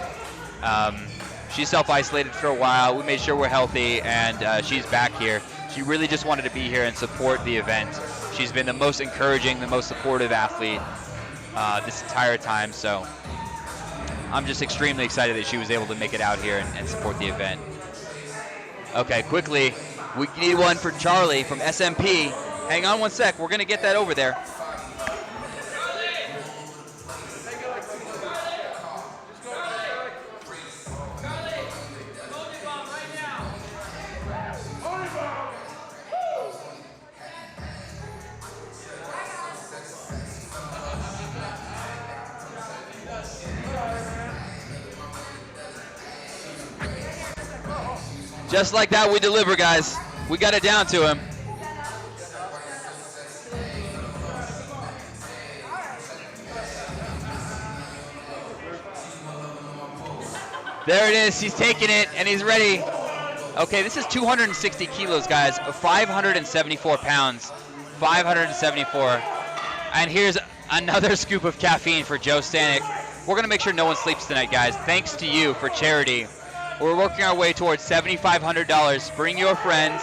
She self-isolated for a while. We made sure we're healthy, and she's back here. She really just wanted to be here and support the event. She's been the most encouraging, the most supportive athlete this entire time, so I'm just extremely excited that she was able to make it out here and support the event. Okay, quickly, we need one for Charlie from SMP. Hang on one sec, we're gonna get that over there. Just like that, we deliver, guys. We got it down to him. There it is. He's taking it, and he's ready. Okay, this is 260 kilos, guys. 574 pounds. 574. And here's another scoop of caffeine for Joe Stanek. We're going to make sure no one sleeps tonight, guys. Thanks to you for charity. We're working our way towards $7,500. Bring your friends.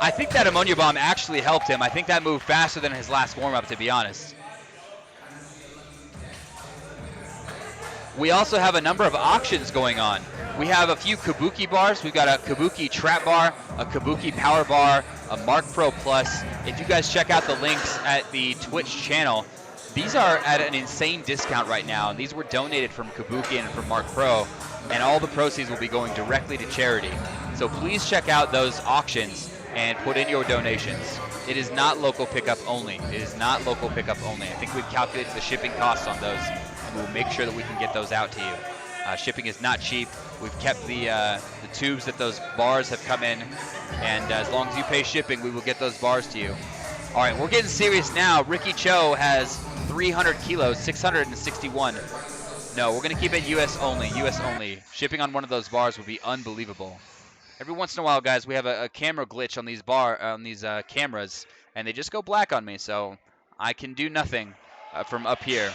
I think that ammonia bomb actually helped him. I think that moved faster than his last warm-up, to be honest. We also have a number of auctions going on. We have a few Kabuki bars. We've got a Kabuki trap bar, a Kabuki power bar, a Mark Pro Plus. If you guys check out the links at the Twitch channel, these are at an insane discount right now. And these were donated from Kabuki and from Mark Pro. And all the proceeds will be going directly to charity. So please check out those auctions and put in your donations. It is not local pickup only. It is not local pickup only. I think we've calculated the shipping costs on those, and we'll make sure that we can get those out to you. Shipping is not cheap. We've kept the tubes that those bars have come in, and as long as you pay shipping, we will get those bars to you. All right, we're getting serious now. Ricky Cho has 300 kilos, 661. No, we're going to keep it U.S. only, U.S. only. Shipping on one of those bars would be unbelievable. Every once in a while, guys, we have a camera glitch on these cameras, and they just go black on me, so I can do nothing from up here.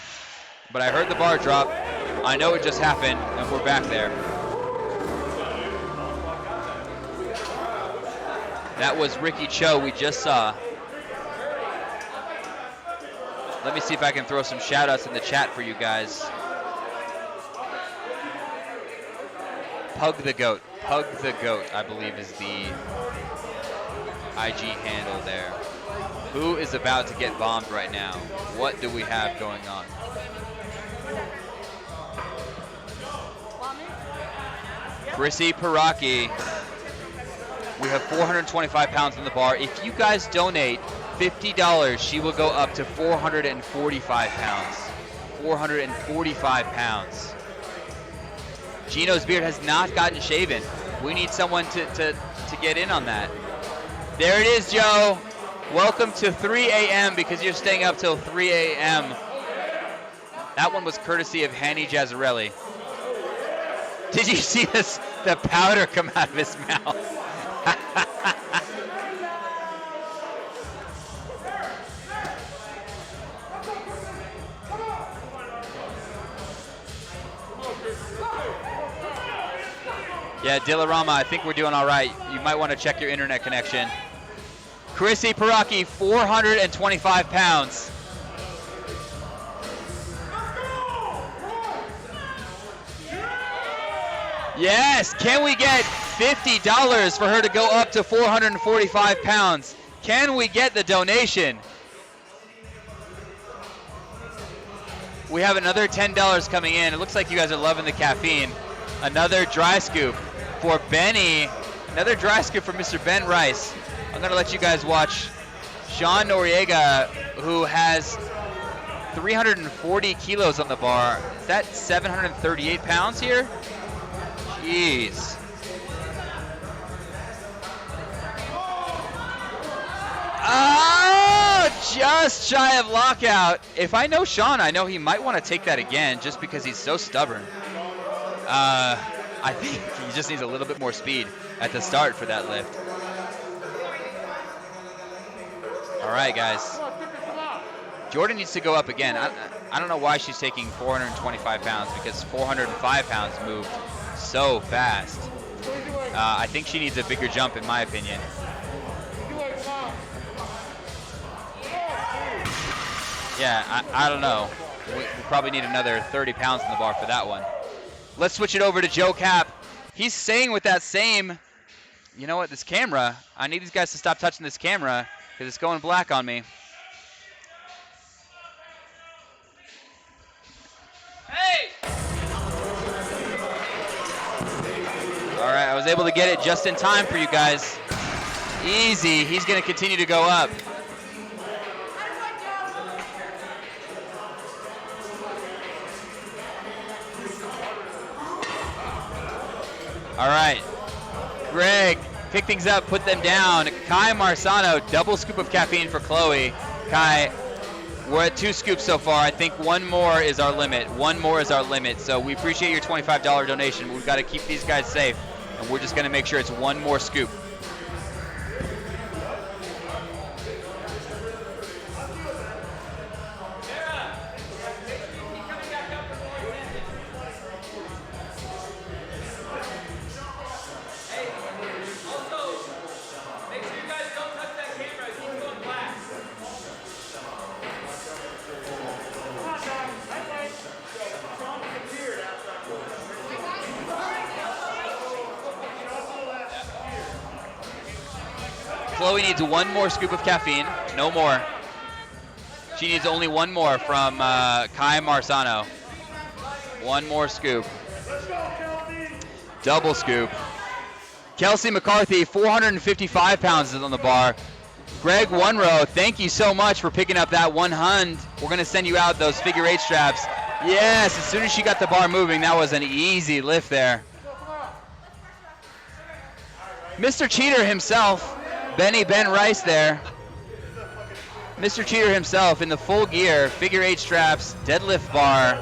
But I heard the bar drop. I know it just happened, and we're back there. That was Ricky Cho we just saw. Let me see if I can throw some shout outs in the chat for you guys. Pug the Goat. Pug the Goat, I believe, is the IG handle there. Who is about to get bombed right now? What do we have going on? Chrissy Paraki. We have 425 pounds in the bar. If you guys donate $50, she will go up to 445 pounds. 445 pounds. Gino's beard has not gotten shaven. We need someone to get in on that. There it is, Joe. Welcome to 3 a.m. because you're staying up till 3 a.m. That one was courtesy of Hanny Jazzarelli. Did you see this? The powder come out of his mouth. Yeah, Dilarama, I think we're doing all right. You might want to check your internet connection. Chrissy Paraki, 425 pounds. Yes, can we get $50 for her to go up to 445 pounds? Can we get the donation? We have another $10 coming in. It looks like you guys are loving the caffeine. Another dry scoop for Benny. Another dry scoop for Mr. Ben Rice. I'm going to let you guys watch Sean Noriega, who has 340 kilos on the bar. Is that 738 pounds here? Jeez. Oh, just shy of lockout. If I know Sean, I know he might want to take that again just because he's so stubborn. I think he just needs a little bit more speed at the start for that lift. All right, guys. Jordan needs to go up again. I don't know why she's taking 425 pounds because 405 pounds moved so fast. I think she needs a bigger jump, in my opinion. Yeah, I don't know. We probably need another 30 pounds in the bar for that one. Let's switch it over to Joe Cap. He's saying with that same, you know what, this camera, I need these guys to stop touching this camera because it's going black on me. Hey! All right, I was able to get it just in time for you guys. Easy, he's gonna continue to go up. All right, Greg, pick things up, put them down. Kai Marsano, double scoop of caffeine for Chloe. Kai, we're at 2 scoops so far. I think one more is our limit. One more is our limit. So we appreciate your $25 donation. We've got to keep these guys safe, and we're just going to make sure it's one more scoop. Chloe needs one more scoop of caffeine, no more. She needs only one more from Kai Marsano. One more scoop. Double scoop. Kelsey McCarthy, 455 pounds is on the bar. Greg One-Row, thank you so much for picking up that 100. We're gonna send you out those figure 8 straps. Yes, as soon as she got the bar moving, that was an easy lift there. Mr. Cheater himself, Ben Rice there. Mr. Cheater himself in the full gear, figure 8 straps, deadlift bar.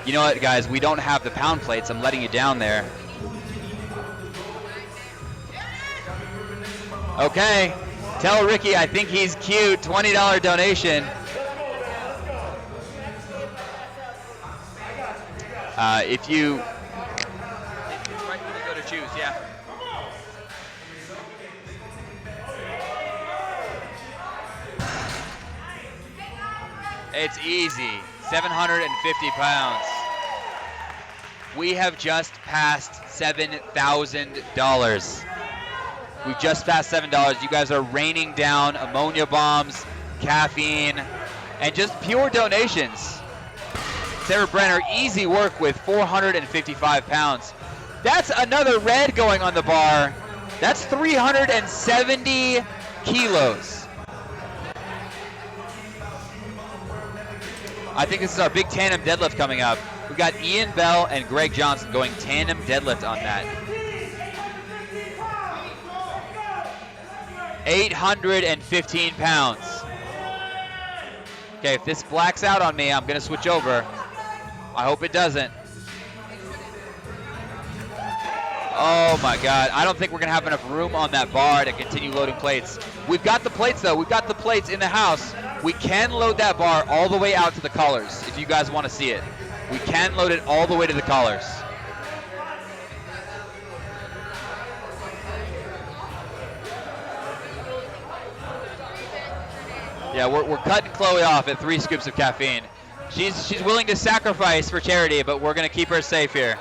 You know what, guys? We don't have the pound plates. I'm letting you down there. Okay. Tell Ricky I think he's cute. $20 donation. If you right when you go to choose, yeah. 750 pounds. We have just passed $7,000. We've just passed $7. You guys are raining down ammonia bombs, caffeine, and just pure donations. Sarah Brenner, easy work with 455 pounds. That's another red going on the bar. That's 370 kilos. I think this is our big tandem deadlift coming up. We've got Ian Bell and Greg Johnson going tandem deadlift on that. 815 pounds. Okay, if this blacks out on me, I'm gonna switch over. I hope it doesn't. Oh my God, I don't think we're gonna have enough room on that bar to continue loading plates. We've got the plates though, we've got the plates in the house. We can load that bar all the way out to the collars if you guys wanna see it. We can load it all the way to the collars. Yeah, we're cutting Chloe off at 3 scoops of caffeine. She's willing to sacrifice for charity, but we're gonna keep her safe here.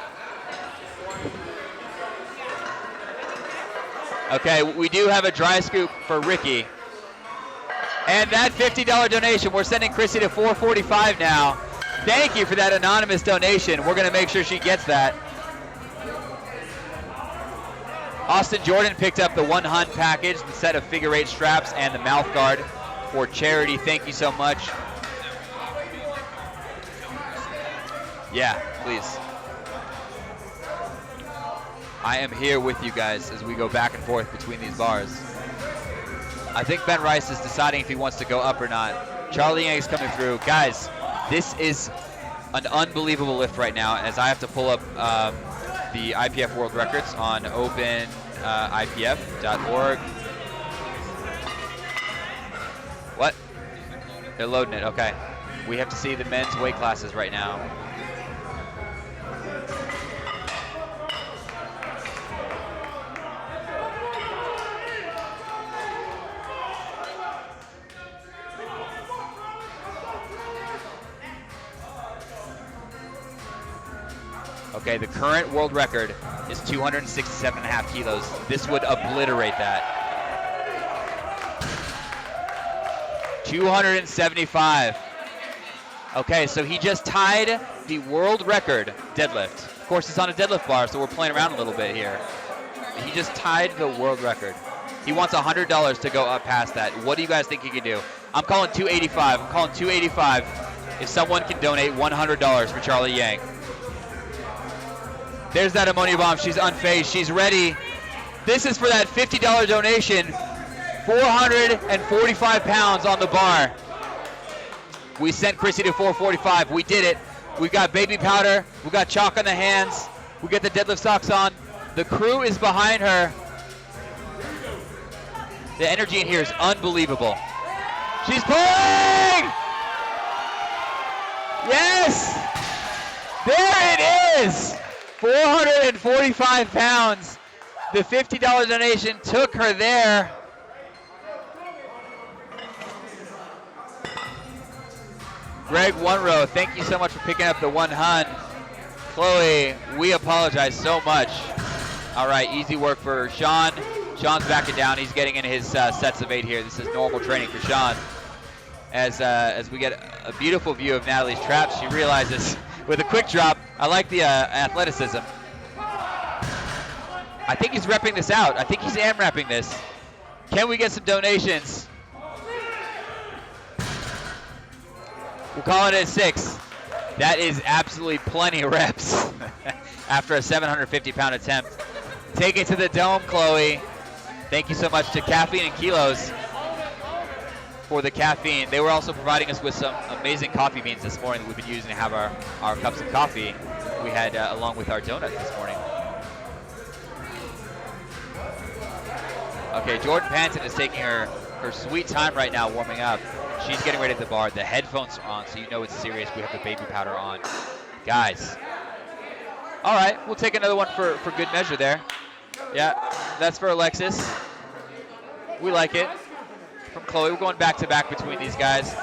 Okay, we do have a dry scoop for Ricky. And that $50 donation, we're sending Chrissy to 445 now. Thank you for that anonymous donation. We're gonna make sure she gets that. Austin Jordan picked up the 1 Hunt package, the set of figure 8 straps and the mouth guard for charity. Thank you so much. Yeah, please. I am here with you guys as we go back and forth between these bars. I think Ben Rice is deciding if he wants to go up or not. Charlie Yang is coming through. Guys, this is an unbelievable lift right now as I have to pull up the IPF World Records on openipf.org. What? They're loading it, okay. We have to see the men's weight classes right now. Okay, the current world record is 267.5 kilos. This would obliterate that. 275. Okay, so he just tied the world record deadlift. Of course, it's on a deadlift bar, so we're playing around a little bit here. He just tied the world record. He wants $100 to go up past that. What do you guys think he can do? I'm calling 285. I'm calling 285 if someone can donate $100 for Charlie Yang. There's that ammonia bomb. She's unfazed. She's ready. This is for that $50 donation. 445 pounds on the bar. We sent Chrissy to 445. We did it. We got baby powder. We got chalk on the hands. We get the deadlift socks on. The crew is behind her. The energy in here is unbelievable. She's pulling! Yes! There it is! 445 pounds. The $50 donation took her there. Greg One-Row, thank you so much for picking up the 1 Hunt. Chloe, we apologize so much. All right, easy work for Sean. Sean's backing down. He's getting in his sets of 8 here. This is normal training for Sean. As we get a beautiful view of Natalie's traps, she realizes with a quick drop, I like the athleticism. I think he's repping this out. I think he's AMRAPing this. Can we get some donations? We'll call it at 6. That is absolutely plenty of reps after a 750-pound attempt. Take it to the dome, Chloe. Thank you so much to Caffeine and Kilos for the caffeine. They were also providing us with some amazing coffee beans this morning that we've been using to have our cups of coffee we had along with our donuts this morning. Okay, Jordan Panton is taking her sweet time right now warming up. She's getting ready at the bar. The headphones are on, so you know it's serious. We have the baby powder on. Guys. All right, we'll take another one for good measure there. Yeah, that's for Alexis. We like it. From Chloe, we're going back to back between these guys.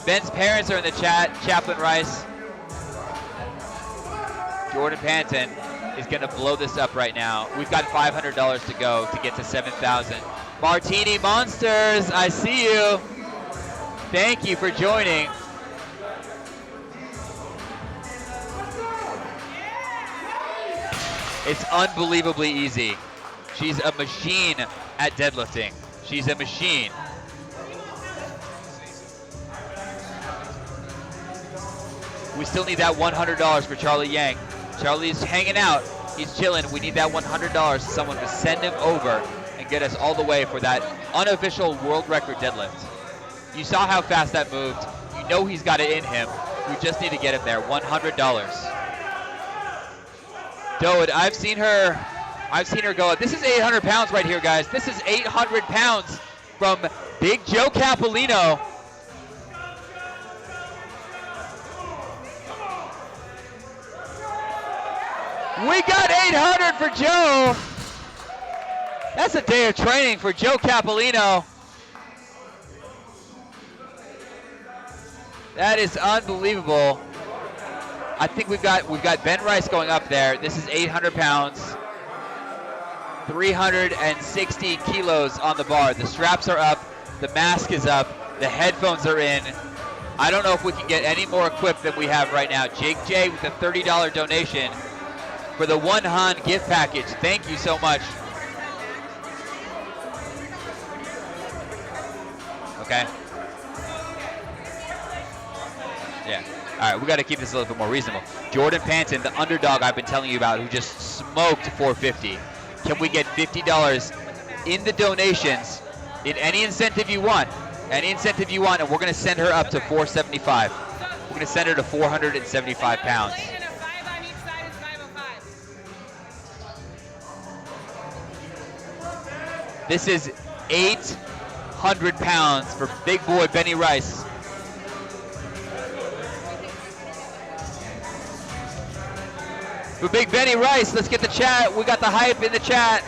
Ben's parents are in the chat. Chaplain Rice. Jordan Panton is going to blow this up right now. We've got $500 to go to get to 7,000. Martini Monsters, I see you. Thank you for joining. It's unbelievably easy. She's a machine at deadlifting. She's a machine. We still need that $100 for Charlie Yang. Charlie's hanging out. He's chilling. We need that $100 so someone to send him over and get us all the way for that unofficial world record deadlift. You saw how fast that moved. You know he's got it in him. We just need to get him there. $100. Doed, I've seen her go up. This is 800 pounds right here, guys. This is 800 pounds from Big Joe Capolino. We got 800 for Joe. That's a day of training for Joe Capolino. That is unbelievable. I think we've got Ben Rice going up there. This is 800 pounds, 360 kilos on the bar. The straps are up, the mask is up, the headphones are in. I don't know if we can get any more equipped than we have right now. Jake J with a $30 donation for the One Han gift package. Thank you so much. Okay. Yeah. All right, we got to keep this a little bit more reasonable. Jordan Panton, the underdog I've been telling you about, who just smoked 450. Can we get $50 in the donations in any incentive you want? Any incentive you want, and we're going to send her up to 475. We're going to send her to 475 pounds. This is 800 pounds for big boy Benny Rice. For big Benny Rice, let's get the chat. We got the hype in the chat.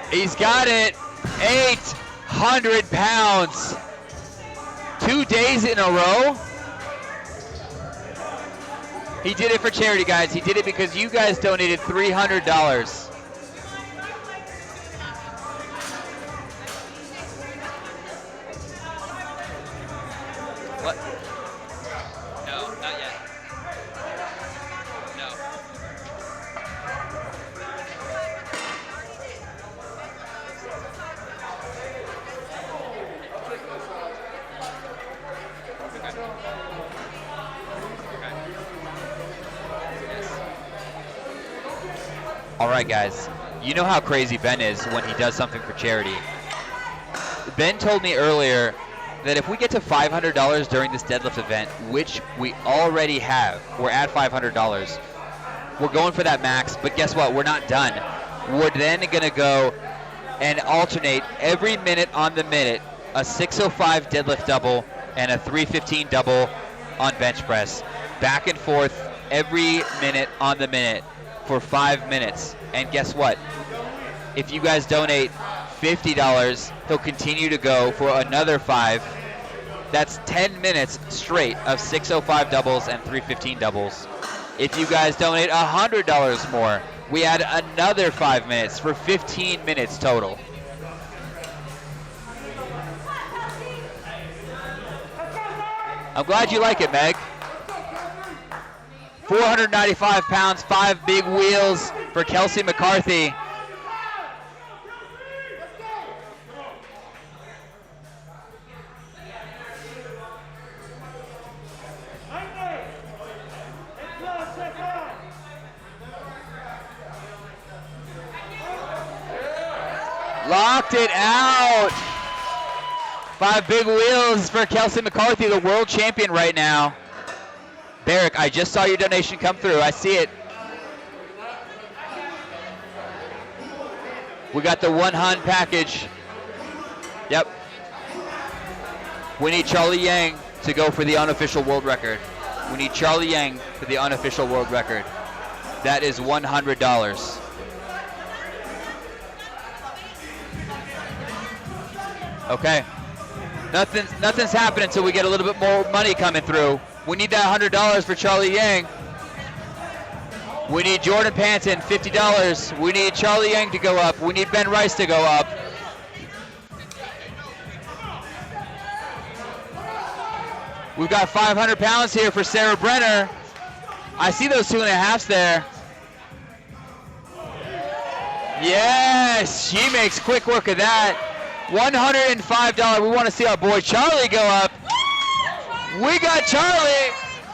He's got it. 800 pounds. 2 days in a row. He did it for charity, guys. He did it because you guys donated $300. What? No, not yet. No. All right, guys. You know how crazy Ben is when he does something for charity. Ben told me earlier that if we get to $500 during this deadlift event, which we already have, we're at $500. We're going for that max, but guess what? We're not done. We're then going to go and alternate every minute on the minute a 605 deadlift double and a 315 double on bench press. Back and forth every minute on the minute for 5 minutes. And guess what? If you guys donate $50, he'll continue to go for another 5. That's 10 minutes straight of 605 doubles and 315 doubles. If you guys donate $100 more, we add another 5 minutes for 15 minutes total. I'm glad you like it, Meg. 495 pounds, 5 big wheels for Kelsey McCarthy. Locked it out. 5 big wheels for Kelsey McCarthy, the world champion right now. Barrick, I just saw your donation come through. I see it. We got the One Han package. Yep. We need Charlie Yang to go for the unofficial world record. We need Charlie Yang for the unofficial world record. That is $100. Okay. Nothing's happening until we get a little bit more money coming through. We need that $100 for Charlie Yang. We need Jordan Panton, $50. We need Charlie Yang to go up. We need Ben Rice to go up. We've got 500 pounds here for Sarah Brenner. I see those 2.5s there. Yes, she makes quick work of that. $105. We want to see our boy Charlie go up. We got Charlie.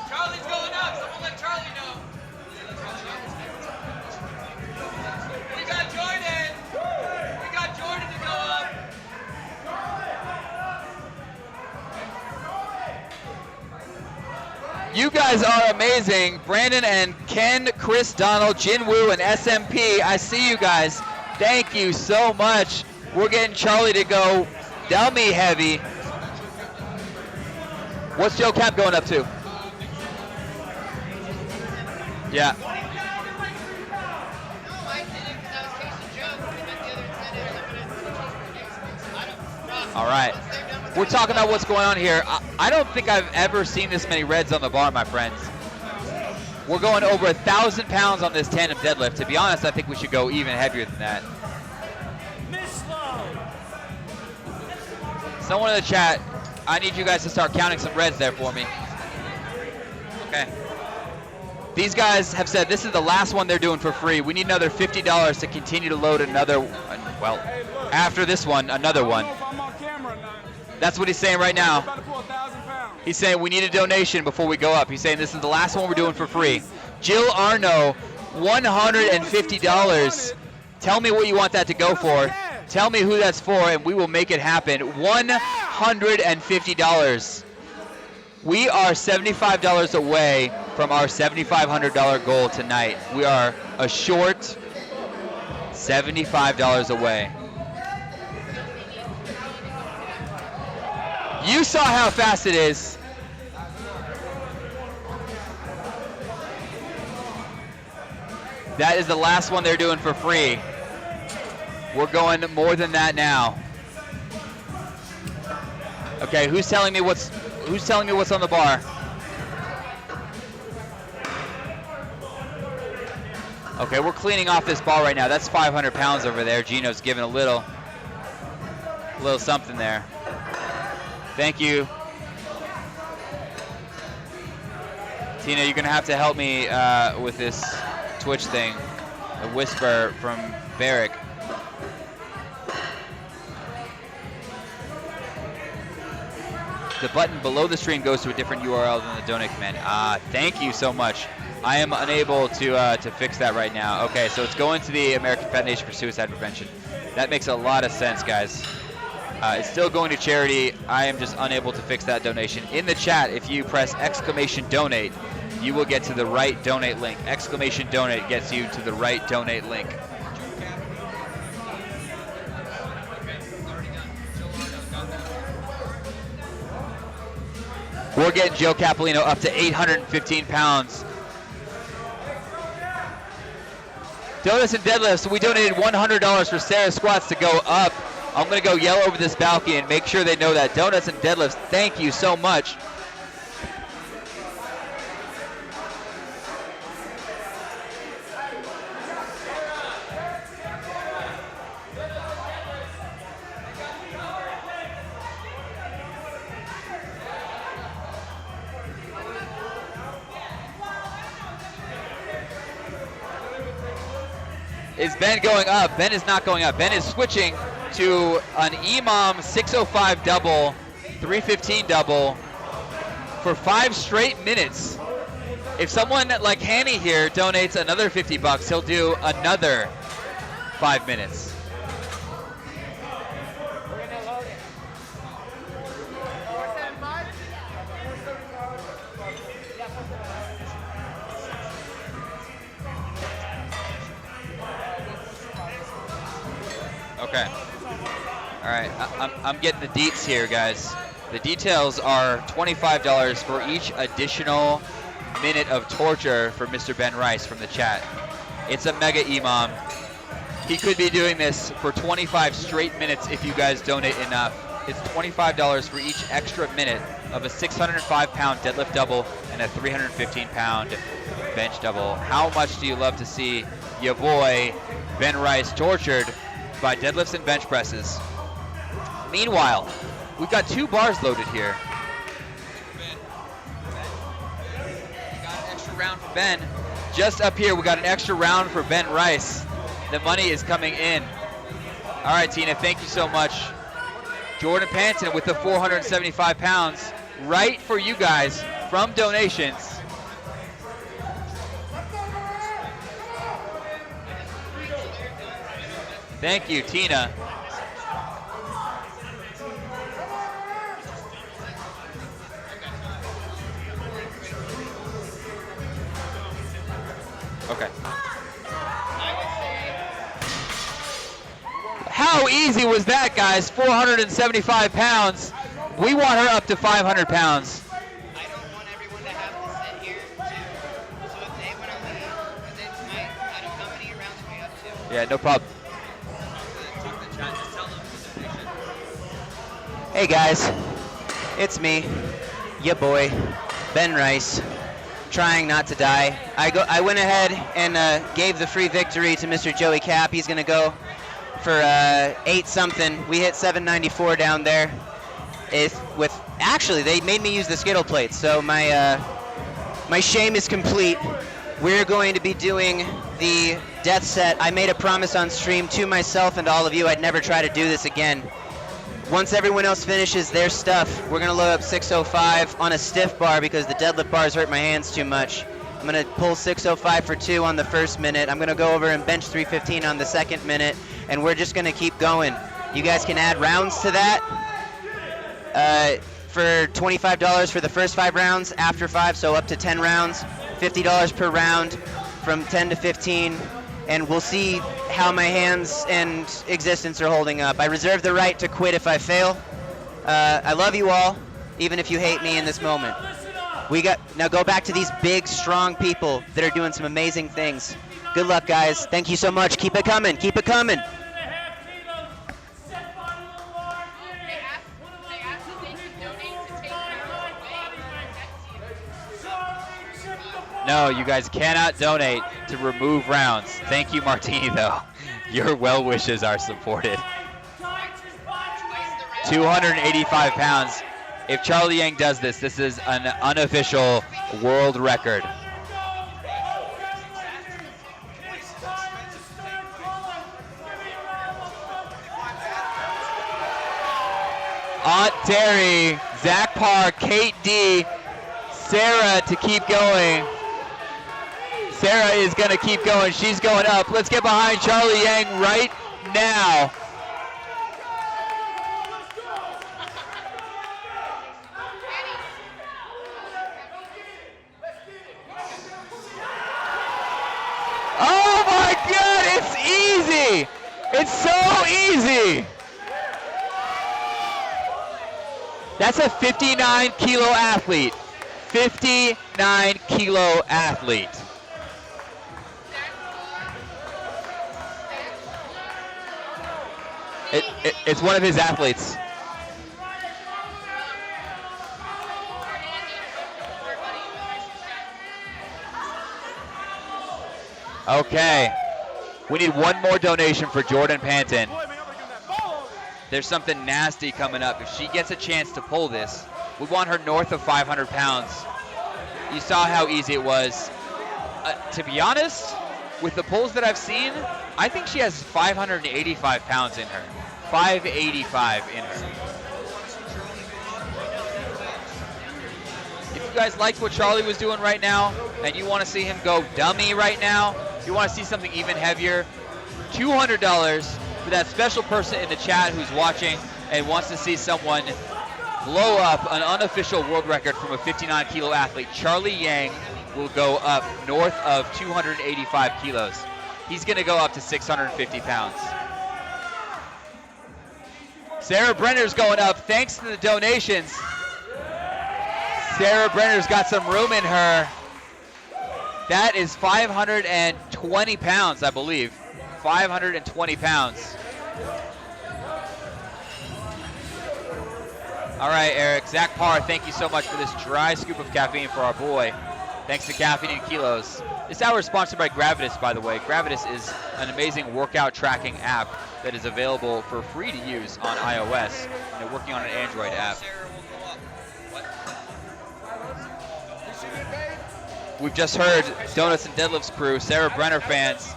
Charlie's going up. Someone let Charlie know. We got Jordan. We got Jordan to go up. You guys are amazing. Brandon and Ken, Chris, Donald, Jin Woo, and SMP. I see you guys. Thank you so much. We're getting Charlie to go dummy heavy. What's Joe Cap going up to? Yeah. All right. We're talking about what's going on here. I don't think I've ever seen this many reds on the bar, my friends. We're going over 1,000 pounds on this tandem deadlift. To be honest, I think we should go even heavier than that. Someone in the chat, I need you guys to start counting some reds there for me. Okay. These guys have said this is the last one they're doing for free. We need another $50 to continue to load another, well, after this one, another one. That's what he's saying right now. He's saying we need a donation before we go up. He's saying this is the last one we're doing for free. Jill Arno, $150. Tell me what you want that to go for. Tell me who that's for, and we will make it happen. $150. We are $75 away from our $7,500 goal tonight. We are a short $75 away. You saw how fast it is. That is the last one they're doing for free. We're going more than that now. Okay, who's telling me what's on the bar? Okay, we're cleaning off this bar right now. That's 500 pounds over there. Gino's giving a little something there. Thank you. Tina, you're gonna have to help me with this Twitch thing. A whisper from Barrick. The button below the stream goes to a different URL than the donate command. Thank you so much. I am unable to fix that right now. Okay, so it's going to the American Foundation for Suicide Prevention. That makes a lot of sense, guys. It's still going to charity. I am just unable to fix that donation. In the chat, if you press !donate, you will get to the right donate link. !donate gets you to the right donate link. We're getting Joe Capolino up to 815 pounds. Donuts and deadlifts, we donated $100 for Sarah Squats to go up. I'm going to go yell over this balcony and make sure they know that. Donuts and deadlifts, thank you so much. Is Ben going up? Ben is not going up. Ben is switching to an Imam 605 double, 315 double for 5 straight minutes. If someone like Hanny here donates another $50, he'll do another 5 minutes. Okay. All right, I'm getting the deets here, guys. The details are $25 for each additional minute of torture for Mr. Ben Rice from the chat. It's a mega EMOM. He could be doing this for 25 straight minutes if you guys donate enough. It's $25 for each extra minute of a 605-pound deadlift double and a 315-pound bench double. How much do you love to see your boy Ben Rice tortured by deadlifts and bench presses? Meanwhile, we've got 2 bars loaded here. We got an extra round for Ben. Just up here, we got an extra round for Ben Rice. The money is coming in. All right, Tina, thank you so much. Jordan Panton with the 475 pounds, right for you guys from donations. Thank you, Tina. Okay. How easy was that, guys? 475 pounds. We want her up to 500 pounds. I don't want everyone to have to sit here too. So if they want to leave, because it might, I don't know how many rounds we up to. Yeah, no problem. Hey guys, it's me, ya boy, Ben Rice, trying not to die. I went ahead and gave the free victory to Mr. Joey Cap. He's gonna go for 8 something. We hit 794 down there. Actually, they made me use the Skittle plates, so my shame is complete. We're going to be doing the death set. I made a promise on stream to myself and all of you I'd never try to do this again. Once everyone else finishes their stuff, we're gonna load up 605 on a stiff bar because the deadlift bars hurt my hands too much. I'm gonna pull 605 for 2 on the first minute. I'm gonna go over and bench 315 on the second minute, and we're just gonna keep going. You guys can add rounds to that for $25 for the first 5 rounds, after 5, so up to 10 rounds, $50 per round from 10 to 15, and we'll see how my hands and existence are holding up. I reserve the right to quit if I fail. I love you all, even if you hate me in this moment. Now go back to these big, strong people that are doing some amazing things. Good luck, guys. Thank you so much. Keep it coming. Keep it coming. No, you guys cannot donate to remove rounds. Thank you, Martini, though. Your well wishes are supported. 285 pounds. If Charlie Yang does this, this is an unofficial world record. Aunt Terry, Zach Parr, Kate D, Sarah to keep going. Sarah is going to keep going. She's going up. Let's get behind Charlie Yang right now. Oh my God, it's easy. It's so easy. That's a 59 kilo athlete. 59 kilo athlete. It's one of his athletes. Okay. We need one more donation for Jordan Panton. There's something nasty coming up. If she gets a chance to pull this, we want her north of 500 pounds. You saw how easy it was. To be honest, with the pulls that I've seen, I think she has 585 pounds in her. 585 in her. If you guys liked what Charlie was doing right now, and you want to see him go dummy right now, you want to see something even heavier, $200 for that special person in the chat who's watching and wants to see someone blow up an unofficial world record from a 59 kilo athlete. Charlie Yang will go up north of 285 kilos. He's going to go up to 650 pounds. Sarah Brenner's going up thanks to the donations. Sarah Brenner's got some room in her. That is 520 pounds, I believe. 520 pounds. All right, Eric. Zach Parr, thank you so much for this dry scoop of caffeine for our boy. Thanks to Caffeine and Kilos. This hour is sponsored by Gravitas, by the way. Gravitas is an amazing workout tracking app that is available for free to use on iOS. And they're working on an Android app. We've just heard Donuts and Deadlifts crew, Sarah Brenner fans,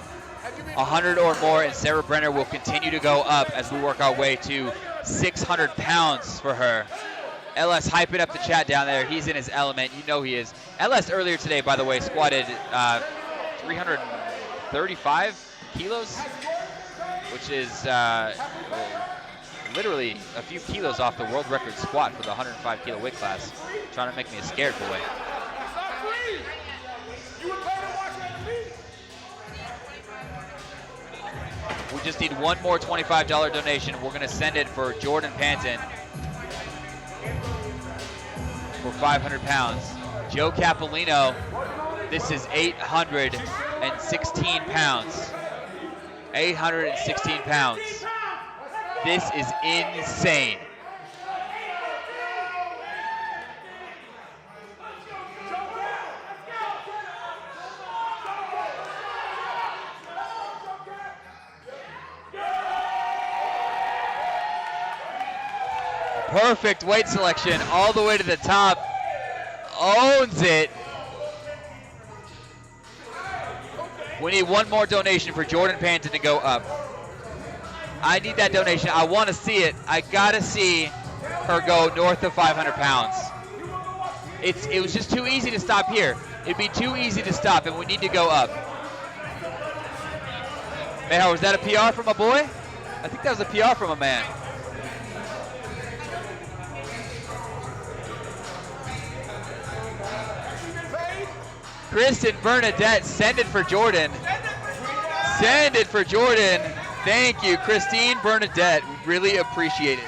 100 or more, and Sarah Brenner will continue to go up as we work our way to 600 pounds for her. LS hyping up the chat down there. He's in his element. You know he is. LS earlier today, by the way, squatted 335 kilos, which is literally a few kilos off the world record squat for the 105 kilo weight class. Trying to make me a scared boy. We just need one more $25 donation. We're going to send it for Jordan Panton for 500 pounds. Joe Capolino, this is 816 pounds. 816 pounds. This is insane. Perfect weight selection all the way to the top. Owns it. We need one more donation for Jordan Panton to go up. I need that donation. I want to see it. I got to see her go north of 500 pounds. It was just too easy to stop here. It'd be too easy to stop, and we need to go up. Man, was that a PR from a boy? I think that was a PR from a man. Kristen Bernadette, send it for Jordan. Send it for Jordan. Thank you, Christine Bernadette. Really appreciate it.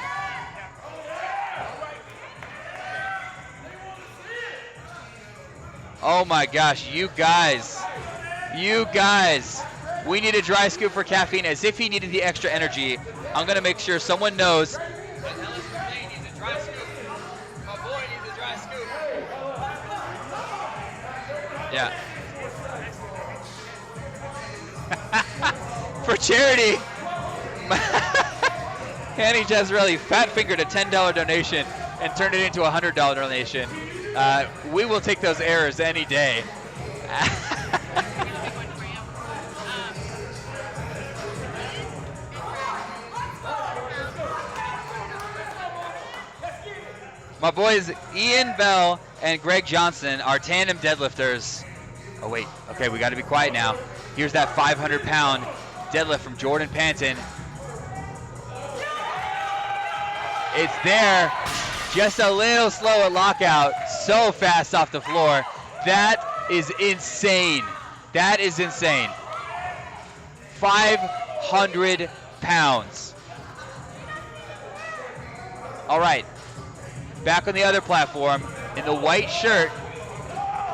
Oh my gosh, you guys. We need a dry scoop for caffeine as if he needed the extra energy. I'm going to make sure someone knows. Yeah. For charity, Hanny Jezreeli fat-fingered a $10 donation and turned it into a $100 donation. We will take those errors any day. My boys Ian Bell and Greg Johnson are tandem deadlifters. Oh wait, okay, we got to be quiet now. Here's that 500-pound deadlift from Jordan Panton. It's there, just a little slow at lockout. So fast off the floor. That is insane. That is insane. 500 pounds. All right. Back on the other platform, in the white shirt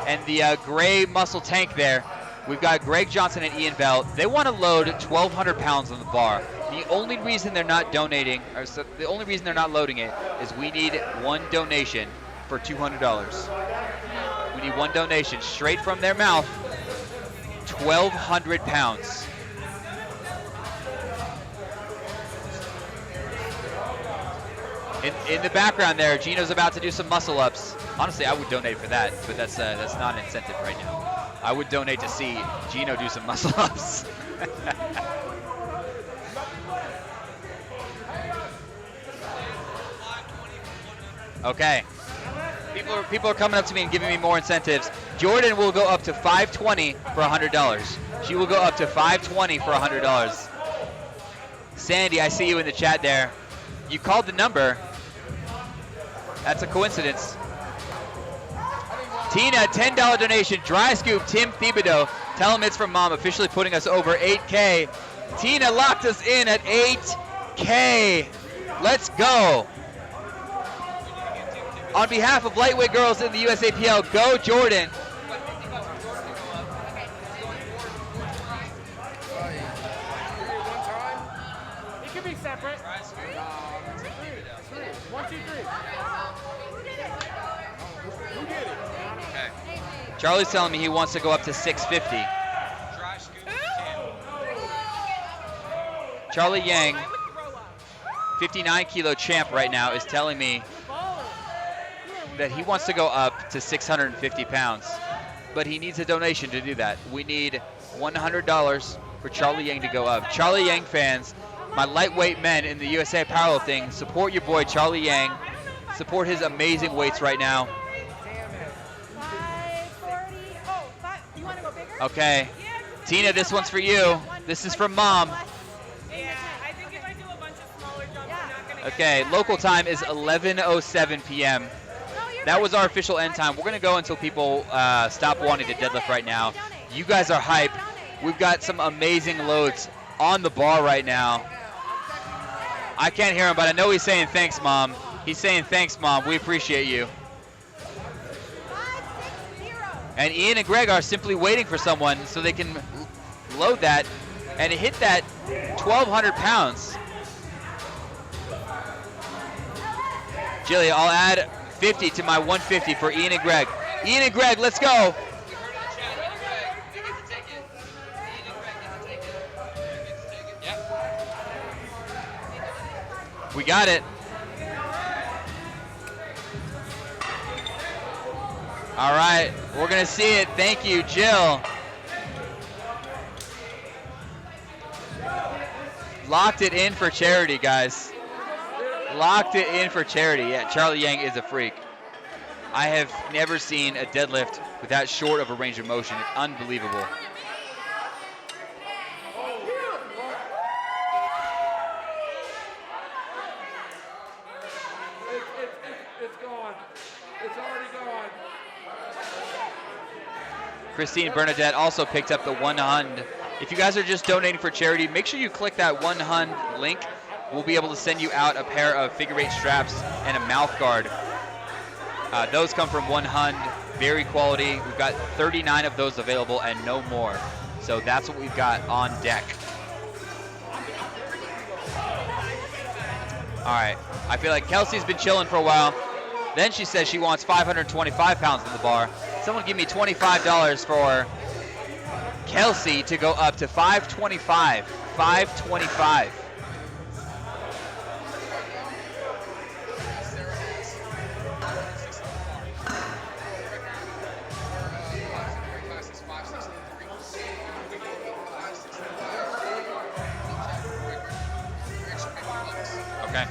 and the gray muscle tank there, we've got Greg Johnson and Ian Bell. They want to load 1,200 pounds on the bar. The only reason they're not donating, or so the only reason they're not loading it, is we need one donation for $200. We need one donation straight from their mouth. 1,200 pounds. In the background there, Gino's about to do some muscle ups. Honestly, I would donate for that, but that's not an incentive right now. I would donate to see Gino do some muscle ups. Okay. People are coming up to me and giving me more incentives. Jordan will go up to $520 for $100. She will go up to $520 for $100. Sandy, I see you in the chat there. You called the number. That's a coincidence. Tina, $10 donation. Dry scoop, Tim Thibodeau. Tell him it's from Mom, officially putting us over 8K. Tina locked us in at 8K. Let's go. On behalf of lightweight girls in the USAPL, go Jordan. It could be separate. 1, 2, 3. Who did it? Okay. Charlie's telling me he wants to go up to 650. Charlie Yang, 59 kilo champ right now, is telling me that he wants to go up to 650 pounds, but he needs a donation to do that. We need $100 for Charlie Yang to go up. Charlie Yang fans, my lightweight men in the USA Powerlifting, support your boy Charlie Yang. Support his amazing weights right now. Okay, Tina, this one's for you. This is from Mom. Okay, local time is 11:07 p.m. That was our official end time. We're going to go until people stop wanting to deadlift right now. You guys are hype. We've got some amazing loads on the bar right now. I can't hear him, but I know he's saying thanks, Mom. He's saying thanks, Mom. We appreciate you. And Ian and Greg are simply waiting for someone so they can load that and hit that 1,200 pounds. Jilly, I'll add 50 to my 150 for Ian and Greg. Ian and Greg, let's go. We got it. All right, we're gonna see it. Thank you, Jill. Locked it in for charity, guys. Locked it in for charity. Yeah, Charlie Yang is a freak. I have never seen a deadlift with that short of a range of motion. It's unbelievable. It's gone. It's already gone. Christine Bernadette also picked up the 100. If you guys are just donating for charity, make sure you click that 100 link. We'll be able to send you out a pair of figure 8 straps and a mouth guard. Those come from 100, very quality. We've got 39 of those available and no more. So that's what we've got on deck. All right, I feel like Kelsey's been chilling for a while. Then she says she wants 525 pounds in the bar. Someone give me $25 for Kelsey to go up to 525. 525. Okay.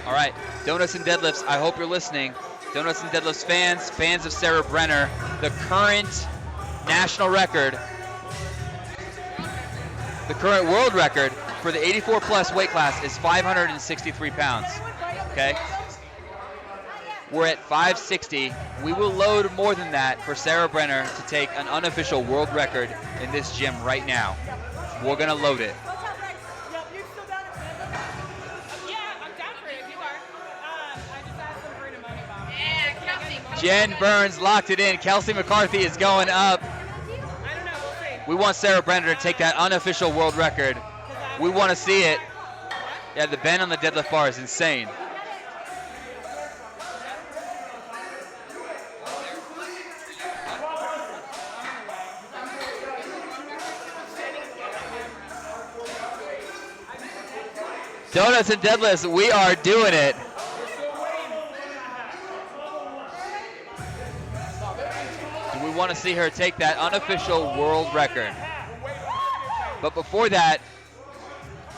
All right. Donuts and Deadlifts, I hope you're listening. Donuts and Deadlifts fans, fans of Sarah Brenner, the current national record, the current world record for the 84 plus weight class is 563 pounds. Okay. We're at 560. We will load more than that for Sarah Brenner to take an unofficial world record in this gym right now. We're gonna load it. Jen Burns locked it in. Kelsey McCarthy is going up. We want Sarah Brenner to take that unofficial world record. We want to see it. Yeah, the bend on the deadlift bar is insane. Donuts and Deadlifts, we are doing it. We want to see her take that unofficial world record. But before that,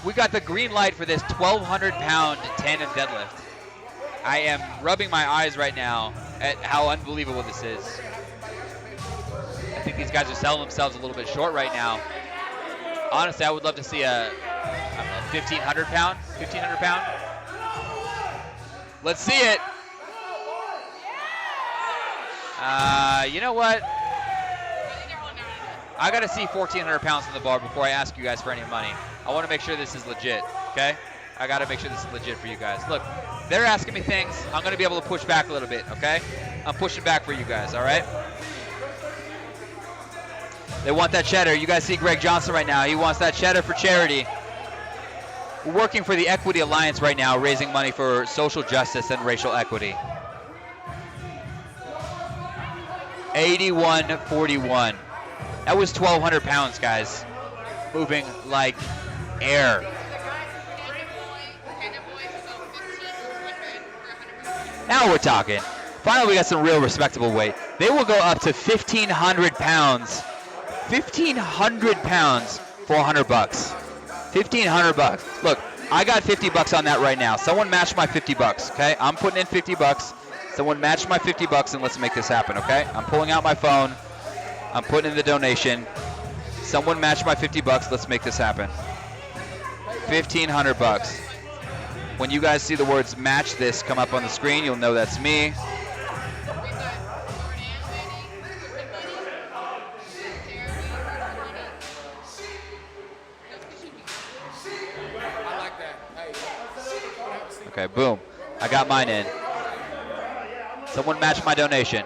we got the green light for this 1,200-pound tandem deadlift. I am rubbing my eyes right now at how unbelievable this is. I think these guys are selling themselves a little bit short right now. Honestly, I would love to see a, I don't know, 1,500 pound? Let's see it. You know what? I got to see 1,400 pounds in the bar before I ask you guys for any money. I want to make sure this is legit, okay? I got to make sure this is legit for you guys. Look, they're asking me things. I'm going to be able to push back a little bit, okay? I'm pushing back for you guys, all right? They want that cheddar. You guys see Greg Johnson right now. He wants that cheddar for charity. We're working for the Equity Alliance right now, raising money for social justice and racial equity. 81.41. That was 1,200 pounds, guys. Moving like air. Now we're talking. Finally, we got some real respectable weight. They will go up to 1,500 pounds. 1,500 pounds for $100. 1,500 bucks. Look, I got $50 on that right now. Someone match my $50, okay? I'm putting in $50. Someone match my $50 and let's make this happen, okay? I'm pulling out my phone. I'm putting in the donation. Someone match my $50. Let's make this happen. 1,500 bucks. When you guys see the words match this come up on the screen, you'll know that's me. Okay, boom. I got mine in. Someone match my donation.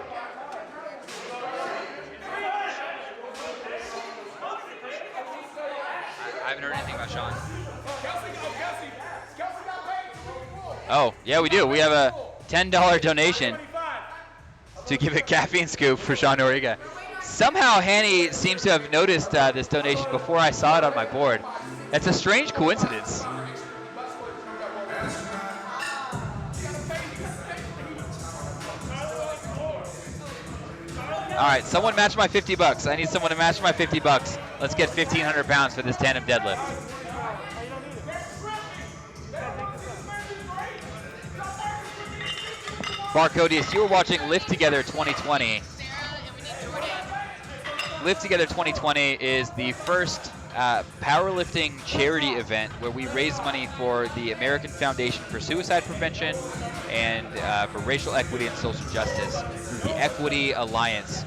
I haven't heard anything about Sean. Oh, yeah, we do. We have a $10 donation to give a caffeine scoop for Sean Noriega. Somehow Hanny seems to have noticed this donation before I saw it on my board. That's a strange coincidence. All right, someone match my $50. I need someone to match my $50. Let's get 1,500 pounds for this tandem deadlift. Barcodius, you were watching Lift Together 2020. Lift Together 2020 is the first powerlifting charity event where we raise money for the American Foundation for Suicide Prevention and for racial equity and social justice through the Equity Alliance.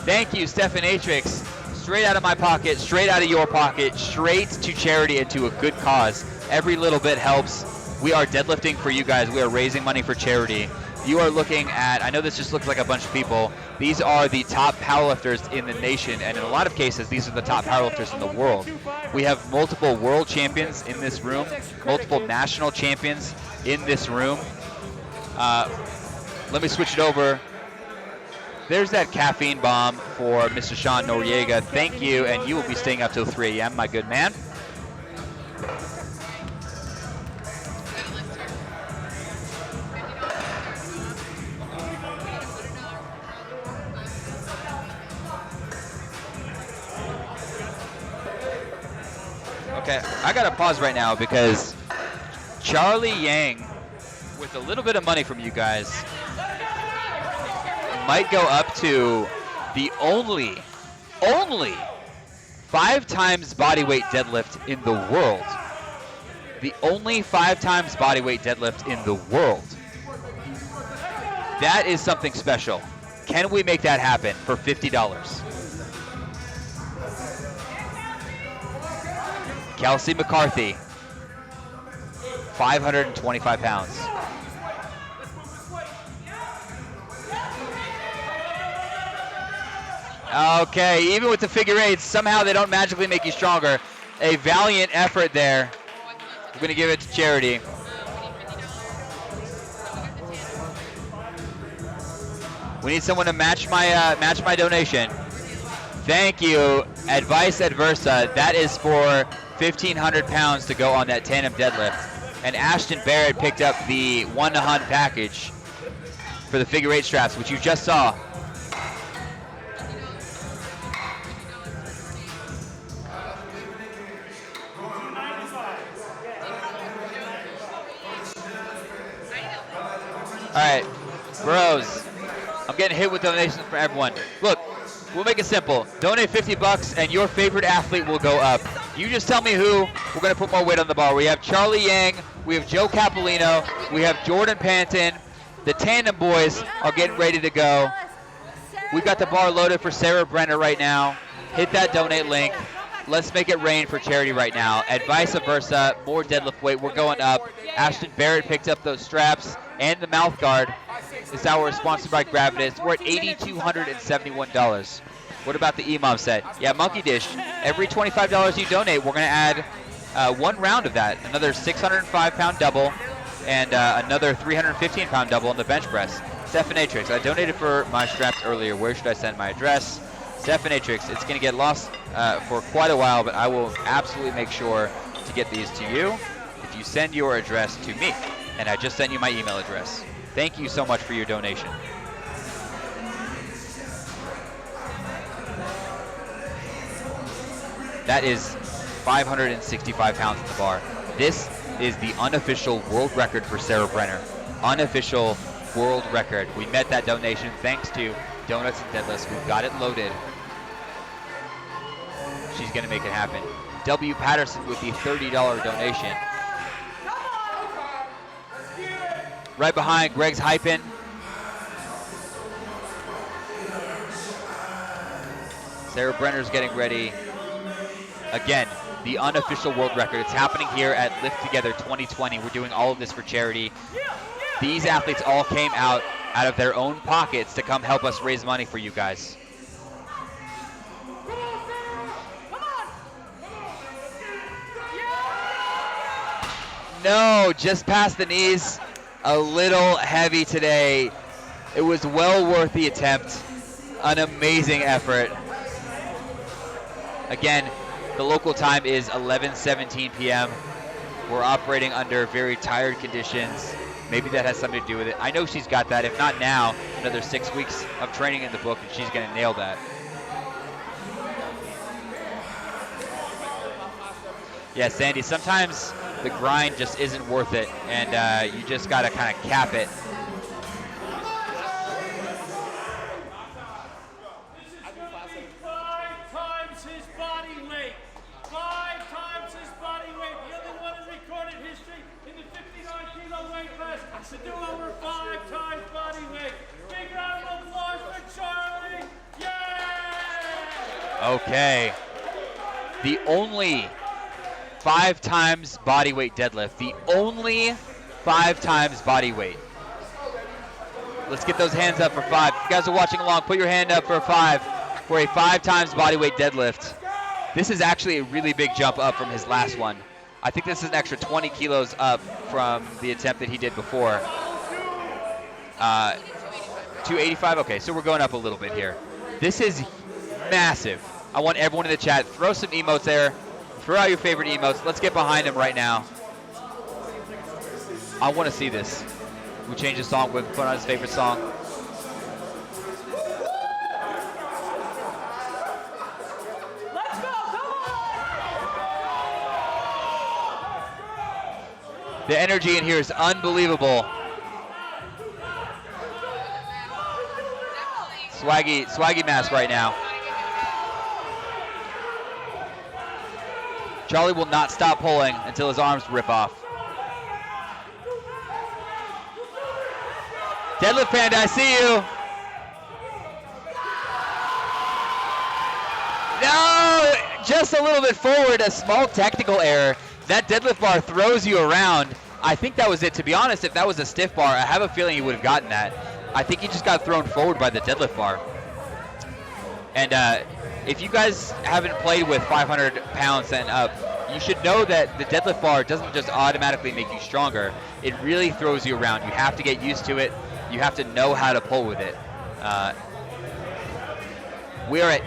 Thank you, Stefan Atrix. Straight out of my pocket, straight out of your pocket, straight to charity and to a good cause. Every little bit helps. We are deadlifting for you guys. We are raising money for charity. You are looking at, I know this just looks like a bunch of people. These are the top powerlifters in the nation, and in a lot of cases, these are the top powerlifters in the world. We have multiple world champions in this room, multiple national champions in this room. Let me switch it over. There's that caffeine bomb for Mr. Sean Noriega. Thank you, and you will be staying up till 3 a.m., my good man. Okay, I gotta pause right now because Charlie Yang, with a little bit of money from you guys, might go up to the only 5 times bodyweight deadlift in the world. The only 5 times bodyweight deadlift in the world. That is something special. Can we make that happen for $50? Kelsey McCarthy, 525 pounds. Okay, even with the figure eights, somehow they don't magically make you stronger. A valiant effort there. We're going to give it to charity. We need someone to match my donation. Thank you, Advice Adversa. That is for 1,500 pounds to go on that tandem deadlift. And Ashton Barrett picked up the 1-to-1 package for the figure eight straps, which you just saw. All right, bros, I'm getting hit with donations from everyone. Look, we'll make it simple. Donate $50 and your favorite athlete will go up. You just tell me who. We're going to put more weight on the bar. We have Charlie Yang, we have Joe Capolino, we have Jordan Panton. The Tandem boys are getting ready to go. We've got the bar loaded for Sarah Brenner right now. Hit that donate link. let's make it rain for charity right now. At vice versa, more deadlift weight. We're going up. Ashton Barrett picked up those straps and the mouth guard. This hour is sponsored by Gravitas. We're at $8,271. What about the EMOM set? Yeah, Monkey Dish. Every $25 you donate, we're going to add one round of that. Another 605-pound double and another 315-pound double on the bench press. Stephanatrix, I donated for my straps earlier. Where should I send my address? Stephanatrix, it's going to get lost for quite a while, but I will absolutely make sure to get these to you if you send your address to me. And I just sent you my email address. Thank you so much for your donation. That is 565 pounds in the bar. This is the unofficial world record for Sarah Brenner. Unofficial world record. We met that donation thanks to Donuts and Deadlifts, who got it loaded. She's going to make it happen. W. Patterson with the $30 donation. Right behind, Greg's hyping. Sarah Brenner's getting ready. Again, the unofficial world record. It's happening here at Lift Together 2020. We're doing all of this for charity. These athletes all came out of their own pockets to come help us raise money for you guys. No, just past the knees. A little heavy today. It was well worth the attempt. An amazing effort. Again, the local time is 11:17 p.m. We're operating under very tired conditions. Maybe that has something to do with it. I know she's got that. If not now, another 6 weeks of training in the book, and she's going to nail that. Yeah, Sandy, sometimes the grind just isn't worth it, and you just got to kind of cap it. To do over 5 times body weight. Big round of applause for Charlie. Yeah! Okay. The only 5 times body weight deadlift. The only 5 times body weight. Let's get those hands up for 5. If you guys are watching along, put your hand up for a 5. For a 5 times body weight deadlift. This is actually a really big jump up from his last one. I think this is an extra 20 kilos up from the attempt that he did before. 285, okay, so we're going up a little bit here. This is massive. I want everyone in the chat, throw some emotes there. Throw out your favorite emotes. Let's get behind him right now. I want to see this. We change the song, we put on his favorite song. The energy in here is unbelievable. Swaggy mask right now. Charlie will not stop pulling until his arms rip off. Deadlift Panda, I see you. No, just a little bit forward, a small technical error. That deadlift bar throws you around. I think that was it. To be honest, if that was a stiff bar, I have a feeling he would have gotten that. I think he just got thrown forward by the deadlift bar. And if you guys haven't played with 500 pounds and up, you should know that the deadlift bar doesn't just automatically make you stronger. It really throws you around. You have to get used to it. You have to know how to pull with it. We are at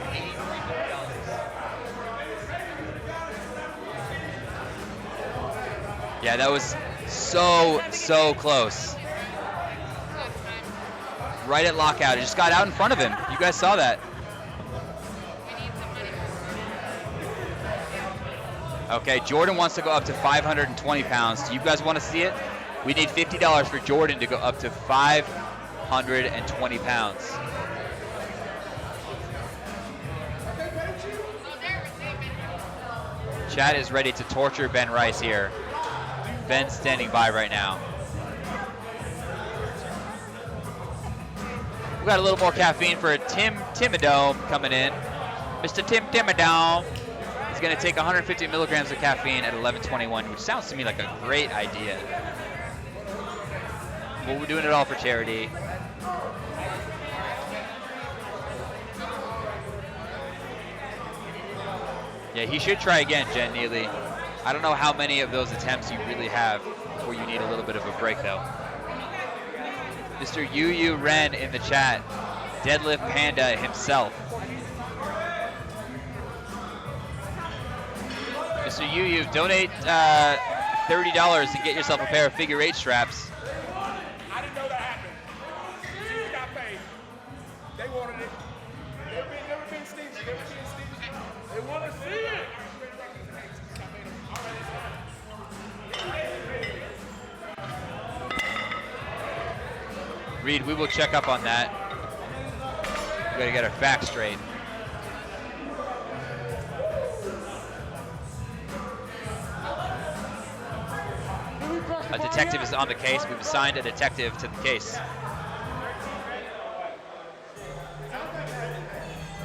Yeah, that was so close. Right at lockout. It just got out in front of him. You guys saw that. Okay, Jordan wants to go up to 520 pounds. Do you guys want to see it? We need $50 for Jordan to go up to 520 pounds. Chad is ready to torture Ben Rice here. Ben's standing by right now. We got a little more caffeine for Tim Timidome coming in. Mr. Tim Timidome. He's going to take 150 milligrams of caffeine at 11:21, which sounds to me like a great idea. Well, we're doing it all for charity. Yeah, he should try again, Jen Neely. I don't know how many of those attempts you really have before you need a little bit of a break, though. Mr. Yu Ren in the chat, Deadlift Panda himself. Mr. Yu, donate $30 and get yourself a pair of figure 8 straps. I didn't know that happened. Steve got paid. They wanted it. Never been stingy. They want to see it. Reed, we will check up on that. We gotta get our facts straight. A detective is on the case. We've assigned a detective to the case.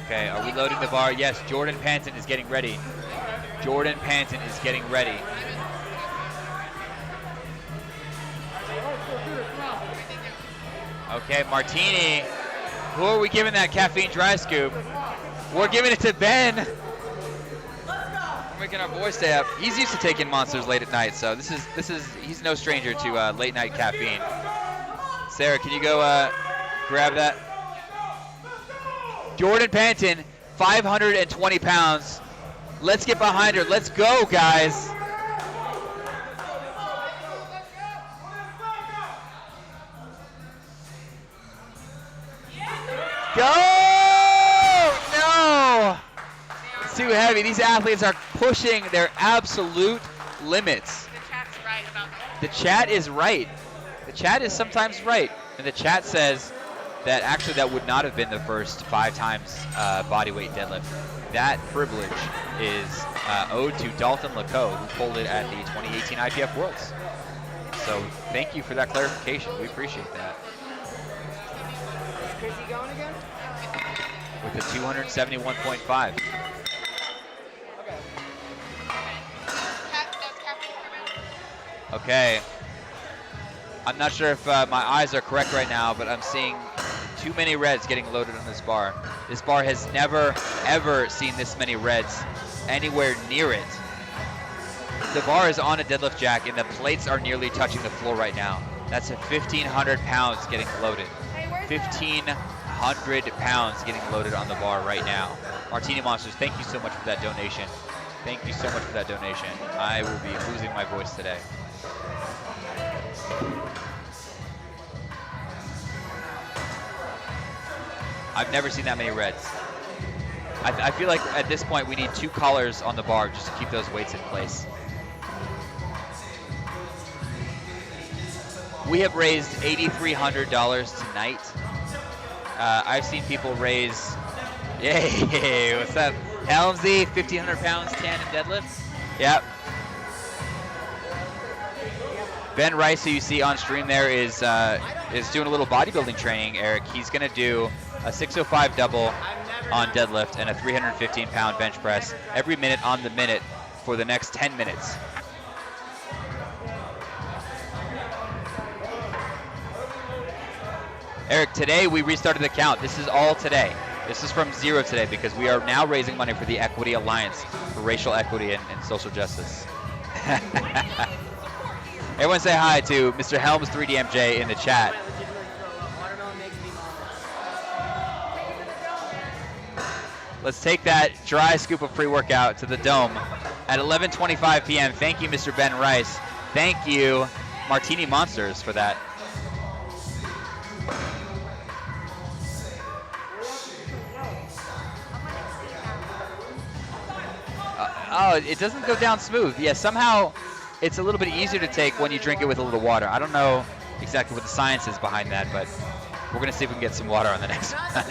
Okay, are we loading the bar? Yes, Jordan Panton is getting ready. Jordan Panton is getting ready. Okay, Martini. Who are we giving that caffeine dry scoop? We're giving it to Ben. We're making our boy stay up. He's used to taking monsters late at night, so he's no stranger to late night caffeine. Sarah, can you go grab that? Jordan Panton, 520 pounds. Let's get behind her. Let's go, guys. Go! No! It's too heavy. These athletes are pushing their absolute limits. The chat's right about that. The chat is right. The chat is sometimes right. And the chat says that actually that would not have been the first 5 times bodyweight deadlift. That privilege is owed to Dalton Lacoe, who pulled it at the 2018 IPF Worlds. So thank you for that clarification. We appreciate that. Is Chrissy going again? With a 271.5. Okay. I'm not sure if my eyes are correct right now, but I'm seeing too many reds getting loaded on this bar. This bar has never, ever seen this many reds anywhere near it. The bar is on a deadlift jack, and the plates are nearly touching the floor right now. That's 1,500 pounds getting loaded. 1,500 pounds getting loaded on the bar right now. Martini Monsters, thank you so much for that donation. Thank you so much for that donation. I will be losing my voice today. I've never seen that many reds. I feel like at this point we need 2 collars on the bar just to keep those weights in place. We have raised $8,300 tonight. I've seen people raise, yay, what's up? Helmsy, 1,500 pounds, tandem deadlift. Yep. Ben Rice, who you see on stream there, is doing a little bodybuilding training, Eric. He's gonna do a 605 double on deadlift and a 315-pound bench press every minute on the minute for the next 10 minutes. Eric, today we restarted the count. This is all today. This is from 0 today because we are now raising money for the Equity Alliance for racial equity and social justice. Everyone say hi to Mr. Helms 3DMJ in the chat. Let's take that dry scoop of pre-workout to the dome at 11:25 p.m. Thank you, Mr. Ben Rice. Thank you, Martini Monsters, for that. Oh, it doesn't go down smooth. Yeah, somehow it's a little bit easier to take when you drink it with a little water. I don't know exactly what the science is behind that, but we're going to see if we can get some water on the next one.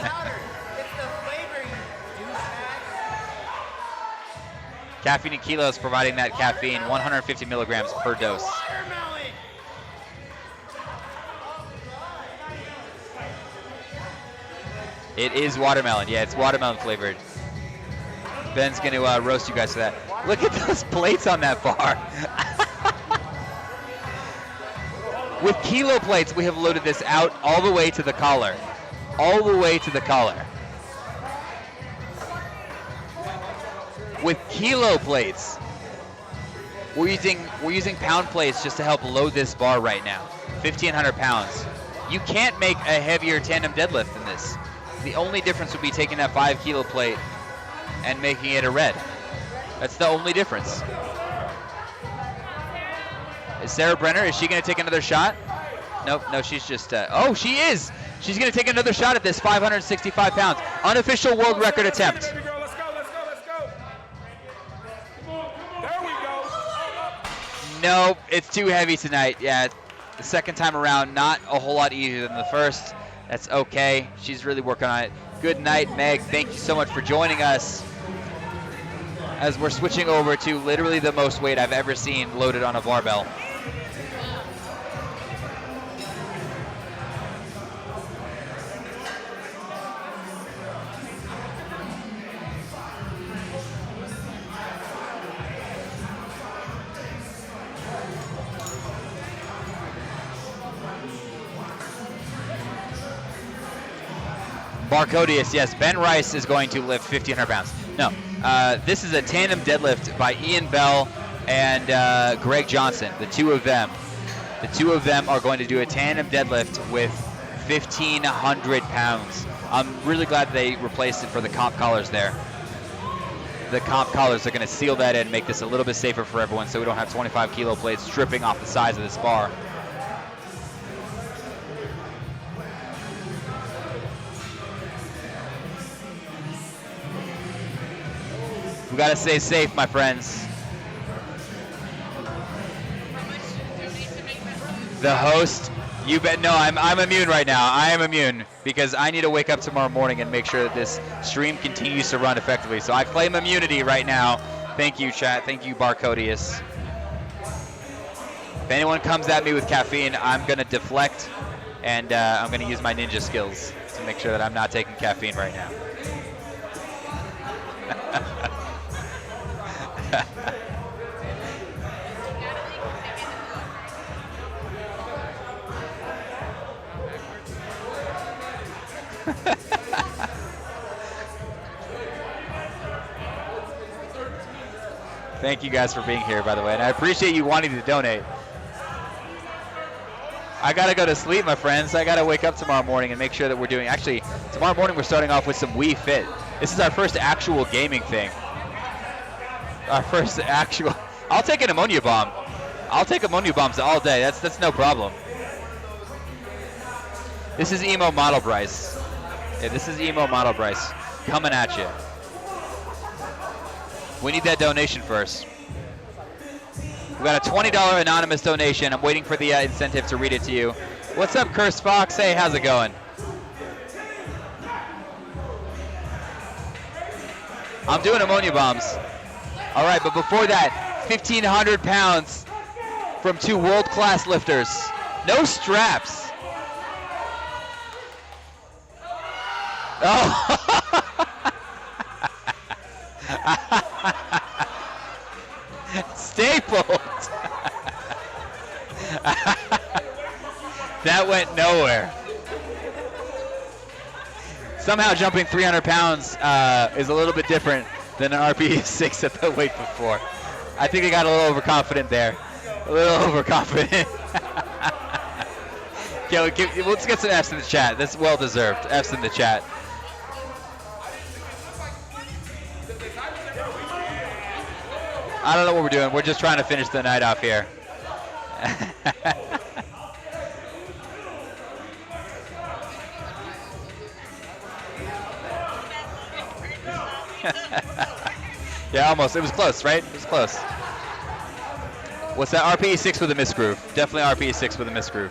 Caffeine and Kilos providing that caffeine, 150 milligrams per dose. It is watermelon. Yeah, it's watermelon flavored. Ben's going to roast you guys for that. Look at those plates on that bar. With kilo plates, we have loaded this out all the way to the collar. All the way to the collar. With kilo plates, we're using pound plates just to help load this bar right now. 1,500 pounds. You can't make a heavier tandem deadlift than this. The only difference would be taking that 5 kilo plate and making it a red. That's the only difference. Is Sarah Brenner, is she going to take another shot? Nope, no, she's just, oh, she is! She's going to take another shot at this 565 pounds. Unofficial world record attempt. Nope, it's too heavy tonight. Yeah, the second time around, not a whole lot easier than the first. That's okay. She's really working on it. Good night, Meg. Thank you so much for joining us as we're switching over to literally the most weight I've ever seen loaded on a barbell. Barcodius, yes, Ben Rice is going to lift 1,500 pounds. No, this is a tandem deadlift by Ian Bell and Greg Johnson, the two of them. The two of them are going to do a tandem deadlift with 1,500 pounds. I'm really glad they replaced it for the comp collars there. The comp collars are going to seal that in, make this a little bit safer for everyone so we don't have 25 kilo plates stripping off the sides of this bar. We gotta stay safe, my friends. The host, you bet. No, I'm immune right now. I am immune because I need to wake up tomorrow morning and make sure that this stream continues to run effectively. So I claim immunity right now. Thank you, chat. Thank you, Barcodius. If anyone comes at me with caffeine, I'm gonna deflect, and I'm gonna use my ninja skills to make sure that I'm not taking caffeine right now. Thank you guys for being here, by the way, and I appreciate you wanting to donate. I gotta go to sleep, my friends. I gotta wake up tomorrow morning and make sure that we're doing. Actually, tomorrow morning we're starting off with some Wii Fit. This is our first actual gaming thing. Our first actual. I'll take an ammonia bomb. I'll take ammonia bombs all day. That's no problem. This is Emo Model Bryce. Yeah, this is Emo Model Bryce coming at you. We need that donation first. We got a $20 anonymous donation. I'm waiting for the incentive to read it to you. What's up, Cursed Fox? Hey, how's it going? I'm doing ammonia bombs. All right, but before that, 1,500 pounds from two world-class lifters. No straps. Oh. Stapled. That went nowhere. Somehow jumping 300 pounds is a little bit different than an RPE6 at the weight before. I think I got a little overconfident there. A little overconfident. Okay, let's get some F's in the chat. That's well deserved. F's in the chat. I don't know what we're doing. We're just trying to finish the night off here. Yeah, almost. It was close, right? It was close. What's that? RPE6 with a misgroove. Definitely RPE6 with a misgroove.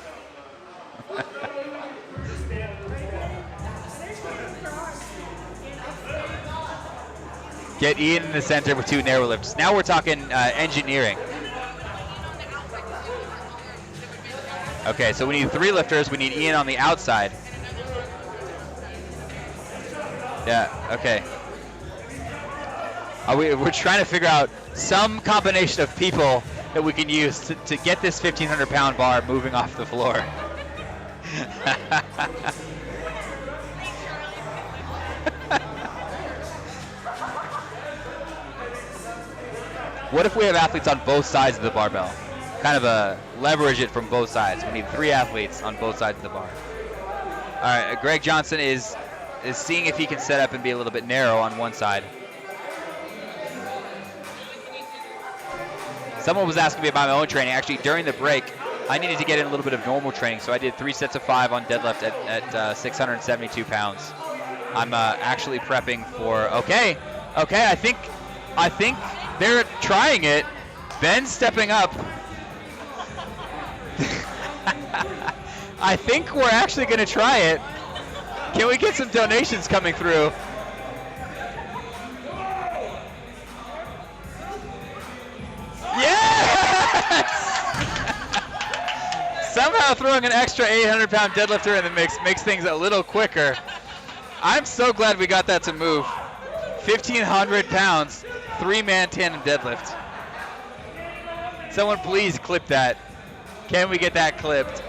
Get Ian in the center with two narrow lifts. Now we're talking engineering. Okay, so we need three lifters. We need Ian on the outside. Yeah, okay. We're trying to figure out some combination of people that we can use to get this 1,500-pound bar moving off the floor. What if we have athletes on both sides of the barbell? Kind of leverage it from both sides. We need 3 athletes on both sides of the bar. All right, Greg Johnson is seeing if he can set up and be a little bit narrow on one side. Someone was asking me about my own training. Actually, during the break, I needed to get in a little bit of normal training, so I did 3 sets of 5 on deadlift at 672 pounds. I'm actually prepping for. Okay, I think they're trying it. Ben's stepping up. I think we're actually going to try it. Can we get some donations coming through? Yes! Somehow throwing an extra 800-pound deadlifter in the mix makes things a little quicker. I'm so glad we got that to move. 1,500 pounds, 3-man tandem deadlift. Someone please clip that. Can we get that clipped?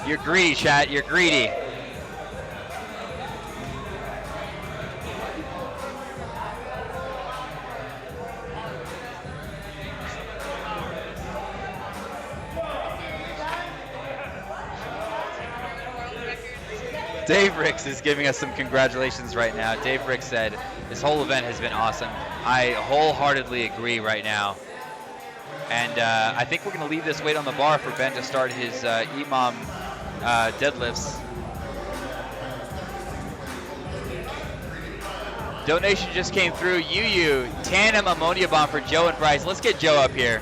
You're greedy, chat. You're greedy. Dave Ricks is giving us some congratulations right now. Dave Ricks said, this whole event has been awesome. I wholeheartedly agree right now. And I think we're going to leave this weight on the bar for Ben to start his EMOM deadlifts. Donation just came through. Yu tandem ammonia bomb for Joe and Bryce. Let's get Joe up here.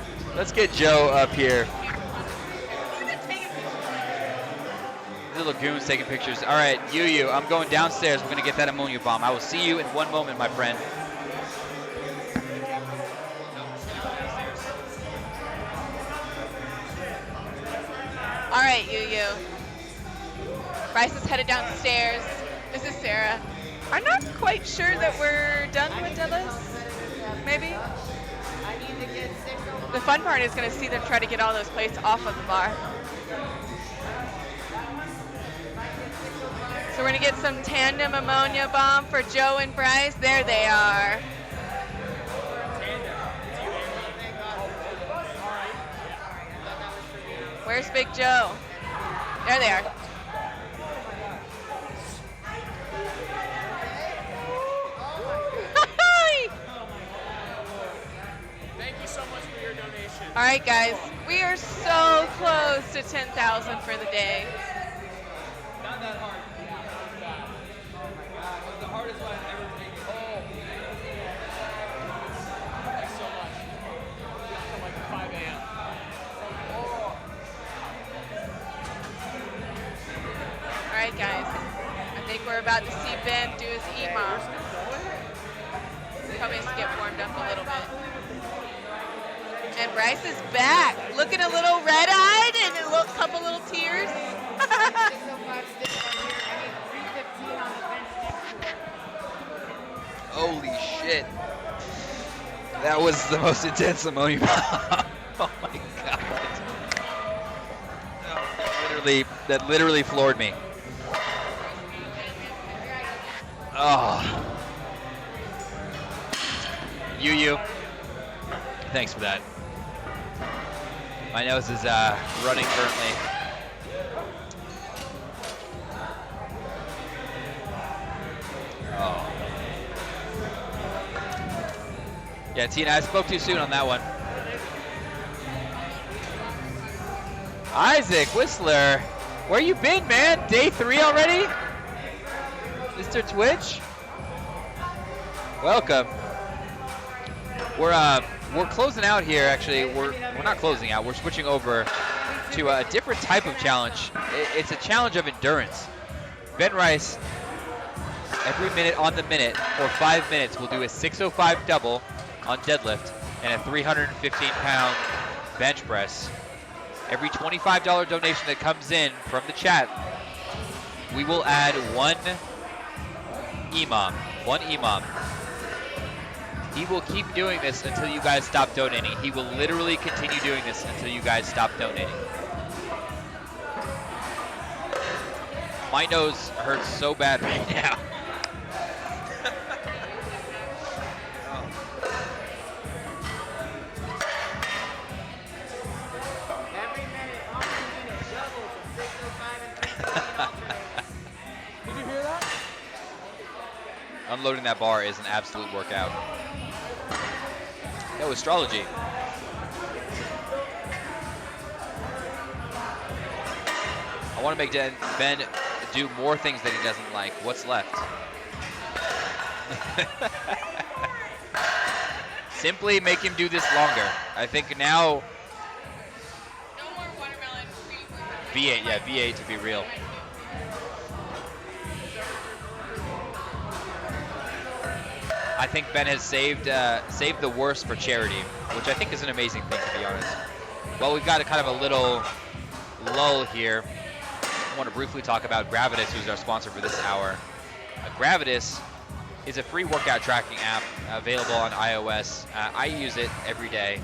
Little goons taking pictures. All right, Yu, I'm going downstairs. We're going to get that ammonia bomb. I will see you in one moment, my friend. All right, Yu. Bryce is headed downstairs. This is Sarah. I'm not quite sure that we're done with deadlifts. Maybe. The fun part is going to see them try to get all those plates off of the bar. So we're going to get some tandem ammonia bomb for Joe and Bryce. There they are. Where's Big Joe? There they are. Thank you so much for your donation. All right, guys. We are so close to 10,000 for the day. Not that hard. The hardest one I've ever taken. Thanks so much. From like 5 a.m. All right, guys. I think we're about to see Ben do his EMOM. Probably has to get warmed up a little bit. And Bryce is back, looking a little red-eyed and a couple little tears. Holy shit. That was the most intense ammonia bomb. Oh my god. That literally floored me. Oh. Yu. Thanks for that. My nose is running currently. Oh. Yeah, Tina, I spoke too soon on that one. Isaac Whistler, where you been, man? Day 3 already? Mr. Twitch? Welcome. We're closing out here, actually. We're not closing out. We're switching over to a different type of challenge. It's a challenge of endurance. Ben Rice, every minute on the minute, for 5 minutes, will do a 605 double on deadlift and a 315-pound bench press. Every $25 donation that comes in from the chat, we will add 1 EMOM. One EMOM. He will keep doing this until you guys stop donating. He will literally continue doing this until you guys stop donating. My nose hurts so bad right now. Did you hear that? Unloading that bar is an absolute workout. Yo, astrology. I want to make Ben do more things that he doesn't like. What's left? Simply make him do this longer. I think now. V8, yeah, V8 to be real. I think Ben has saved the worst for charity, which I think is an amazing thing, to be honest. Well, we've got a kind of a little lull here. I want to briefly talk about Gravitas, who's our sponsor for this hour. Gravitas is a free workout tracking app available on iOS. I use it every day.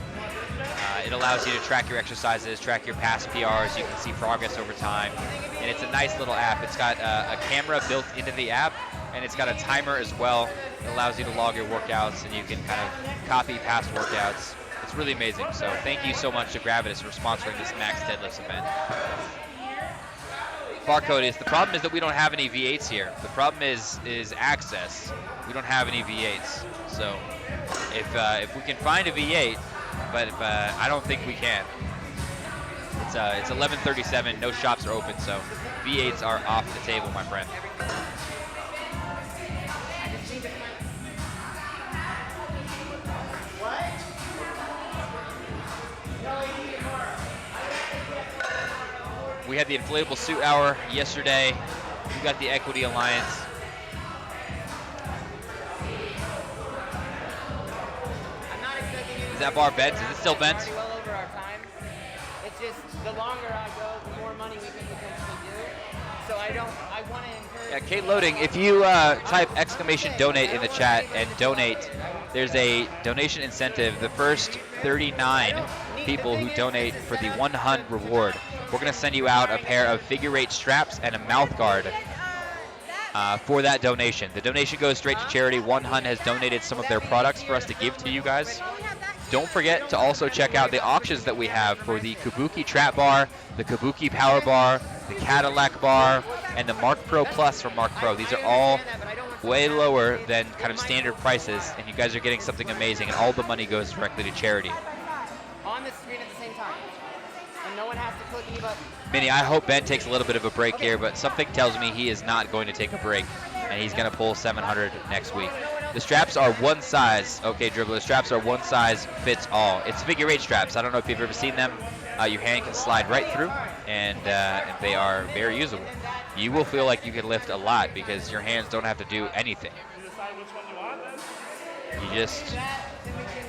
It allows you to track your exercises, track your past PRs. You can see progress over time, and it's a nice little app. It's got a camera built into the app, and it's got a timer as well. It allows you to log your workouts, and you can kind of copy past workouts. It's really amazing. So thank you so much to Gravitas for sponsoring this Max Deadlifts event. Barcode is, the problem is that we don't have any V8s here. The problem is access. We don't have any V8s. So if we can find a V8, but I don't think we can. It's 11:37. No shops are open, so V8s are off the table, my friend. We had the inflatable suit hour yesterday. We got the Equity Alliance. Is that bar bent? Is it still bent? Well over our time. It's just the longer I go, the more money we can potentially do. So I want to encourage. Yeah, Kate Loading, if you type !donate in the chat and donate, there's a donation incentive. The first 39 people who donate for the 100 reward, we're going to send you out a pair of figure-8 straps and a mouth guard for that donation. The donation goes straight to charity. One Hun has donated some of their products for us to give to you guys. Don't forget to also check out the auctions that we have for the Kabuki Trap Bar, the Kabuki Power Bar, the Cadillac Bar, and the Mark Pro Plus from Mark Pro. These are all way lower than kind of standard prices, and you guys are getting something amazing, and all the money goes directly to charity. On the screen at the same time. And no one has to click any buttons. Minnie, I hope Ben takes a little bit of a break here, but something tells me he is not going to take a break, and he's going to pull 700 next week. The straps are one size. Okay, Dribbler, the straps are one size fits all. It's figure-8 straps. I don't know if you've ever seen them. Your hand can slide right through, and they are very usable. You will feel like you can lift a lot because your hands don't have to do anything. You just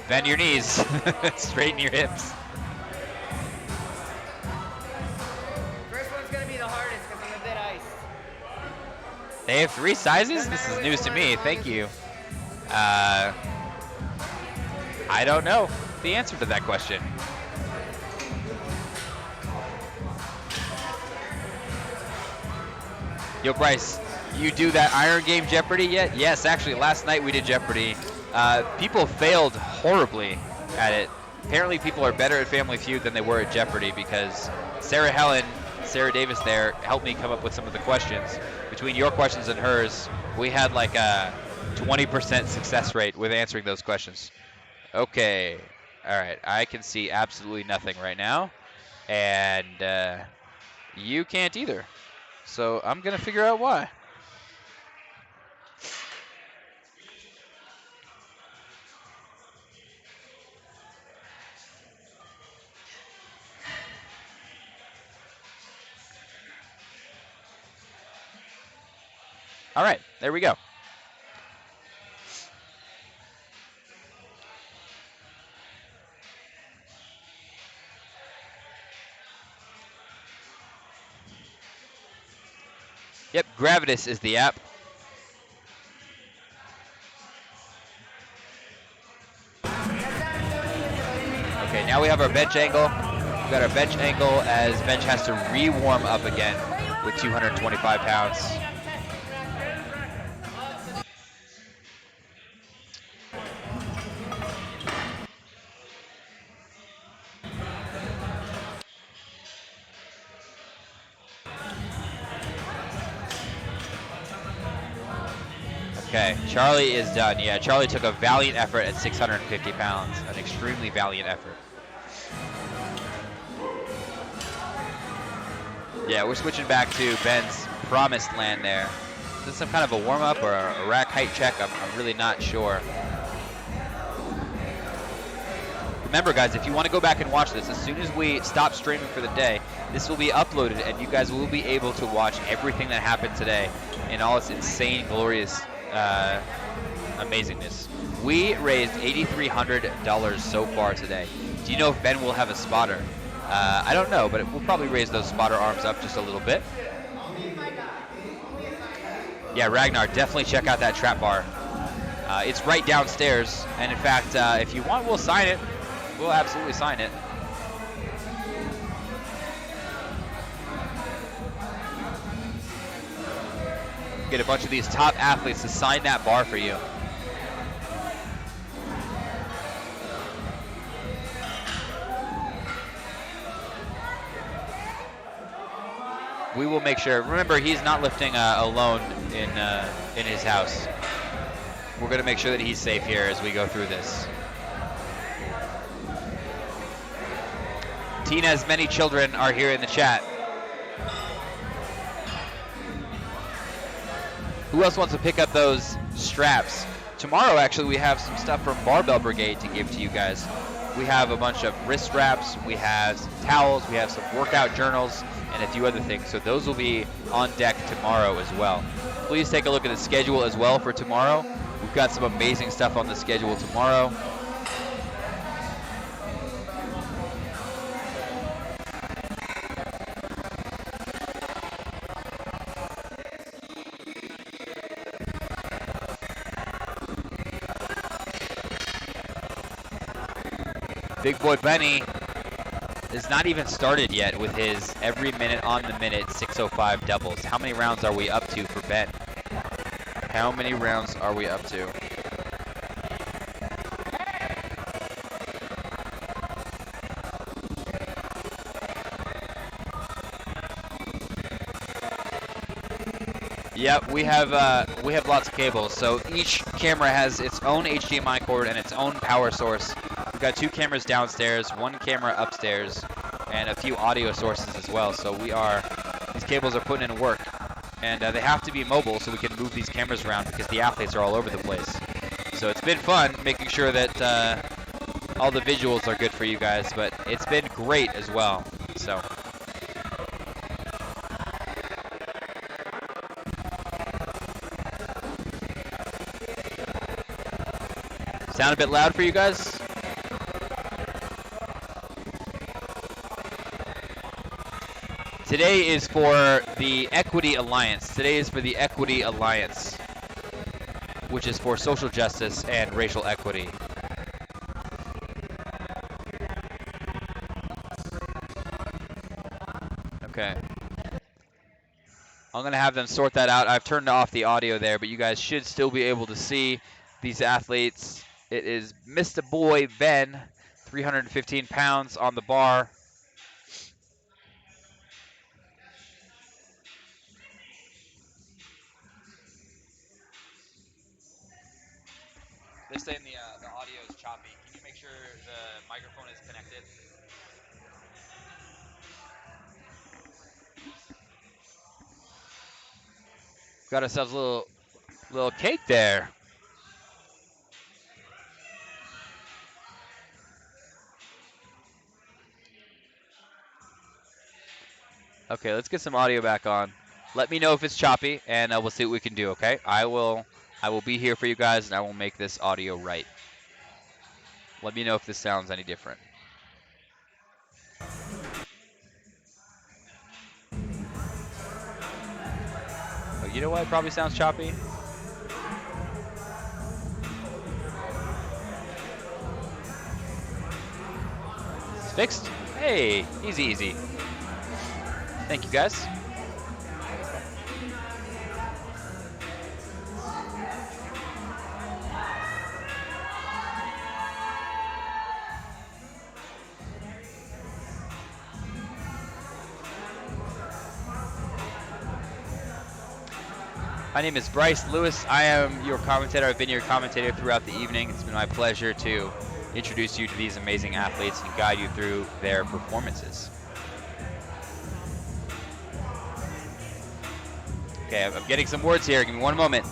bend your knees, straighten your hips. First one's going to be the hardest because I'm a bit iced. They have 3 sizes? This is news to me. Thank you. I don't know the answer to that question. Yo, Bryce, you do that Iron Game Jeopardy yet? Yes, actually, last night we did Jeopardy. People failed horribly at it. Apparently, people are better at Family Feud than they were at Jeopardy because Sarah Davis there helped me come up with some of the questions. Between your questions and hers, we had like a 20% success rate with answering those questions. Okay. All right. I can see absolutely nothing right now. And you can't either. So I'm going to figure out why. All right. There we go. Yep, Gravitas is the app. Now we have our bench angle. We've got our bench angle as bench has to re-warm up again with 225 pounds. Okay, Charlie is done. Yeah, Charlie took a valiant effort at 650 pounds, an extremely valiant effort. Yeah, we're switching back to Ben's promised land there. Is this some kind of a warm-up or a rack height check? I'm really not sure. Remember, guys, if you want to go back and watch this, as soon as we stop streaming for the day, this will be uploaded, and you guys will be able to watch everything that happened today in all its insane, glorious amazingness. We raised $8,300 so far today. Do you know if Ben will have a spotter? I don't know, but we'll probably raise those spotter arms up just a little bit. Yeah, Ragnar, definitely check out that trap bar. It's right downstairs, and in fact, if you want, we'll sign it. We'll absolutely sign it. Get a bunch of these top athletes to sign that bar for you. We will make sure. Remember, he's not lifting alone in his house. We're going to make sure that he's safe here as we go through this. Tina's many children are here in the chat. Who else wants to pick up those straps? Tomorrow, actually, we have some stuff from Barbell Brigade to give to you guys. We have a bunch of wrist wraps, we have some towels, we have some workout journals, and a few other things. So those will be on deck tomorrow as well. Please take a look at the schedule as well for tomorrow. We've got some amazing stuff on the schedule tomorrow. Big boy Benny is not even started yet with his every minute on the minute 6:05 doubles. How many rounds are we up to for Ben? How many rounds are we up to? Yep, we have lots of cables. So each camera has its own HDMI cord and its own power source. We've got 2 cameras downstairs, 1 camera upstairs, and a few audio sources as well. So these cables are putting in work, and they have to be mobile so we can move these cameras around because the athletes are all over the place. So it's been fun making sure that all the visuals are good for you guys, but it's been great as well. So. Sound a bit loud for you guys? Today is for the Equity Alliance. Today is for the Equity Alliance, which is for social justice and racial equity. Okay. I'm going to have them sort that out. I've turned off the audio there, but you guys should still be able to see these athletes. It is Mr. Boy Ben, 315 pounds on the bar. They're saying the audio is choppy. Can you make sure the microphone is connected? Got ourselves a little cake there. Okay, let's get some audio back on. Let me know if it's choppy, and we'll see what we can do. Okay, I will be here for you guys, and I will make this audio right. Let me know if this sounds any different. Oh, you know what? It probably sounds choppy. Fixed? Hey, easy, easy. Thank you, guys. My name is Bryce Lewis. I am your commentator. I've been your commentator throughout the evening. It's been my pleasure to introduce you to these amazing athletes and guide you through their performances. Okay, I'm getting some words here. Give me one moment.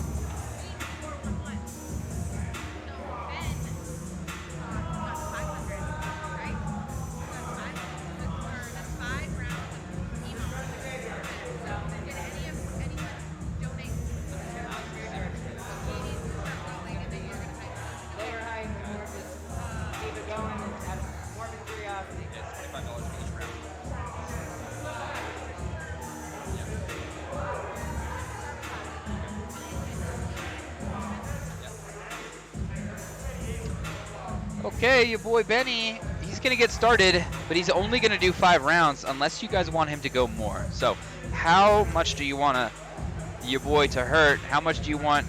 Okay, your boy Benny, he's going to get started, but he's only going to do 5 rounds unless you guys want him to go more. So how much do you want your boy to hurt? How much do you want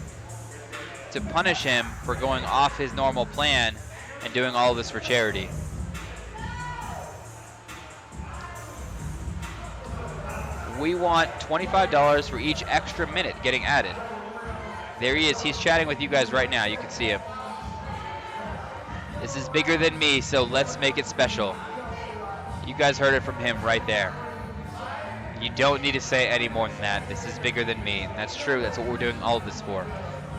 to punish him for going off his normal plan and doing all of this for charity? We want $25 for each extra minute getting added. There he is. He's chatting with you guys right now. You can see him. This is bigger than me, so let's make it special. You guys heard it from him right there. You don't need to say any more than that. This is bigger than me, and that's true. That's what we're doing all of this for.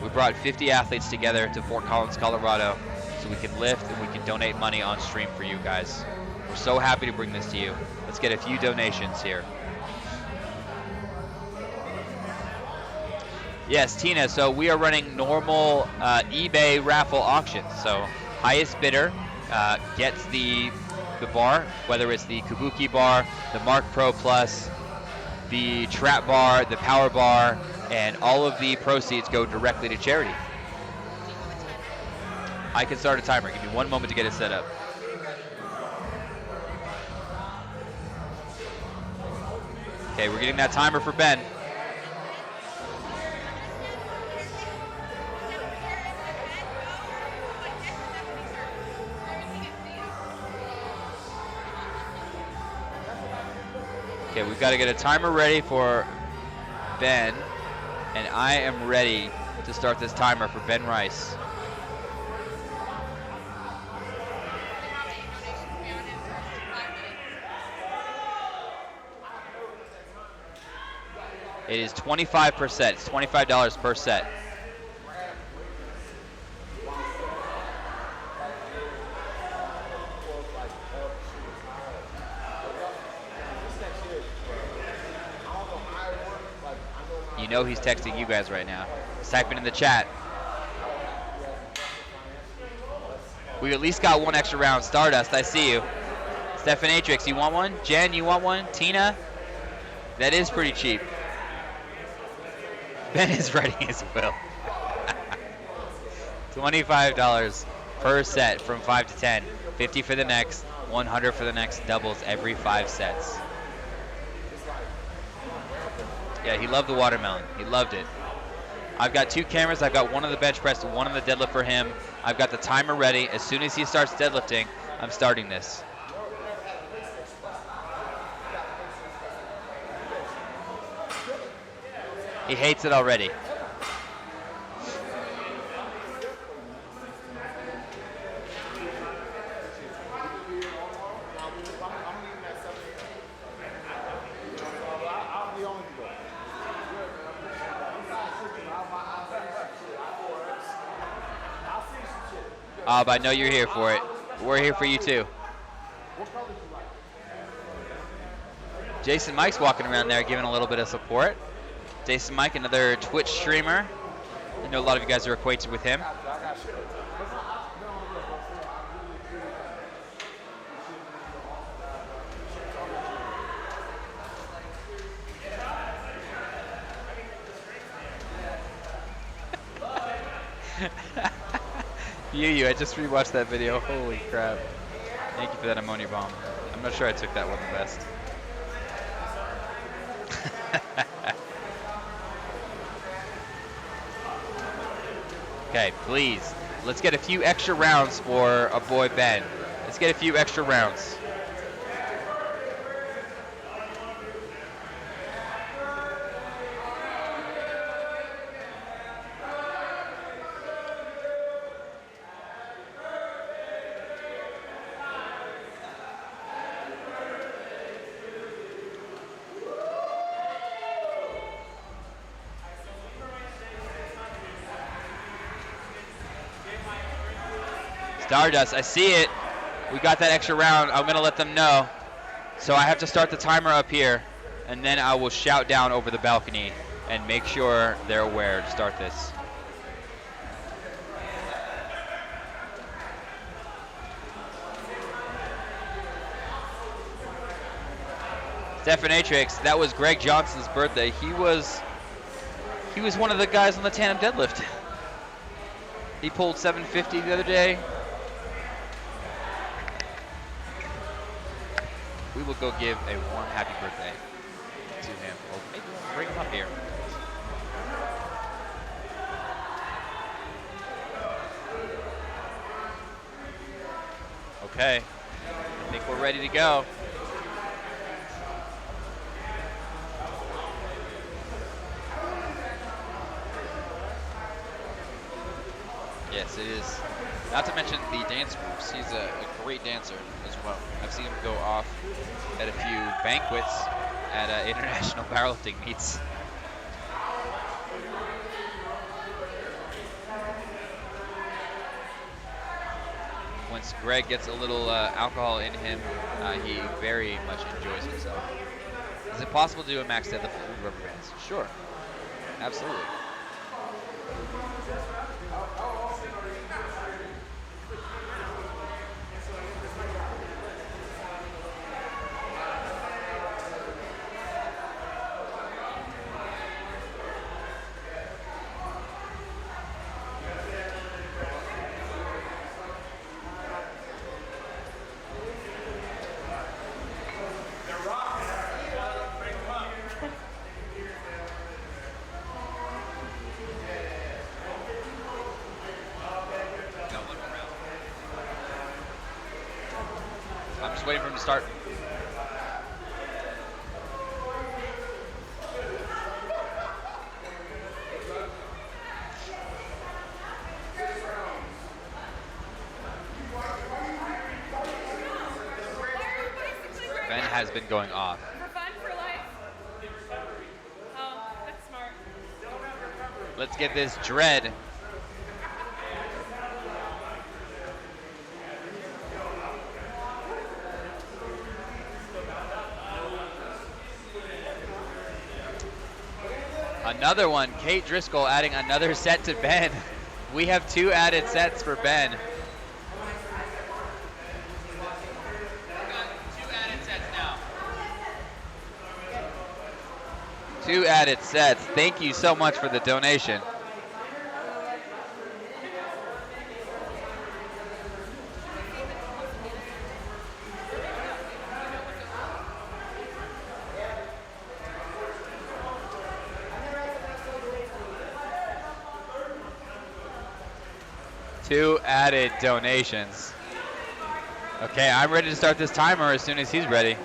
We brought 50 athletes together to Fort Collins, Colorado, so we can lift and we can donate money on stream for you guys. We're so happy to bring this to you. Let's get a few donations here. Yes, Tina, so we are running normal eBay raffle auctions. So highest bidder gets the bar, whether it's the Kabuki bar, the Mark Pro Plus, the Trap bar, the Power bar, and all of the proceeds go directly to charity. I can start a timer. Give me one moment to get it set up. Okay, we're getting that timer for Ben. Okay, we've got to get a timer ready for Ben, and I am ready to start this timer for Ben Rice. It is 25%. It's $25 per set. You know he's texting you guys right now. He's typing in the chat. We at least got one extra round. Stardust, I see you. Stephanatrix, you want one? Jen, you want one? Tina? That is pretty cheap. Ben is writing his will. $25 per set from 5 to 10. 50 for the next, 100 for the next, doubles every 5 sets. Yeah, he loved the watermelon. He loved it. I've got 2 cameras. I've got one on the bench press, one on the deadlift for him. I've got the timer ready. As soon as he starts deadlifting, I'm starting this. He hates it already. But I know you're here for it. We're here for you too. Jason Mike's walking around there giving a little bit of support. Jason Mike, another Twitch streamer. I know a lot of you guys are acquainted with him. I just rewatched that video. Holy crap. Thank you for that ammonia bomb. not sure I took that one the best. Okay, please. Let's get a few extra rounds for a boy Ben. Let's get a few extra rounds. Stardust, I see it. We got that extra round. I'm going to let them know. So I have to start the timer up here, and then I will shout down over the balcony and make sure they're aware to start this. Stephanatrix, that was Greg Johnson's birthday. He was one of the guys on the tandem deadlift. He pulled 750 the other day. We will go give a warm happy birthday to him. Well, maybe we'll bring him up here. Okay, I think we're ready to go. Yes, it is. Not to mention the dance moves. He's a great dancer as well. I've seen him go off at a few banquets at international powerlifting meets. Once Greg gets a little alcohol in him, he very much enjoys himself. Is it possible to do a max deadlift with rubber bands? Sure, absolutely. Waiting for him to start. Ben has been going off. For fun, for life. Oh, that's smart. Let's get this dread. Another one, Kate Driscoll adding another set to Ben. We have 2 added sets for Ben. We've got 2 added sets now. 2 added sets. Thank you so much for the donation. Two added donations. Okay, I'm ready to start this timer as soon as he's ready.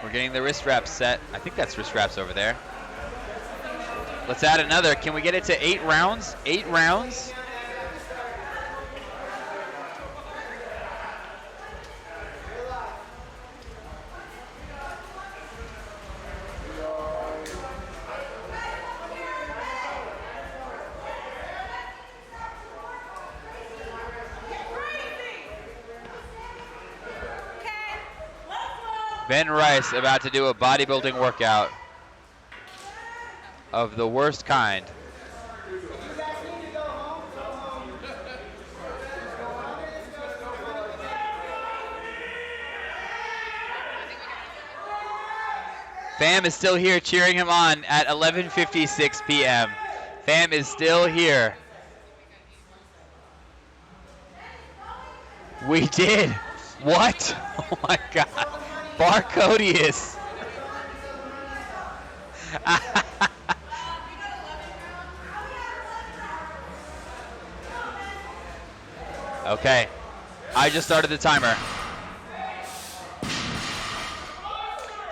We're getting the wrist wraps set. I think that's wrist wraps over there. Let's add another. Can we get it to 8 rounds? 8 rounds? Ben Rice about to do a bodybuilding workout of the worst kind. Fam is still here cheering him on at 11:56 p.m. Fam is still here. We did. What? Oh my God. Barcodius. Okay. I just started the timer.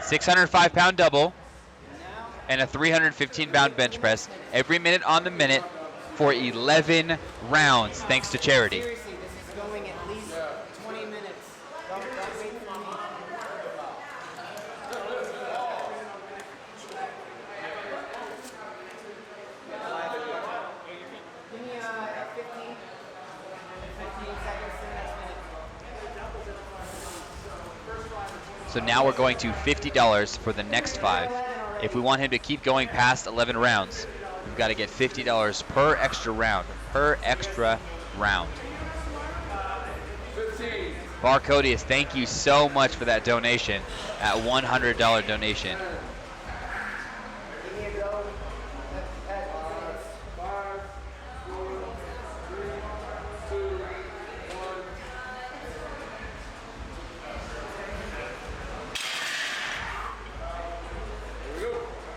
605-pound double and a 315-pound bench press every minute on the minute for 11 rounds, thanks to Charity. Seriously, this is going at least 20 minutes. Don't wait for me. Give me 15 seconds to the next minute. So now we're going to $50 for the next 5. If we want him to keep going past 11 rounds, we've got to get $50 per extra round. Barcodius, thank you so much for that donation, at $100 donation.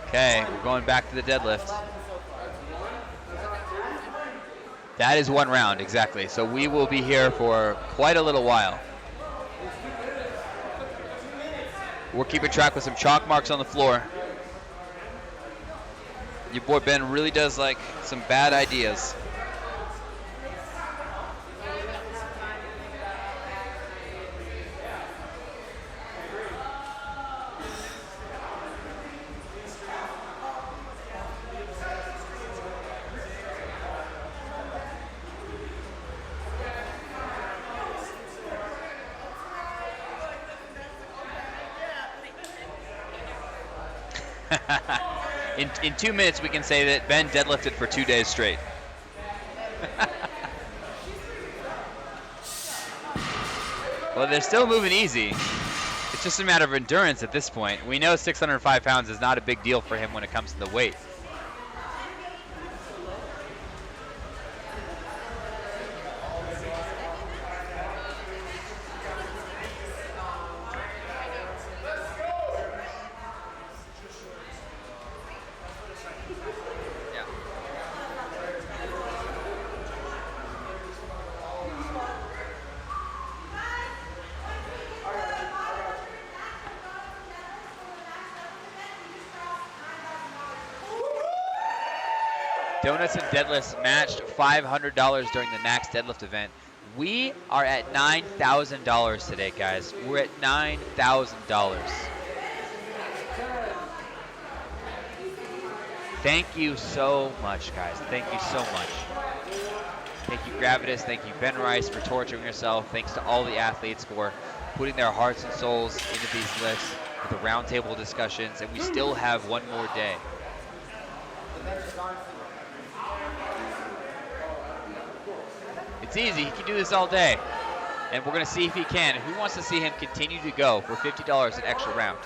Okay, we're going back to the deadlift. That is 1 round, exactly. So we will be here for quite a little while. We're keeping track with some chalk marks on the floor. Your boy Ben really does like some bad ideas. In 2 minutes, we can say that Ben deadlifted for 2 days straight. Well, they're still moving easy. It's just a matter of endurance at this point. We know 605 pounds is not a big deal for him when it comes to the weight. Donuts and deadlifts matched $500 during the Max Deadlift event. We are at $9,000 today, guys. We're at $9,000. Thank you so much, guys. Thank you so much. Thank you, Gravitas. Thank you, Ben Rice, for torturing yourself. Thanks to all the athletes for putting their hearts and souls into these lifts with the roundtable discussions. And we still have 1 more day. It's easy. He can do this all day. And we're going to see if he can. Who wants to see him continue to go for $50 an extra round?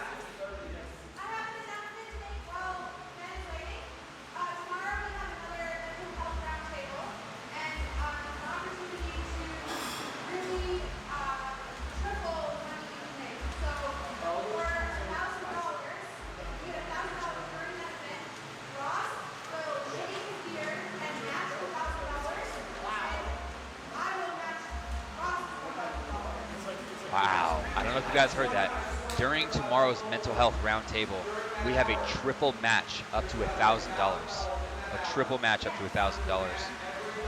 Wow, I don't know if you guys heard that. During tomorrow's mental health roundtable, we have a triple match up to $1,000. A triple match up to $1,000.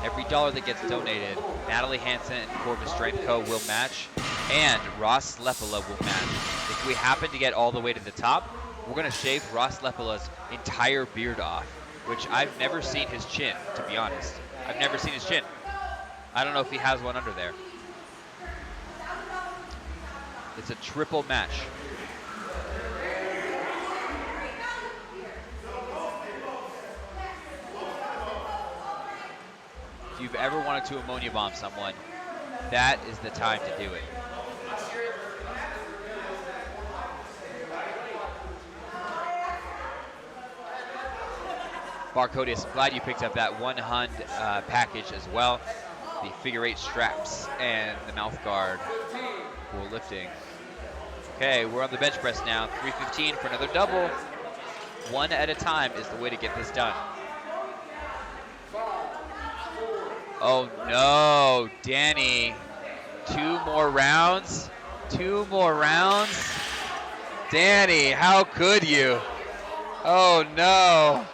Every dollar that gets donated, Natalie Hansen and Corbin Strength Co. will match, and Ross Lepela will match. If we happen to get all the way to the top, we're going to shave Ross Lepela's entire beard off, which I've never seen his chin, to be honest. I've never seen his chin. I don't know if he has one under there. It's a triple match. If you've ever wanted to ammonia bomb someone, that is the time to do it. Barcodius, I'm glad you picked up that 100 package as well. The figure 8 straps and the mouth guard for lifting. Okay, we're on the bench press now. 315 for another double. One at a time is the way to get this done. Oh no, Danny. 2 more rounds. 2 more rounds. Danny, how could you? Oh no.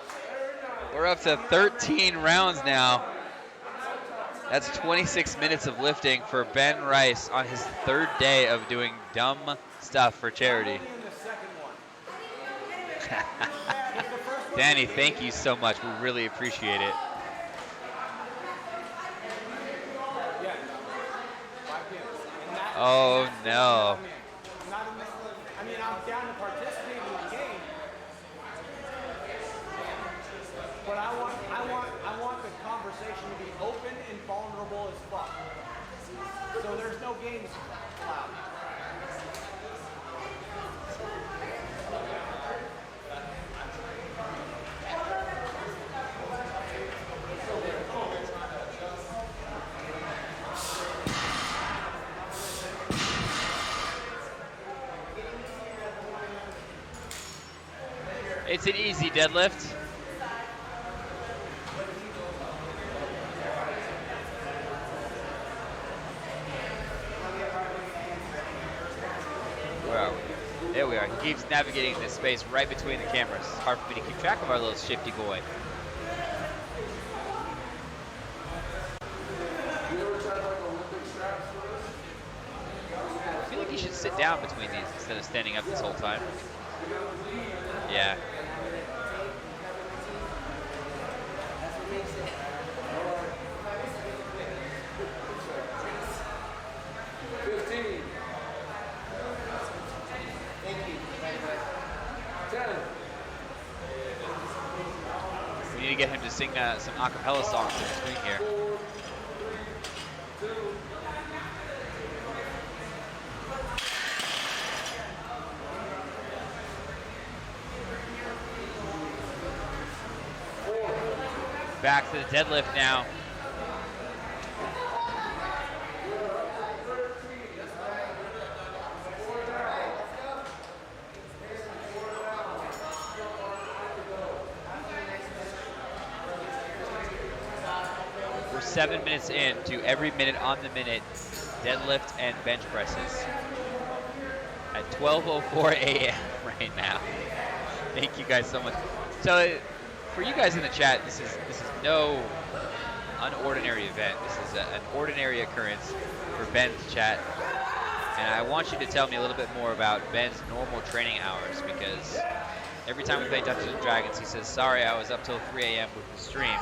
We're up to 13 rounds now. That's 26 minutes of lifting for Ben Rice on his 3rd day of doing dumb stuff for charity. Danny, thank you so much. We really appreciate it. Oh no. I mean, I'm down to participate in the game, but I want the conversation to be open and vulnerable as fuck. So there's no games allowed. It's an easy deadlift. Where are we? There we are. He keeps navigating this space right between the cameras. It's hard for me to keep track of our little shifty boy. I feel like he should sit down between these instead of standing up this whole time. Yeah. We need to get him to sing some a cappella songs in between here. Back to the deadlift now. We're 7 minutes in to every minute on the minute deadlift and bench presses at 12:04 a.m. right now. Thank you guys so much. So for you guys in the chat, this is no unordinary event. This is an ordinary occurrence for Ben's chat. And I want you to tell me a little bit more about Ben's normal training hours, because every time we play Dungeons & Dragons, he says, sorry, I was up till 3 a.m. with the stream.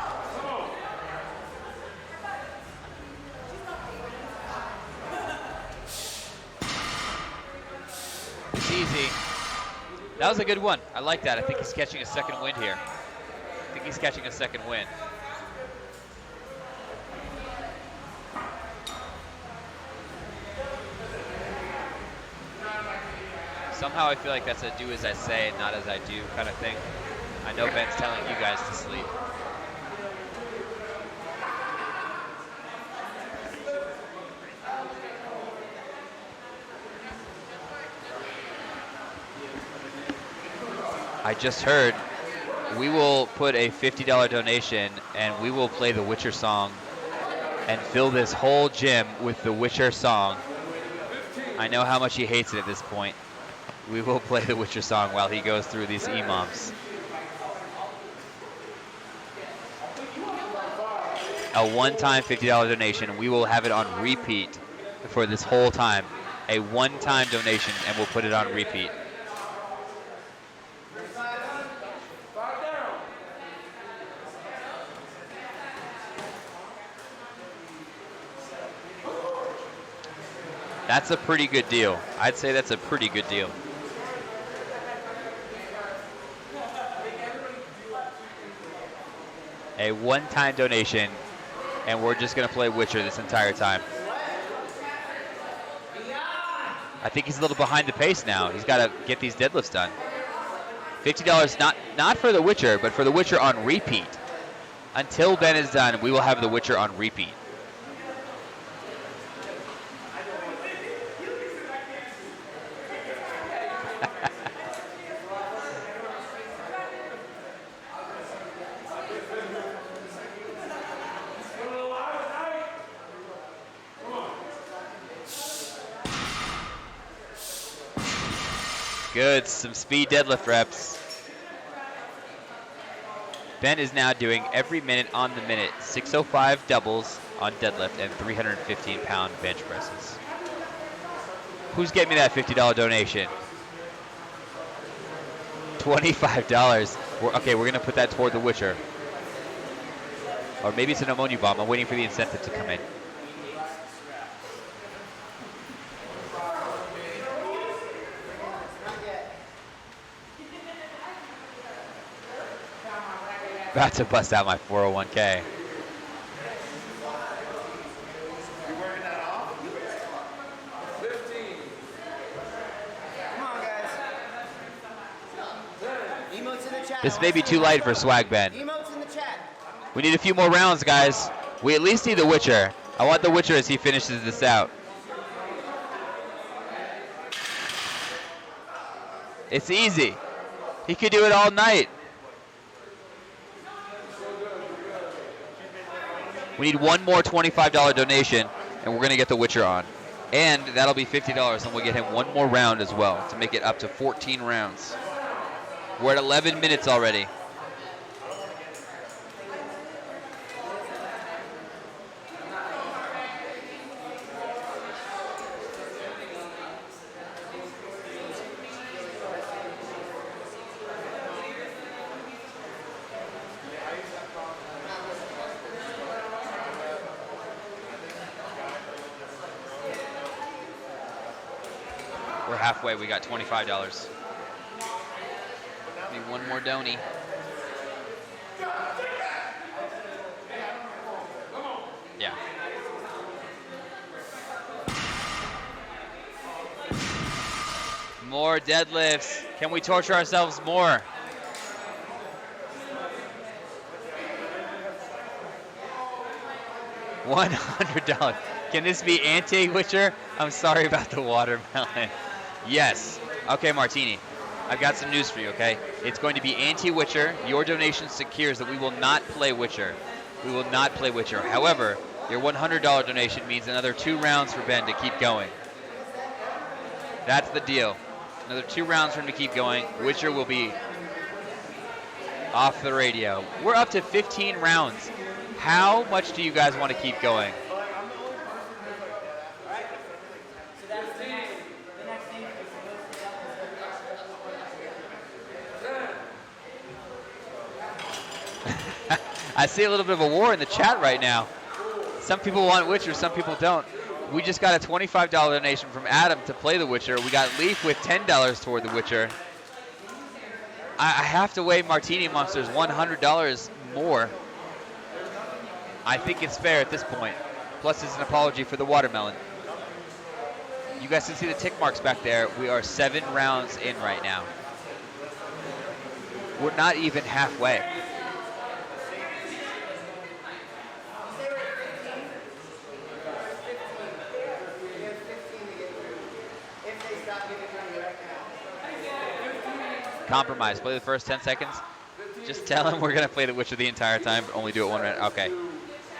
It's easy. That was a good one. I like that. I think he's catching a second wind here. I think he's catching a second wind. Somehow I feel like that's a do as I say, not as I do kind of thing. I know Ben's telling you guys to sleep. I just heard we will put a $50 donation and we will play the Witcher song and fill this whole gym with the Witcher song. I know how much he hates it at this point. We will play the Witcher song while he goes through these imams. A one-time $50 donation, and we will have it on repeat for this whole time. A one-time donation, and we'll put it on repeat. That's a pretty good deal. I'd say that's a pretty good deal. A one-time donation, and we're just going to play Witcher this entire time. I think he's a little behind the pace now. He's got to get these deadlifts done. $50 not for The Witcher, but for The Witcher on repeat. Until Ben is done, we will have The Witcher on repeat. Good, some speed deadlift reps. Ben is now doing every minute on the minute, 605 doubles on deadlift and 315-pound bench presses. Who's getting me that $50 donation? $25. Okay, we're gonna put that toward The Witcher. Or maybe it's an ammonia bomb. I'm waiting for the incentive to come in. About to bust out my 401k. This may be too light for Swag Ben. We need a few more rounds, guys. We at least need The Witcher. I want The Witcher as he finishes this out. It's easy. He could do it all night. We need one more $25 donation, and we're going to get The Witcher on. And that'll be $50, and we'll get him one more round as well to make it up to 14 rounds. We're at 11 minutes already. We're halfway. We got $25. Need one more donny. Yeah. More deadlifts. Can we torture ourselves more? $100. Can this be anti-Witcher? I'm sorry about the watermelon. Yes. Okay, Martini. I've got some news for you, okay? It's going to be anti-Witcher. Your donation secures that we will not play Witcher. We will not play Witcher. However, your $100 donation means another 2 rounds for Ben to keep going. That's the deal. Another 2 rounds for him to keep going. Witcher will be off the radio. We're up to 15 rounds. How much do you guys want to keep going? I see a little bit of a war in the chat right now. Some people want Witcher, some people don't. We just got a $25 donation from Adam to play The Witcher. We got Leaf with $10 toward The Witcher. I have to weigh Martini Monsters $100 more. I think it's fair at this point. Plus, it's an apology for the watermelon. You guys can see the tick marks back there. We are 7 rounds in right now. We're not even halfway. Compromise. Play the first 10 seconds. Just tell him we're going to play The Witcher the entire time, but only do it 1 round. Okay.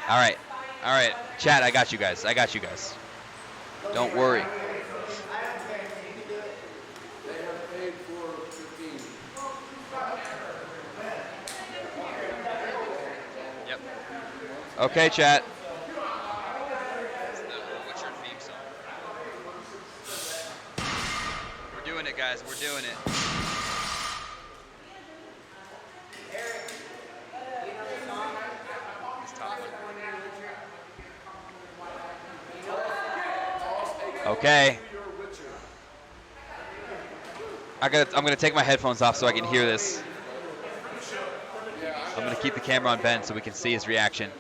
All right. All right. Chat, I got you guys. I got you guys. Don't worry. Yep. Okay, chat. It's the Witcher theme song. We're doing it, guys. We're doing it. Okay. I'm gonna take my headphones off so I can hear this. I'm gonna keep the camera on Ben so we can see his reaction.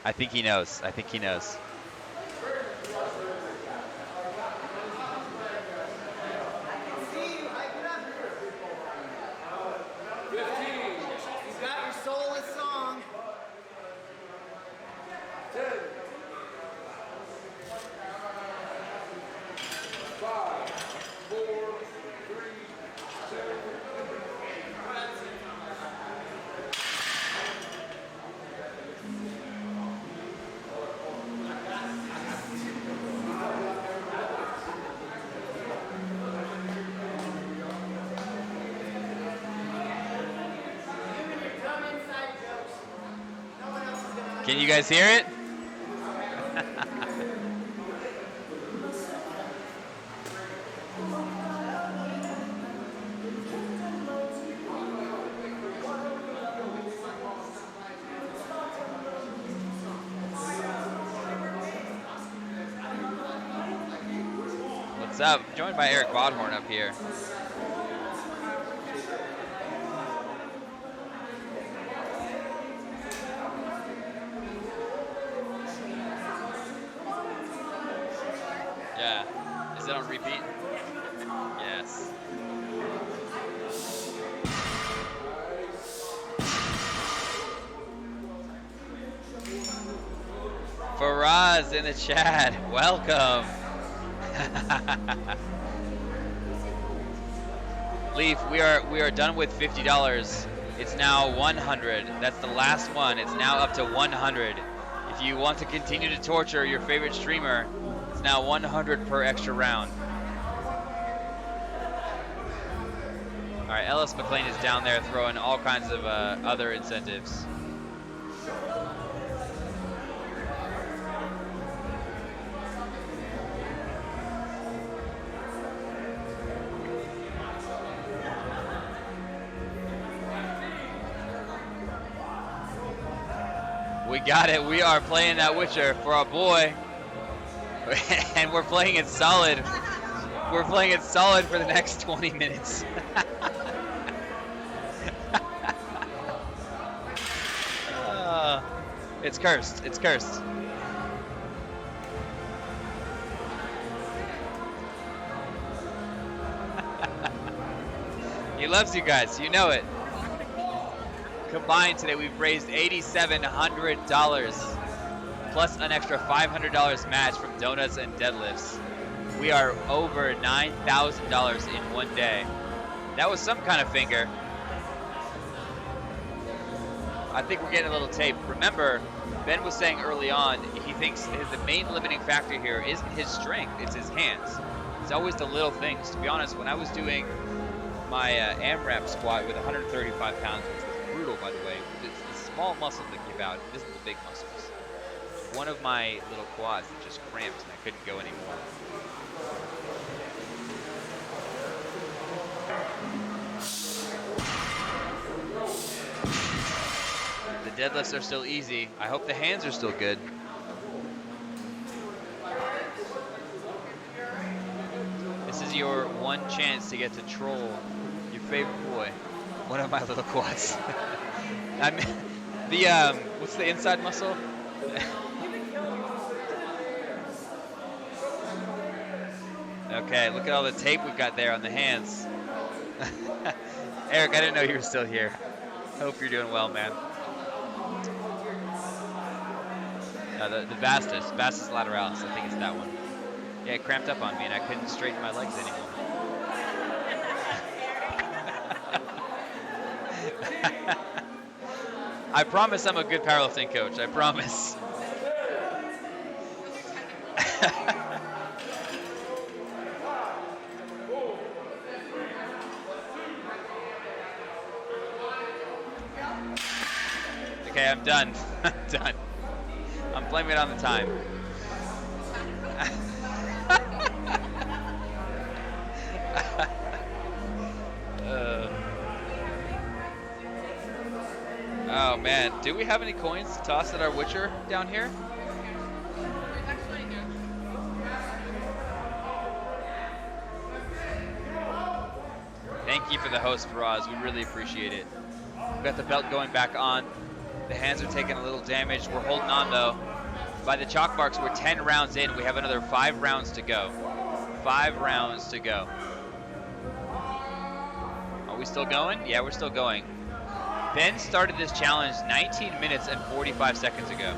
I think he knows. I think he knows. He's got your soulless song. 5, 4, 3, 2. Can you guys hear it? What's up? I'm joined by Eric Bodhorn up here. Yeah. Is it on repeat? Yes. Faraz in the chat. Welcome. Leaf, we are done with $50. It's now 100. That's the last one. It's now up to 100. If you want to continue to torture your favorite streamer, it's now 100 per extra round. All right, Ellis McLean is down there throwing all kinds of other incentives. We got it. We are playing that Witcher for our boy. And we're playing it solid. We're playing it solid for the next 20 minutes. It's cursed. It's cursed. He loves you guys. You know it. Combined today, we've raised $8,700 plus an extra $500 match from donuts and deadlifts. We are over $9,000 in one day. That was some kind of finger. I think we're getting a little tape. Remember, Ben was saying early on, he thinks the main limiting factor here isn't his strength, it's his hands. It's always the little things. To be honest, when I was doing my AMRAP squat with 135 pounds, which was brutal, by the way, it's the small muscles that give out. It isn't the big muscles. One of my little quads that just cramped and I couldn't go anymore. The deadlifts are still easy. I hope the hands are still good. This is your one chance to get to troll your favorite boy, one of my little quads. I mean, what's the inside muscle? Okay, look at all the tape we've got there on the hands. Eric, I didn't know you were still here. Hope you're doing well, man. The vastus lateralis, I think it's that one. Yeah, it cramped up on me and I couldn't straighten my legs anymore. I promise I'm a good powerlifting coach, I promise. Okay, I'm done. I'm done. I'm blaming it on the time. Oh man, do we have any coins to toss at our Witcher down here? Thank you for the host, Faraz. We really appreciate it. We've got the belt going back on. The hands are taking a little damage. We're holding on though. By the chalk marks, we're 10 rounds in. We have another 5 rounds to go. 5 rounds to go. Are we still going? Yeah, we're still going. Ben started this challenge 19 minutes and 45 seconds ago.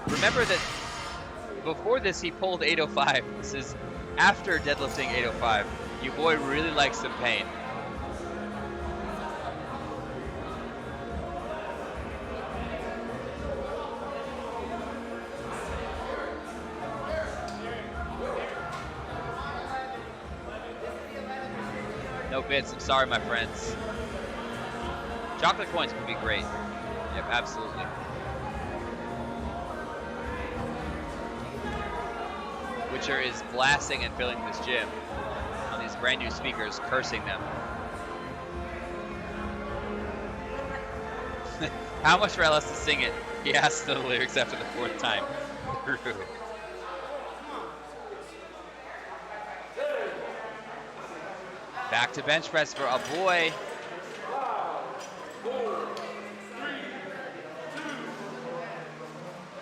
Remember that before this he pulled 805. This is after deadlifting 805. Your boy really likes some pain. No bits, I'm sorry my friends. Chocolate coins would be great. Yep, absolutely. Witcher is blasting and filling this gym on these brand new speakers, cursing them. How much Rel has to sing it? He asked the lyrics after the 4th time. True. Back to bench press for a boy.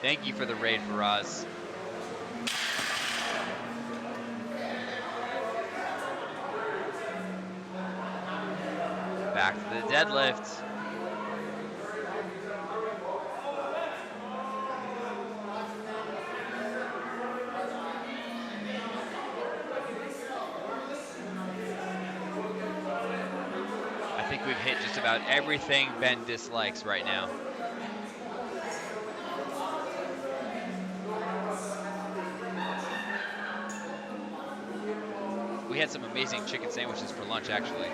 Thank you for the raid, Faraz. Back to the deadlift. I think we've hit just about everything Ben dislikes right now. We had some amazing chicken sandwiches for lunch, actually.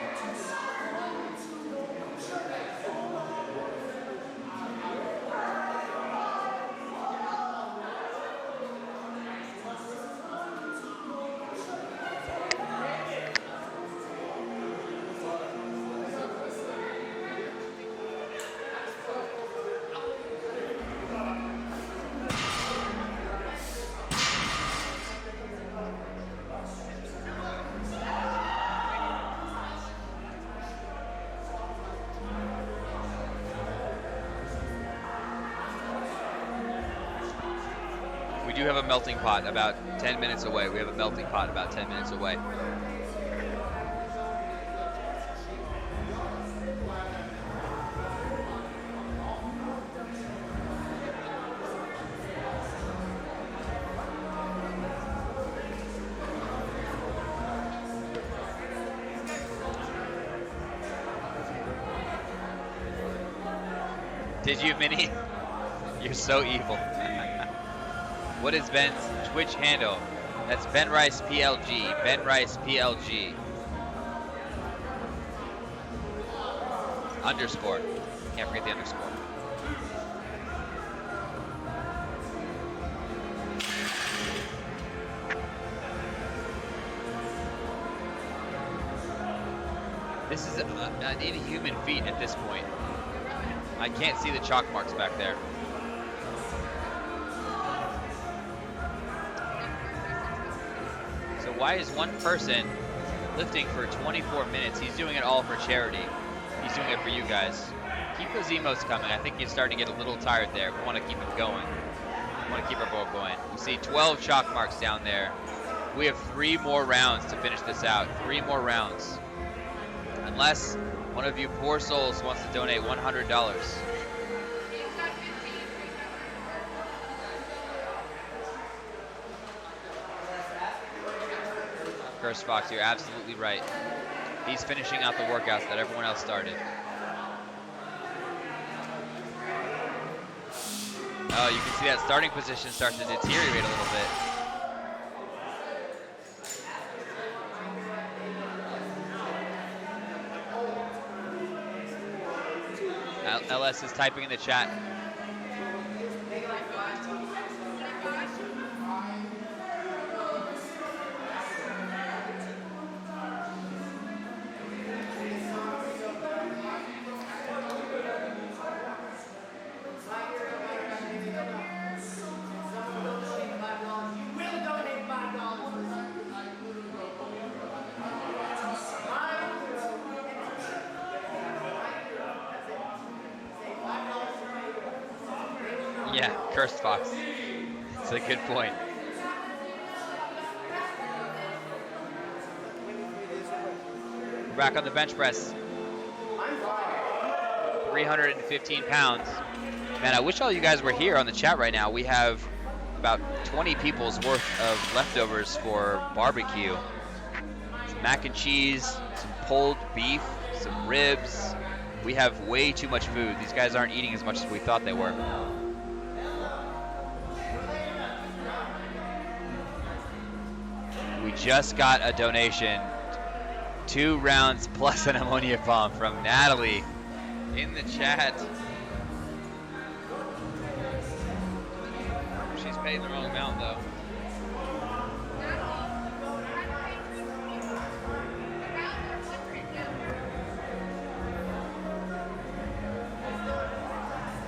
We do have a melting pot about 10 minutes away. We have a melting pot about 10 minutes away. Did you, Minnie? You're so evil. What is Ben's Twitch handle? That's Ben Rice PLG. Ben Rice PLG. Underscore. Can't forget the underscore. This is an inhuman feat at this point. I can't see the chalk marks back there. So why is one person lifting for 24 minutes? He's doing it all for charity. He's doing it for you guys. Keep those emotes coming. I think you're starting to get a little tired there. We want to keep them going. We want to keep our boat going. We see 12 chalk marks down there. We have 3 more rounds to finish this out. 3 more rounds. Unless one of you poor souls wants to donate $100. Curse Fox, you're absolutely right. He's finishing out the workouts that everyone else started. Oh, you can see that starting position start to deteriorate a little bit. LS is typing in the chat. Yeah, cursed fox. That's a good point. We're back on the bench press. 315 pounds. Man, I wish all you guys were here on the chat right now. We have about 20 people's worth of leftovers for barbecue. Some mac and cheese, some pulled beef, some ribs. We have way too much food. These guys aren't eating as much as we thought they were. We just got a donation. 2 rounds plus an ammonia bomb from Natalie in the chat. She's paying the wrong amount though.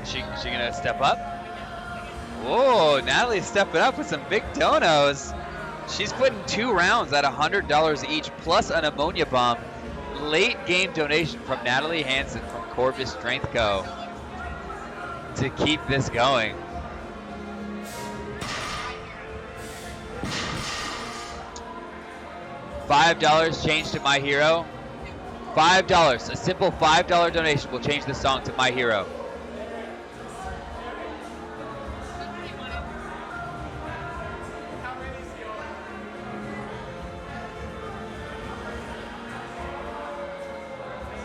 Is she gonna step up? Whoa, Natalie's stepping up with some big donos. She's putting 2 rounds at $100 each plus an ammonia bomb. Late game donation from Natalie Hansen from Corvus Strength Co. to keep this going. $5 change to My Hero. $5, a simple $5 donation will change the song to My Hero.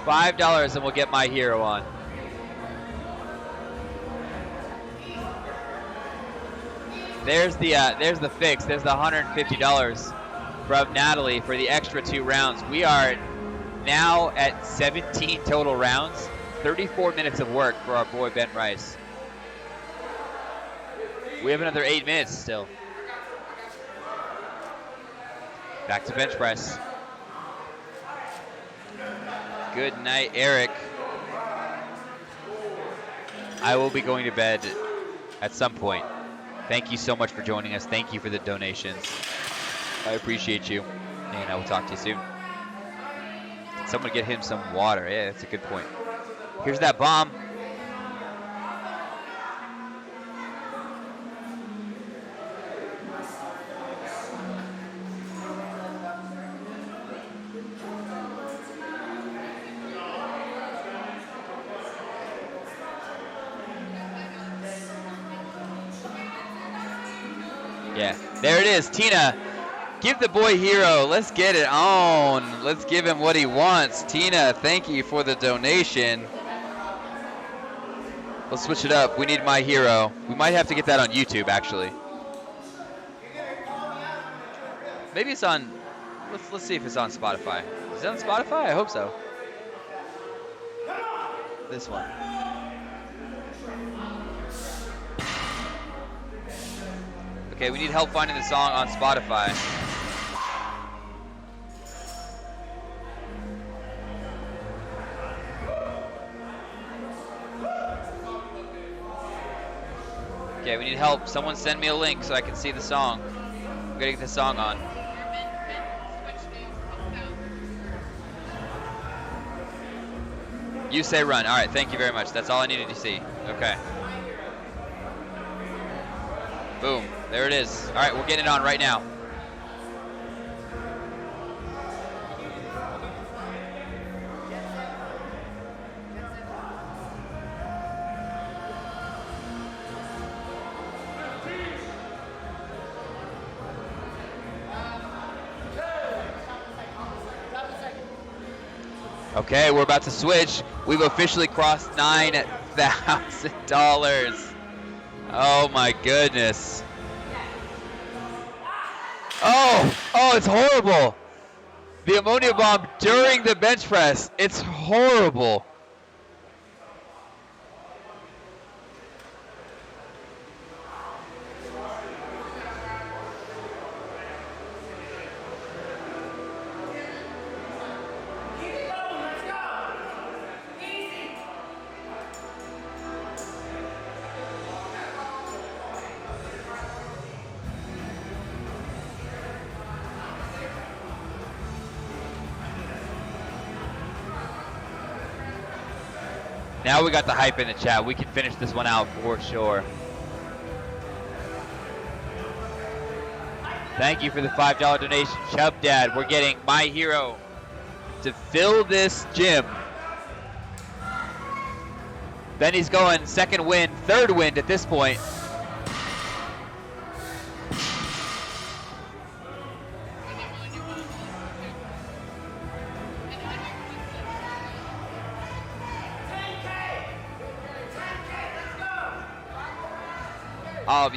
$5 and we'll get My Hero on. There's the fix. There's the $150 from Natalie for the extra 2 rounds. We are now at 17 total rounds, 34 minutes of work for our boy Ben Rice. We have another 8 minutes still. Back to bench press. Good night, Eric. I will be going to bed at some point. Thank you so much for joining us. Thank you for the donations. I appreciate you, and I will talk to you soon. Someone get him some water. Yeah, that's a good point. Here's that bomb. Yeah, there it is. Tina, give the boy Hero. Let's get it on. Let's give him what he wants. Tina, thank you for the donation. Let's switch it up. We need My Hero. We might have to get that on YouTube, actually. Maybe it's on. Let's see if it's on Spotify. Is it on Spotify? I hope so. This one. Okay, we need help finding the song on Spotify. Okay, we need help. Someone send me a link so I can see the song. I'm gonna get the song on. You say run. All right, thank you very much. That's all I needed to see. Okay. Boom. There it is. All right, we're getting it on right now. Okay, we're about to switch. We've officially crossed $9,000. Oh my goodness. Oh, it's horrible. The ammonia bomb during the bench press. It's horrible. Now we got the hype in the chat. We can finish this one out for sure. Thank you for the $5 donation, Chub Dad. We're getting My Hero to fill this gym. Benny's going second wind, third wind at this point.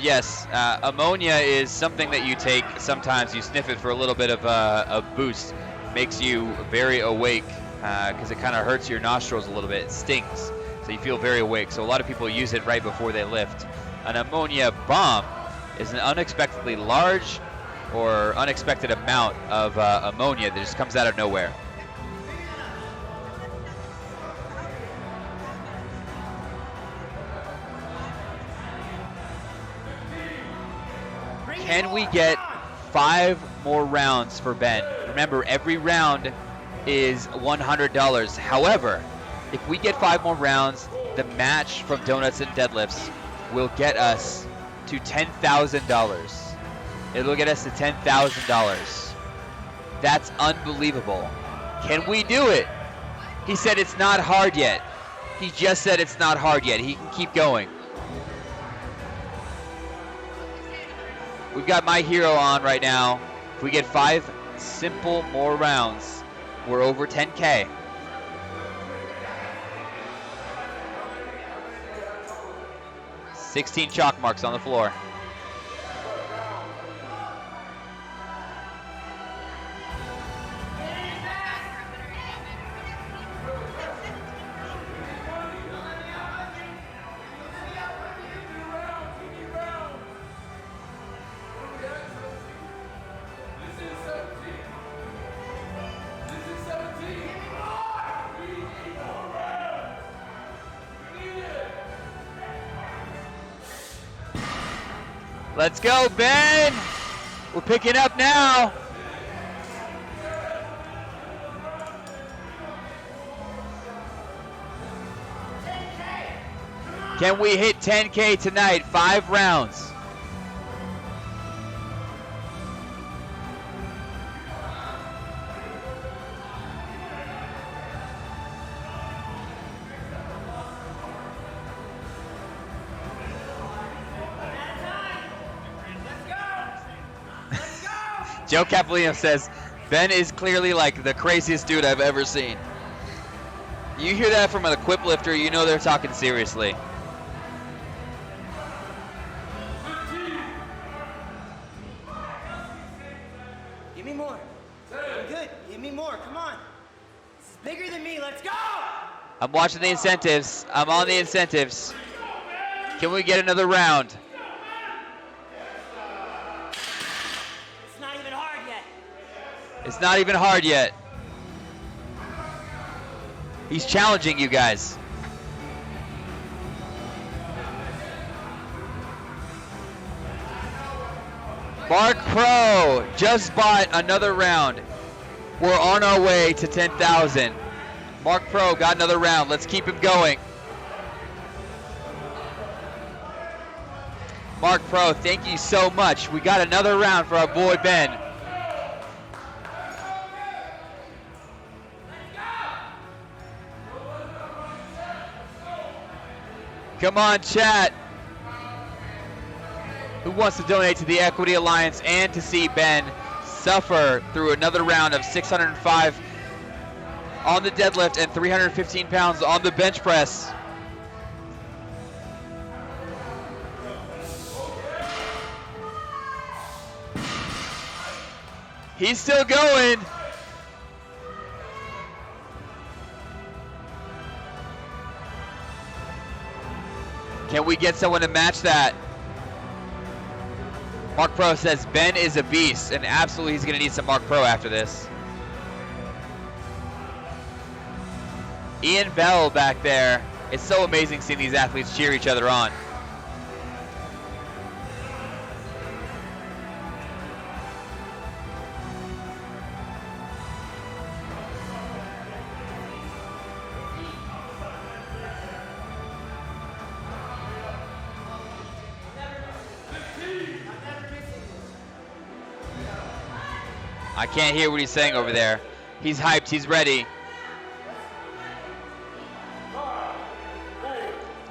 Yes, ammonia is something that you take. Sometimes you sniff it for a little bit of a boost. Makes you very awake because it kind of hurts your nostrils a little bit. It stings, so you feel very awake. So a lot of people use it right before they lift. An ammonia bomb is an unexpectedly large or unexpected amount of ammonia that just comes out of nowhere. Can we get 5 more rounds for Ben? Remember, every round is $100. However, if we get 5 more rounds, the match from Donuts and Deadlifts will get us to $10,000. It'll get us to $10,000. That's unbelievable. Can we do it? He said it's not hard yet. He just said it's not hard yet. He can keep going. We've got My Hero on right now. If we get 5 simple more rounds, we're over 10K. $16 chalk marks on the floor. Let's go, Ben! We're picking up now. Can we hit 10K tonight? 5 rounds. Joe Capolino says, Ben is clearly like the craziest dude I've ever seen. You hear that from an equip lifter, you know they're talking seriously. Give me more. I'm good. Give me more. Come on. This is bigger than me. Let's go. I'm watching the incentives. I'm on the incentives. Can we get another round? It's not even hard yet. It's not even hard yet. He's challenging you guys. Mark Pro just bought another round. We're on our way to 10,000. Mark Pro got another round. Let's keep him going. Mark Pro, thank you so much. We got another round for our boy Ben. Come on, chat. Who wants to donate to the Equity Alliance and to see Ben suffer through another round of 605 on the deadlift and 315 pounds on the bench press? He's still going. Can we get someone to match that? Mark Pro says Ben is a beast, and absolutely he's going to need some Mark Pro after this. Ian Bell back there. It's so amazing seeing these athletes cheer each other on. I can't hear what he's saying over there. He's hyped. He's ready.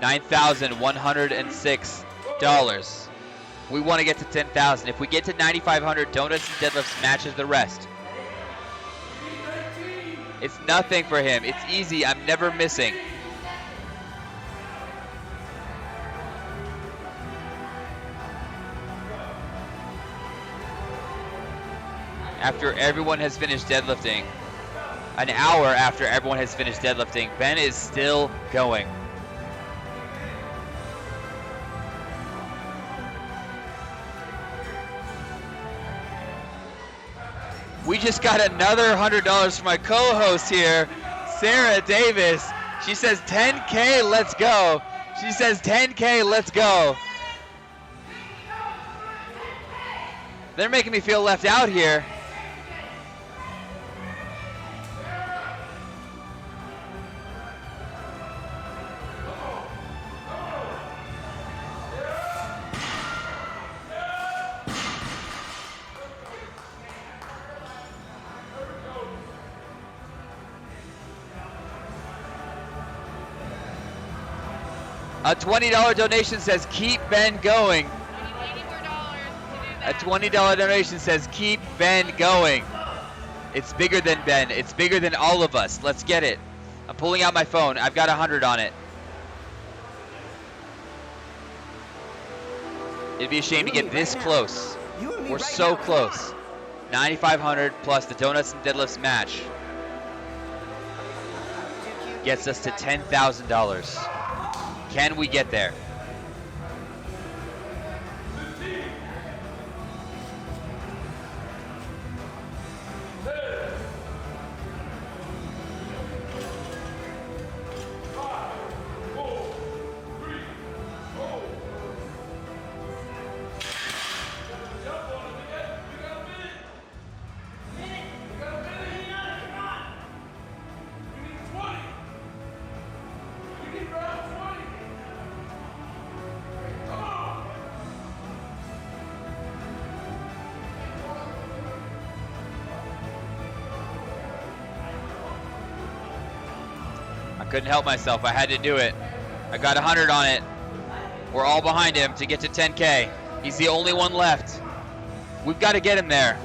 $9,106. We want to get to 10,000. If we get to 9,500, donuts and deadlifts matches the rest. It's nothing for him. It's easy. I'm never missing. After everyone has finished deadlifting, an hour after everyone has finished deadlifting, Ben is still going. We just got another $100 from my co-host here, Sarah Davis. She says 10K, let's go. She says 10K, let's go. They're making me feel left out here. A $20 donation says keep Ben going. A $20 donation says keep Ben going. It's bigger than Ben. It's bigger than all of us. Let's get it. I'm pulling out my phone. I've got 100 on it. It'd be a shame to get this close. We're so close. 9,500 plus the donuts and deadlifts match gets us to $10,000. Can we get there? Couldn't help myself. I had to do it. I got 100 on it. We're all behind him to get to 10K. He's the only one left. We've got to get him there.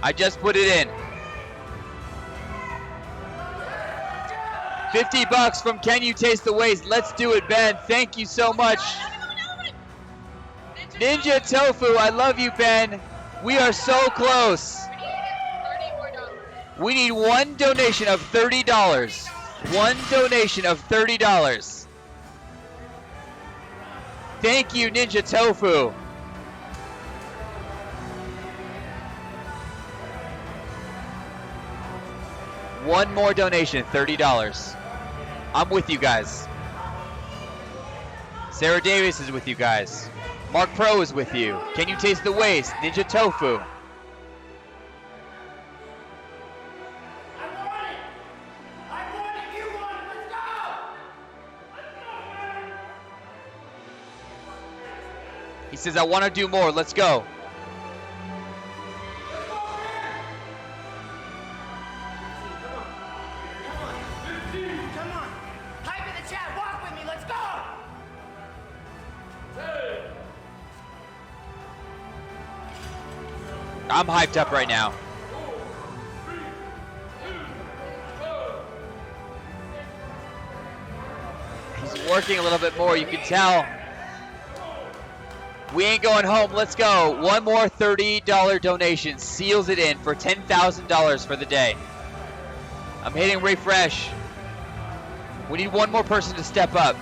I just put it in. $50 from Can You Taste the Waste? Let's do it, Ben. Thank you so much. Ninja Tofu, I love you, Ben. We are so close. We need one donation of $30. One donation of $30. Thank you, Ninja Tofu. One more donation, $30. I'm with you guys. Sarah Davis is with you guys. Mark Pro is with you. Can You Taste the Waste? Ninja Tofu. He says, I want to do more. Let's go. I'm hyped up right now. He's working a little bit more, you can tell. We ain't going home, let's go. One more $30 donation seals it in for $10,000 for the day. I'm hitting refresh. We need one more person to step up.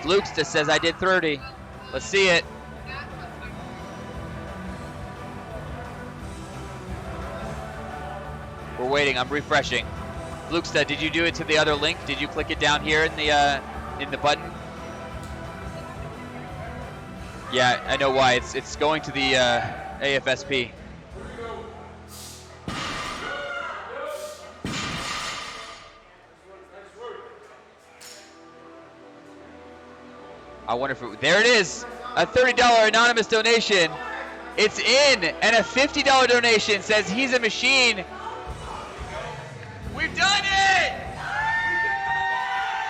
Luke's just says I did 30. Let's see it. We're waiting, I'm refreshing. Luxta, did you do it to the other link? Did you click it down here in the button? Yeah, I know why. It's going to the AFSP. I wonder if there it is, a $30 anonymous donation. It's in, and a $50 donation says he's a machine. We've done it!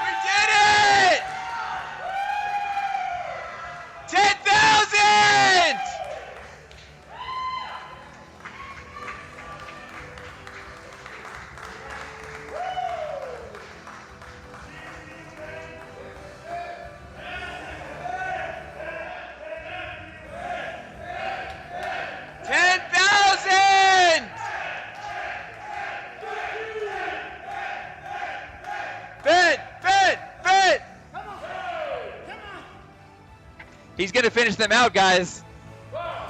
We did it! 10,000! He's going to finish them out, guys.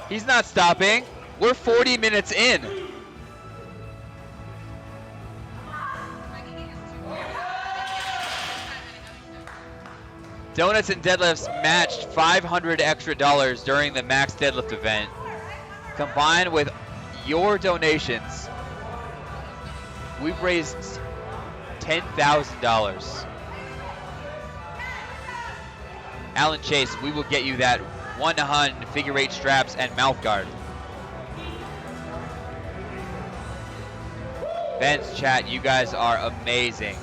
He's not stopping. We're 40 minutes in. Donuts and deadlifts matched $500 extra during the max deadlift event. Combined with your donations, we've raised $10,000. Alan Chase, we will get you that 100 figure 8 straps and mouth guard. Ben's chat, you guys are amazing.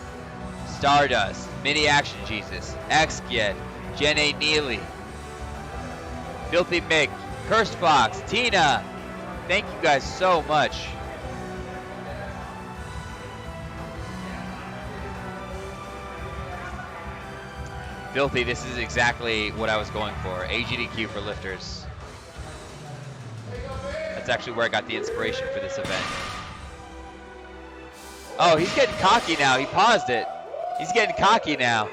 Stardust, Mini Action Jesus, Xkid, Jen A. Neely, Filthy Mick, Cursed Fox, Tina. Thank you guys so much. Filthy, this is exactly what I was going for. AGDQ for lifters. That's actually where I got the inspiration for this event. Oh, he's getting cocky now. He paused it. He's getting cocky now.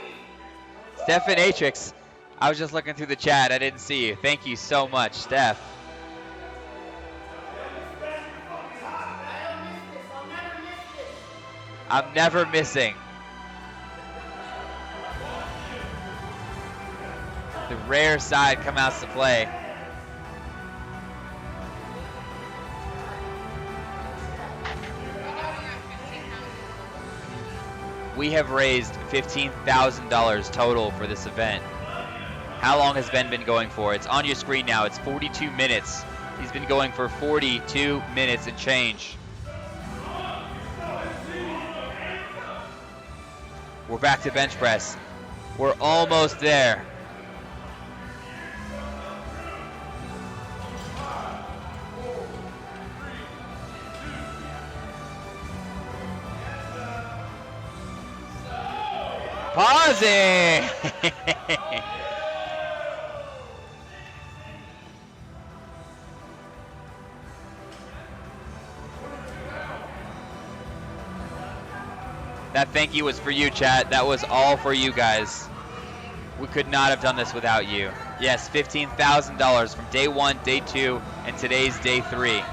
Stefan Atrix, I was just looking through the chat. I didn't see you. Thank you so much, Steph. I'm never missing. The rare side come out to play. We have raised $15,000 total for this event. How long has Ben been going for? It's on your screen now. It's 42 minutes. He's been going for 42 minutes and change. We're back to bench press. We're almost there. Pausing! That thank you was for you, chat. That was all for you guys. We could not have done this without you. Yes, $15,000 from day 1, day 2, and today's day 3.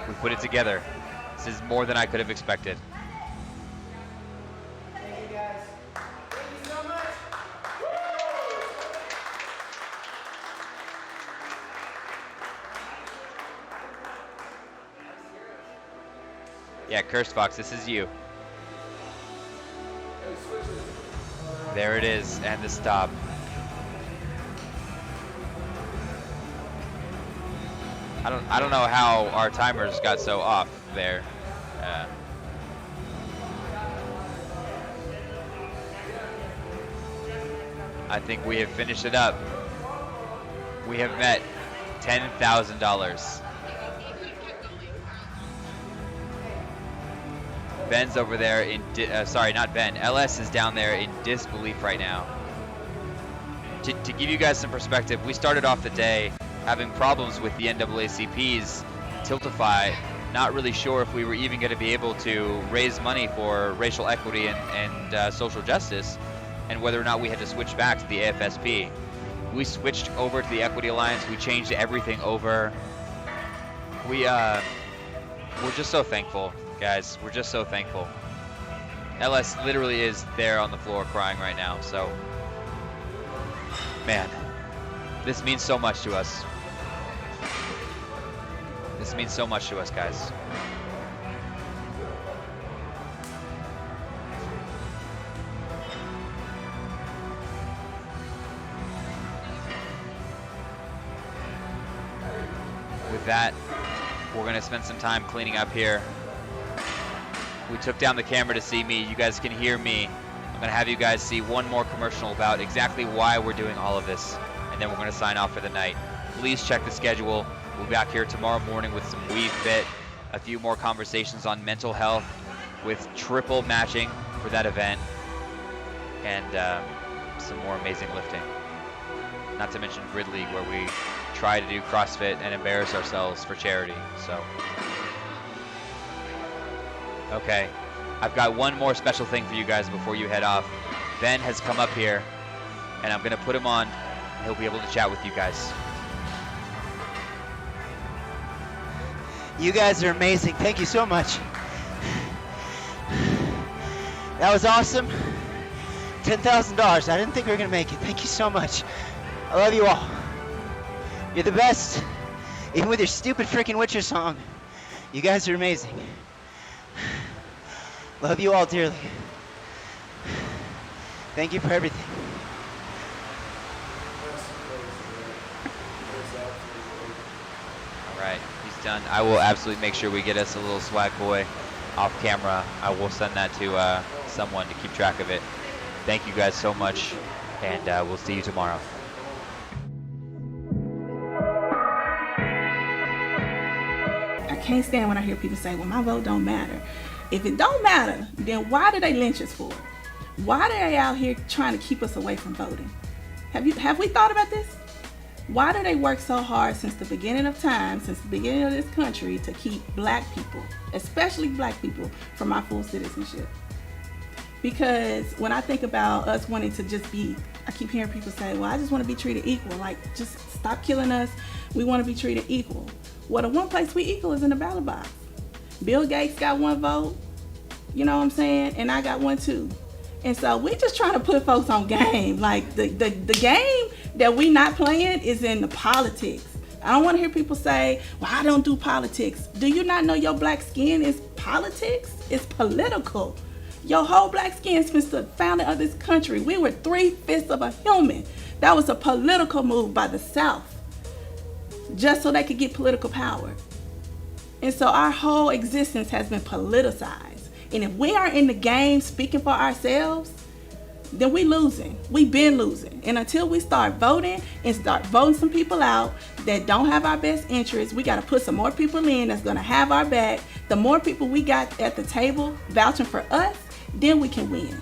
We put it together. This is more than I could have expected. Yeah, Cursed Fox, this is you. There it is, and the stop. I don't know how our timers got so off there. I think we have finished it up. We have met $10,000. Ben's over there in, sorry, not Ben. LS is down there in disbelief right now. To give you guys some perspective, we started off the day having problems with the NAACP's Tiltify, not really sure if we were even going to be able to raise money for racial equity and social justice, and whether or not we had to switch back to the AFSP. We switched over to the Equity Alliance. We changed everything over. We're just so thankful. guys. We're just so thankful. LS literally is there on the floor crying right now. So, man, this means so much to us. This means so much to us, guys. With that, we're gonna spend some time cleaning up here. We took down the camera to see me. You guys can hear me. I'm gonna have you guys see one more commercial about exactly why we're doing all of this, and then we're gonna sign off for the night. Please check the schedule. We'll be back here tomorrow morning with some Weave Fit, a few more conversations on mental health with triple matching for that event, and some more amazing lifting. Not to mention Grid League, where we try to do CrossFit and embarrass ourselves for charity. So, okay, I've got one more special thing for you guys before you head off. Ben has come up here, and I'm gonna put him on. He'll be able to chat with you guys. You guys are amazing. Thank you so much. That was awesome. $10,000. I didn't think we were gonna make it. Thank you so much. I love you all. You're the best. Even with your stupid freaking Witcher song. You guys are amazing. Love you all dearly. Thank you for everything. All right, he's done. I will absolutely make sure we get us a little swag boy off camera. I will send that to someone to keep track of it. Thank you guys so much, and we'll see you tomorrow. I can't stand when I hear people say, well, my vote don't matter. If it don't matter, then why do they lynch us for it? Why are they out here trying to keep us away from voting? Have we thought about this? Why do they work so hard since the beginning of time, since the beginning of this country, to keep black people, especially black people, from our full citizenship? Because when I think about us wanting to just be, I keep hearing people say, well, I just want to be treated equal. Like, just stop killing us. We want to be treated equal. Well, the one place we equal is in the ballot box. Bill Gates got one vote, you know what I'm saying? And I got one too. And so we just trying to put folks on game. Like the game that we not playing is in the politics. I don't want to hear people say, well, I don't do politics. Do you not know your black skin is politics? It's political. Your whole black skin since the founding of this country. We were 3/5 of a human. That was a political move by the South, just so they could get political power. And so our whole existence has been politicized. And if we aren't in the game speaking for ourselves, then we losing. We've been losing. And until we start voting and start voting some people out that don't have our best interests, we got to put some more people in that's going to have our back. The more people we got at the table vouching for us, then we can win.